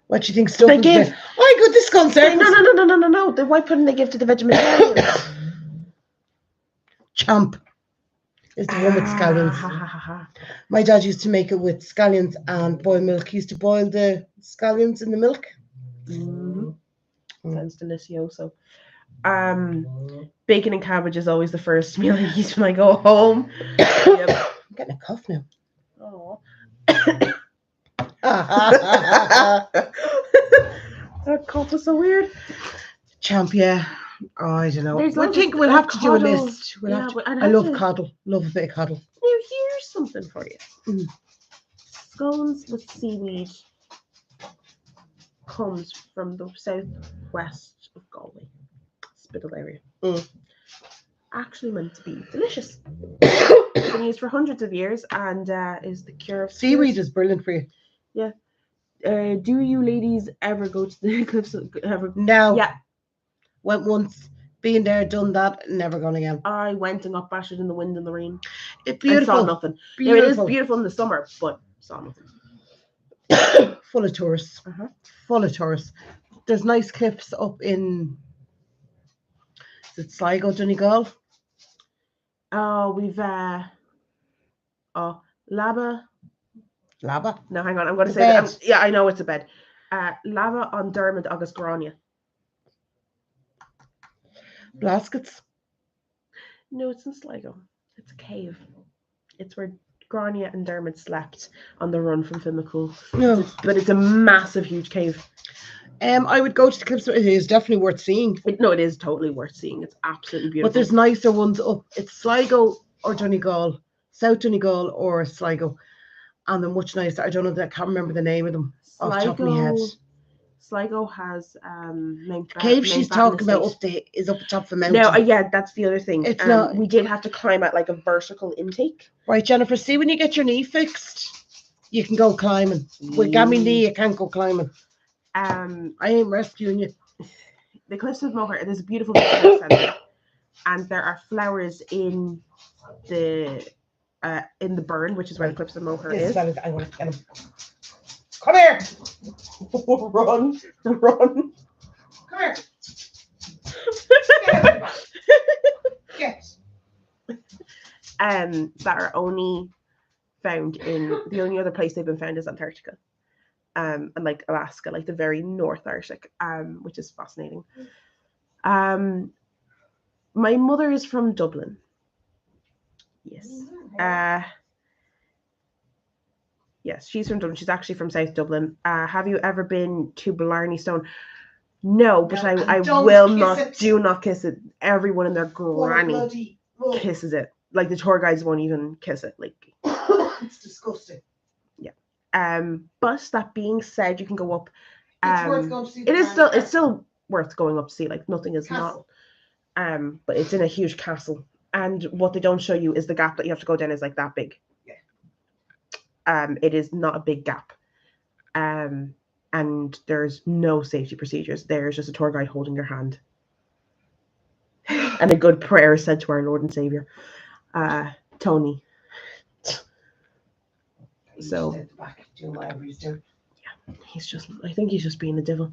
What do you think stuffing is give- made of? I got this concern. No. The white pudding they give to the vegetarians. Champ is the one with scallions. My dad used to make it with scallions and boiled milk. He used to boil the scallions in the milk. Sounds delicioso. Bacon and cabbage is always the first meal I eat when I go home. Yep. I'm getting a cough now. Oh. That cough is so weird. Champ, yeah. Oh, I don't know. There's I loads think of we'll have to do a coddle. list. We'll Yeah, have to. but I'd I have love to- coddle. Love a bit of coddle. Now here's something for you. Scones with seaweed comes from the southwest of Galway, Spittle area. Actually meant to be delicious. Been used for hundreds of years and is the cure of Seaweed is brilliant for you. Yeah. Do you ladies ever go to the cliffs? No. Yeah. Went once. Been there, done that. Never gone again. I went and got battered in the wind and the rain. It's beautiful. And saw nothing. Beautiful. Now, it is beautiful in the summer, but saw nothing. Full of tourists. Full of tourists. There's nice cliffs up in. Is it Sligo, Donegal? Oh, we've Lava. Lava? No, hang on. I'm going to The say bed. that. Yeah, I know it's a bed. Lava on Dermot agus Grania. Blaskets? No, it's in Sligo. It's a cave. It's where Grania and Dermot slept on the run from Fimacool. No. But it's a massive, huge cave. I would go to the cliffs. It is definitely worth seeing. It is totally worth seeing. It's absolutely beautiful. But there's nicer ones up. It's Sligo or Donegal, South Donegal or Sligo, and they're much nicer. I don't know. I can't remember the name of them off the top of my head. Sligo has Mount The cave she's talking about is up the top of the mountain. No, yeah, that's the other thing. It's not. We did have to climb at like a vertical intake. Right, Jennifer. See, when you get your knee fixed, you can go climbing. With gammy knee, you can't go climbing. I ain't rescuing you. The Cliffs of Moher. There's a beautiful visitor centre, and there are flowers in the burn, which is where the Cliffs of Moher is. I want to get him. Come here. Run. Come here. Get. That are only found in the only other place they've been found is Antarctica. And like Alaska, like the very North Arctic, which is fascinating. My mother is from Dublin. Yes. Yes, she's from Dublin. She's actually from South Dublin. Have you ever been to Blarney Stone? No, but I will not. Do not kiss it. Everyone in their granny kisses it. Like the tour guides won't even kiss it. Like it's disgusting. But that being said, you can go up. It's worth going to see. It's still worth going up to see. Like nothing is castle. Not. But it's in a huge castle, and what they don't show you is the gap that you have to go down is like that big. Yeah. It is not a big gap. And there's no safety procedures. There's just a tour guide holding your hand, and a good prayer said to our Lord and Savior, Tony. So yeah, I think he's just being a devil.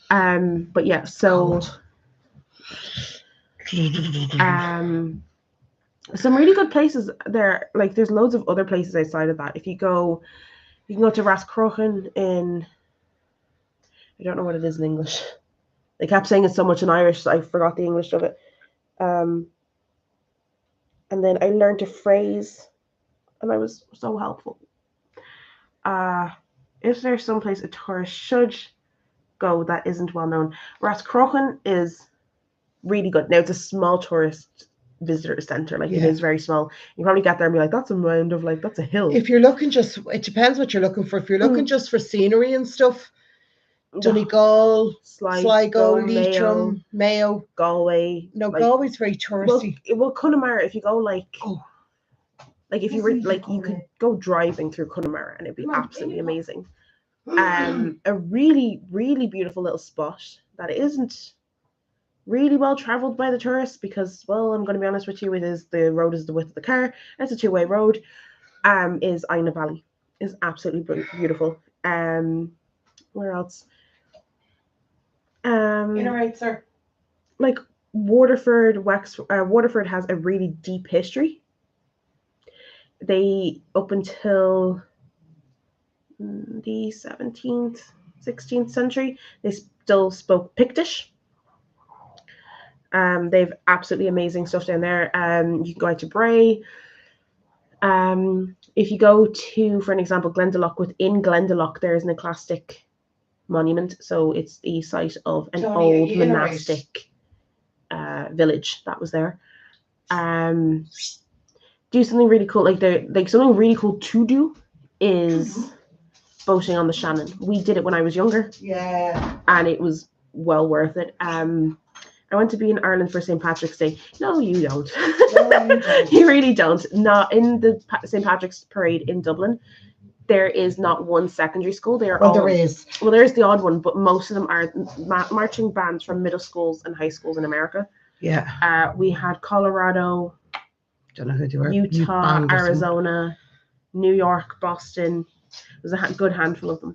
But yeah, so some really good places there. Like there's loads of other places outside of that. If you go, you can go to Rascrochan in, I don't know what it is in English. They kept saying it so much in Irish, so I forgot the English of it. And then I learned a phrase, and I was so helpful. If there's someplace a tourist should go that isn't well known, Rascrochan is really good. Now it's a small tourist visitor center, like it is very small. You probably get there and be like, that's a mound of like that's a hill. If you're looking it depends what you're looking for. If you're looking just for scenery and stuff, Donegal, Sligo, Leitrim, Mayo, Galway. No, like, Galway's very touristy. Well, Connemara, if you go like if you were like you could go driving through Connemara and it'd be absolutely amazing. A really, really beautiful little spot that isn't really well traveled by the tourists because, well, I'm going to be honest with you, the road is the width of the car. It's a two-way road. Is Aina Valley is absolutely beautiful. Where else? Right, sir. Like Waterford has a really deep history. They up until the 17th, 16th century, they still spoke Pictish. They've absolutely amazing stuff down there. You can go out to Bray. If you go to, for an example, Glendalough, within Glendalough, there is an eclastic monument. So it's the site of an old monastic village that was there. Do something really cool. Like something really cool to do is boating on the Shannon. We did it when I was younger. Yeah. And it was well worth it. I went to be in Ireland for St. Patrick's Day. No, you don't. No, you don't. You really don't. Not in the St. Patrick's Parade in Dublin. There is not one secondary school. There is the odd one, but most of them are marching bands from middle schools and high schools in America. Yeah. We had Colorado, don't know who they were. Utah, Arizona, New York, Boston. There's a good handful of them.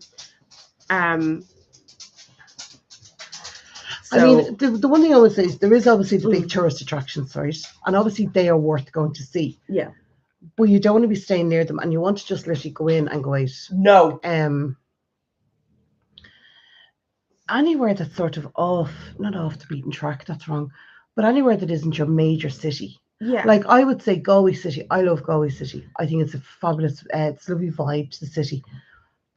I mean, the one thing I would say is there is obviously the big tourist attractions, right? And obviously they are worth going to see. Yeah. But you don't want to be staying near them, and you want to just literally go in and go out. No. Anywhere that's sort of not off the beaten track, that's wrong, but anywhere that isn't your major city. Yeah. Like I would say Galway City. I love Galway City. I think it's a fabulous, it's a lovely vibe to the city.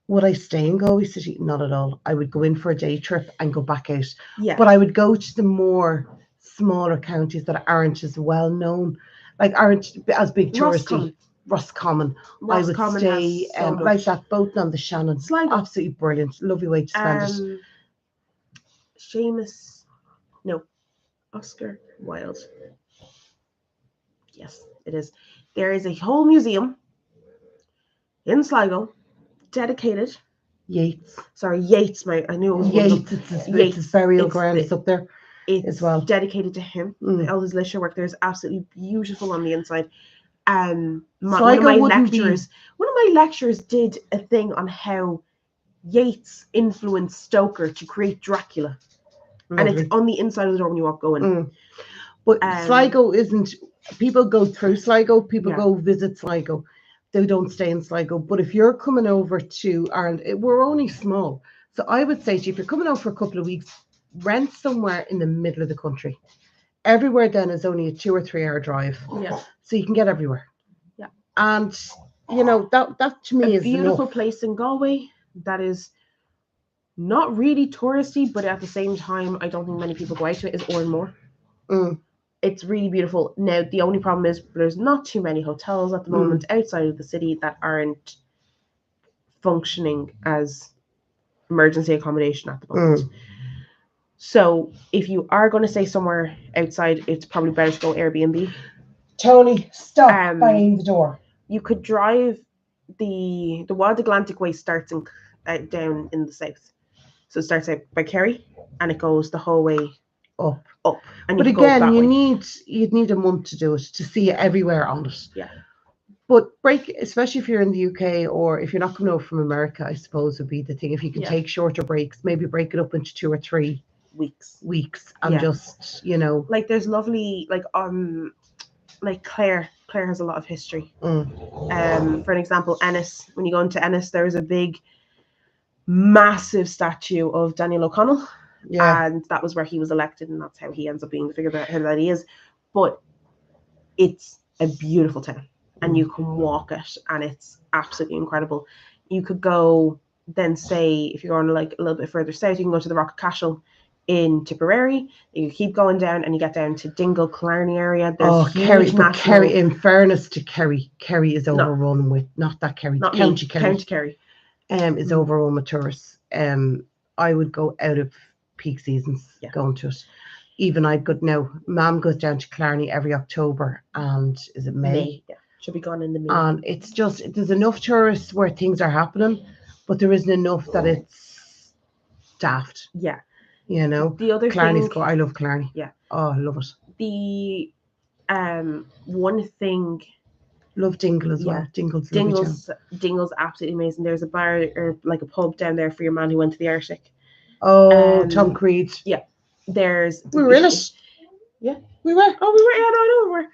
Would I stay in Galway City? Not at all. I would go in for a day trip and go back out. Yeah. But I would go to the more smaller counties that aren't as well known, like aren't as big touristy. Roscommon. I would stay like that boating on the Shannon. Sligo. Absolutely brilliant. Lovely way to spend it. Oscar Wilde. Yes, it is. There is a whole museum in Sligo dedicated. Yates. I knew it was Yates. It's his burial ground up there as well. Dedicated to him. All his literature work there is absolutely beautiful on the inside. One of my lecturers did a thing on how Yates influenced Stoker to create Dracula. Lovely. And it's on the inside of the door when you walk going. But Sligo isn't. People go through Sligo. People go visit Sligo. They don't stay in Sligo. But if you're coming over to Ireland, we're only small. So I would say to you, if you're coming over for a couple of weeks, rent somewhere in the middle of the country. Everywhere then is only a 2 or 3 hour drive. Yeah. So you can get everywhere. Yeah. And that to me is a beautiful enough. Place in Galway that is not really touristy, but at the same time, I don't think many people go out to it, is Oranmore. It's really beautiful. Now, the only problem is there's not too many hotels at the moment outside of the city that aren't functioning as emergency accommodation at the moment. So if you are going to stay somewhere outside, it's probably better to go Airbnb. Tony, stop banging the door. You could drive the Wild Atlantic Way starts down in the south. So it starts out by Kerry and it goes the whole way up. And but again, you'd need a month to do it, to see it everywhere on it. Yeah. But especially if you're in the UK or if you're not coming over from America, I suppose would be the thing. If you can take shorter breaks, maybe break it up into 2 or 3 weeks and just, like there's lovely, like Clare has a lot of history. For an example, Ennis, when you go into Ennis, there is a big massive statue of Daniel O'Connell. Yeah. And that was where he was elected, and that's how he ends up being the figure that he is. But it's a beautiful town, and you can walk it, and it's absolutely incredible. You could go then say, if you're going like a little bit further south, you can go to the Rock of Cashel in Tipperary. You keep going down, and you get down to Dingle, Killarney area. There's Kerry. In fairness to Kerry is overrun with County Kerry. Is overrun with tourists. I would go out of peak seasons going to it. Even Mum goes down to Killarney every October, and is it May? Yeah, should be gone in the May. And it's just there's enough tourists where things are happening, but there isn't enough that it's daft. Yeah, You know, The other Clarny's thing, cool. I love Clarny. Yeah. Oh, I love it. the one thing, Love Dingle as Yeah. well. Dingle's lovely too. Dingle's absolutely amazing. There's a bar or like a pub down there for your man who went to the Arctic. Oh, Tom Creed. There's We were in it. Yeah. We were. Oh, we were. Yeah, no, I know we were.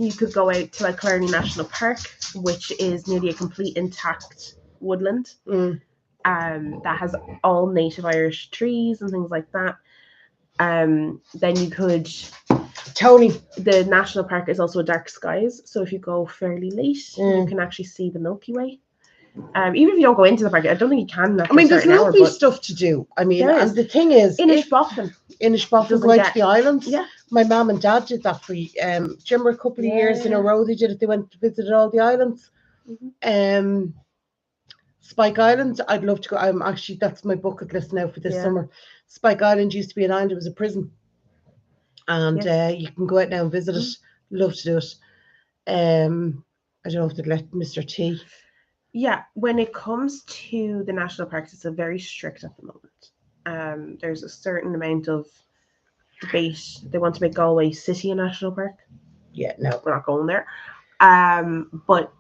You could go out to like Clarny National Park, which is nearly a complete intact woodland. That has all native Irish trees and things like that. Then you could. Tony. The national park is also a dark skies, so if you go fairly late, you can actually see the Milky Way. Even if you don't go into the park, I don't think you can. I mean, there's lovely stuff to do. I mean, and the thing is, Inishbofin go out to the islands. Yeah. My mum and dad did that for do you remember a couple of years in a row they did it? They went to visit all the islands. Spike Island, I'd love to go. That's my bucket list now for this summer. Spike Island used to be an island, it was a prison. And you can go out now and visit it. Love to do it. I don't know if they'd let Mr. T. Yeah, when it comes to the national parks, it's very strict at the moment. There's a certain amount of debate. They want to make Galway City a national park. Yeah, no, we're not going there. But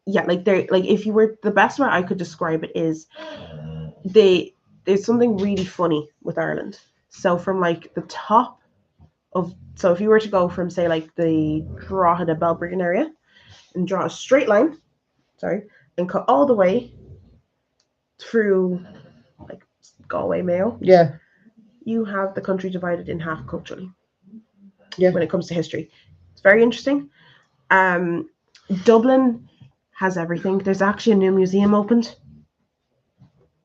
yeah, if you were, the best way I could describe it is there's something really funny with Ireland. So from like the top of, so if you were to go from say like the Drogheda Belbrigan area and draw a straight line, and cut all the way through like Galway Mayo. Yeah. You have the country divided in half culturally. Yeah. When it comes to history. It's very interesting. Dublin has everything. There's actually a new museum opened.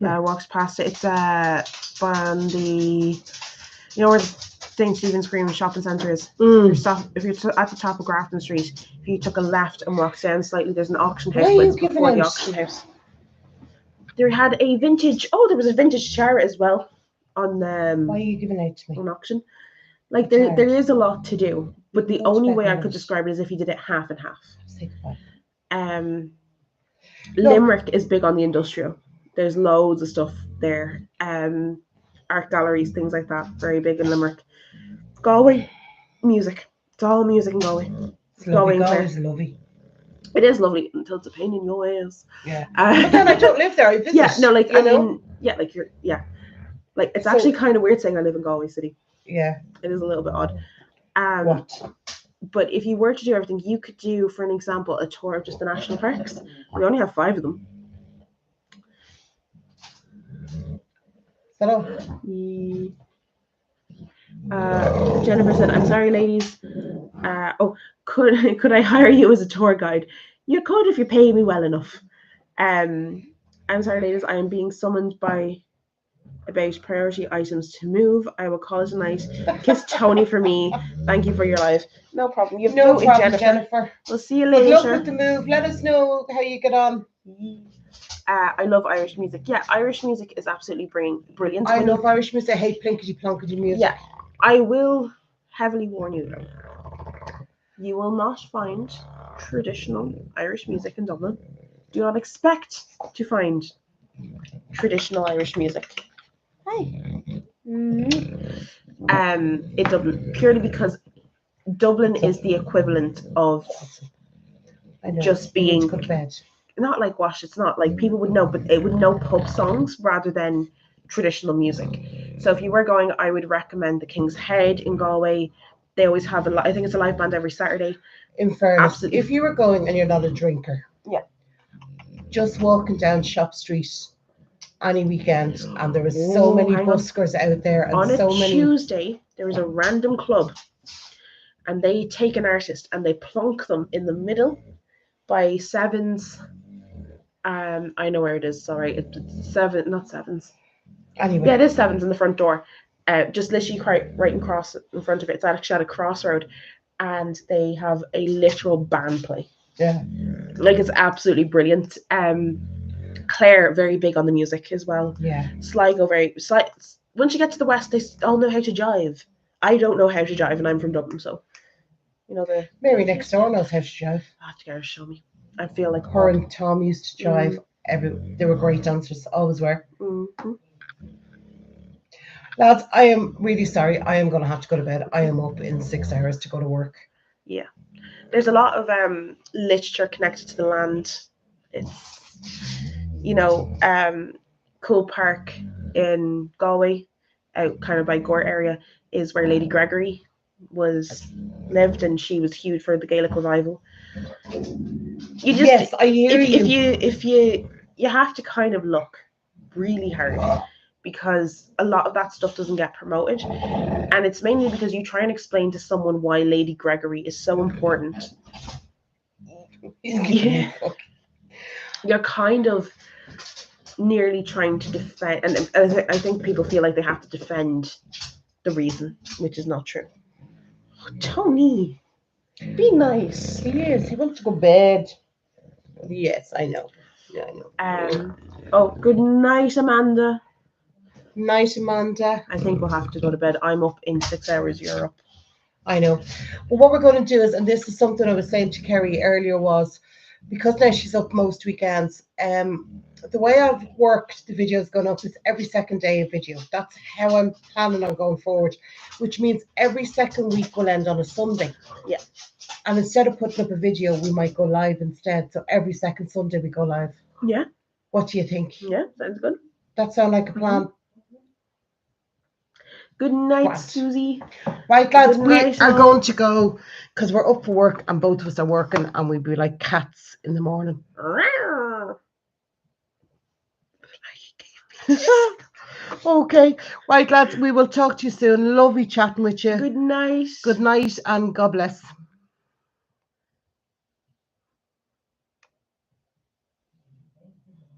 Walks past it. It's on the, where St. Stephen's Green Shopping Centre is. If you're at the top of Grafton Street, if you took a left and walked down slightly, there's an auction house. Before the auction house. There was a vintage chariot as well on why are you giving out to me? On auction. Like there is a lot to do, but the only way I could describe it is if you did it half and half. Limerick is big on the industrial. There's loads of stuff there. Art galleries, things like that, very big in Limerick. Galway, music. It's all music in Galway. Galway's lovely. It is lovely until it's a pain in your ass. Yeah. But then I don't live there. I visit. Yeah, no, like I mean, like it's actually kind of weird saying I live in Galway City. Yeah. It is a little bit odd. What? But if you were to do everything, you could do, for an example, a tour of just the national parks. We only have 5 of them. Hello. Jennifer said, "I'm sorry, ladies. Could I hire you as a tour guide? You could if you pay me well enough. I'm sorry, ladies. I am being summoned by about priority items to move. I will call it a night. Kiss Tony for me. Thank you for your life. No problem. You have no problem, Jennifer. We'll see you later. Good luck with the move. Let us know how you get on." I love Irish music. Yeah, Irish music is absolutely brilliant. I love Irish music. I hate plinkety-plonkety music. Yeah, I will heavily warn you though. You will not find traditional Irish music in Dublin. Do not expect to find traditional Irish music. In Dublin, purely because Dublin is the equivalent of just being not like wash. It's not like people would know, but it would know pub songs rather than traditional music. So if you were going, I would recommend the King's Head in Galway. They always have I think it's a live band every Saturday. In fairness, absolutely. If you were going and you're not a drinker, just walking down Shop Street any weekend, and there was so many buskers out there, and on so many. Tuesday there was a random club, and they take an artist and they plonk them in the middle by Sevens. I know where it is. Sorry, it's not Sevens. Anyway, yeah, it is Sevens in the front door. Just literally right across in front of it. It's actually at a crossroad, and they have a literal band play. Yeah, like it's absolutely brilliant. Clare very big on the music as well. Yeah, Sligo once you get to the west, they all know how to jive. I don't know how to jive, and I'm from Dublin, so the Mary next door knows how to jive. I have to get her to show me. I feel like her and Tom used to jive. They were great dancers, always were. Mm-hmm. Lads, I am really sorry. I am going to have to go to bed. I am up in 6 hours to go to work. Yeah. There's a lot of literature connected to the land. It's, you know, Cool Park in Galway, out kind of by Gore area, is where Lady Gregory was lived, and she was huge for the Gaelic revival. You just, Yes, I hear if you have to kind of look really hard, because a lot of that stuff doesn't get promoted, and it's mainly because you try and explain to someone why Lady Gregory is so important. Yeah. You're kind of nearly trying to defend, and I think people feel like they have to defend the reason, which is not true. Tony, be nice. He is. He wants to go to bed. Yes, I know. Yeah, I know. Oh, good night, Amanda. Night, Amanda. I think we'll have to go to bed. I'm up in 6 hours. You're up. I know. But what we're going to do is, and this is something I was saying to Kerry earlier, was because now she's up most weekends. The way I've worked the videos going up is every second day a video. That's how I'm planning on going forward, which means every second week will end on a Sunday. Yeah. And instead of putting up a video, we might go live instead. So every second Sunday we go live. Yeah. What do you think? Yeah, sounds good. That sound like a plan? Good night, What? Susie. Right, lads, Good we night, are all. going to go because we're up for work and both of us are working and we'll be like cats in the morning. Okay, right, lads, we will talk to you soon. Lovely chatting with you. Good night. Good night and God bless.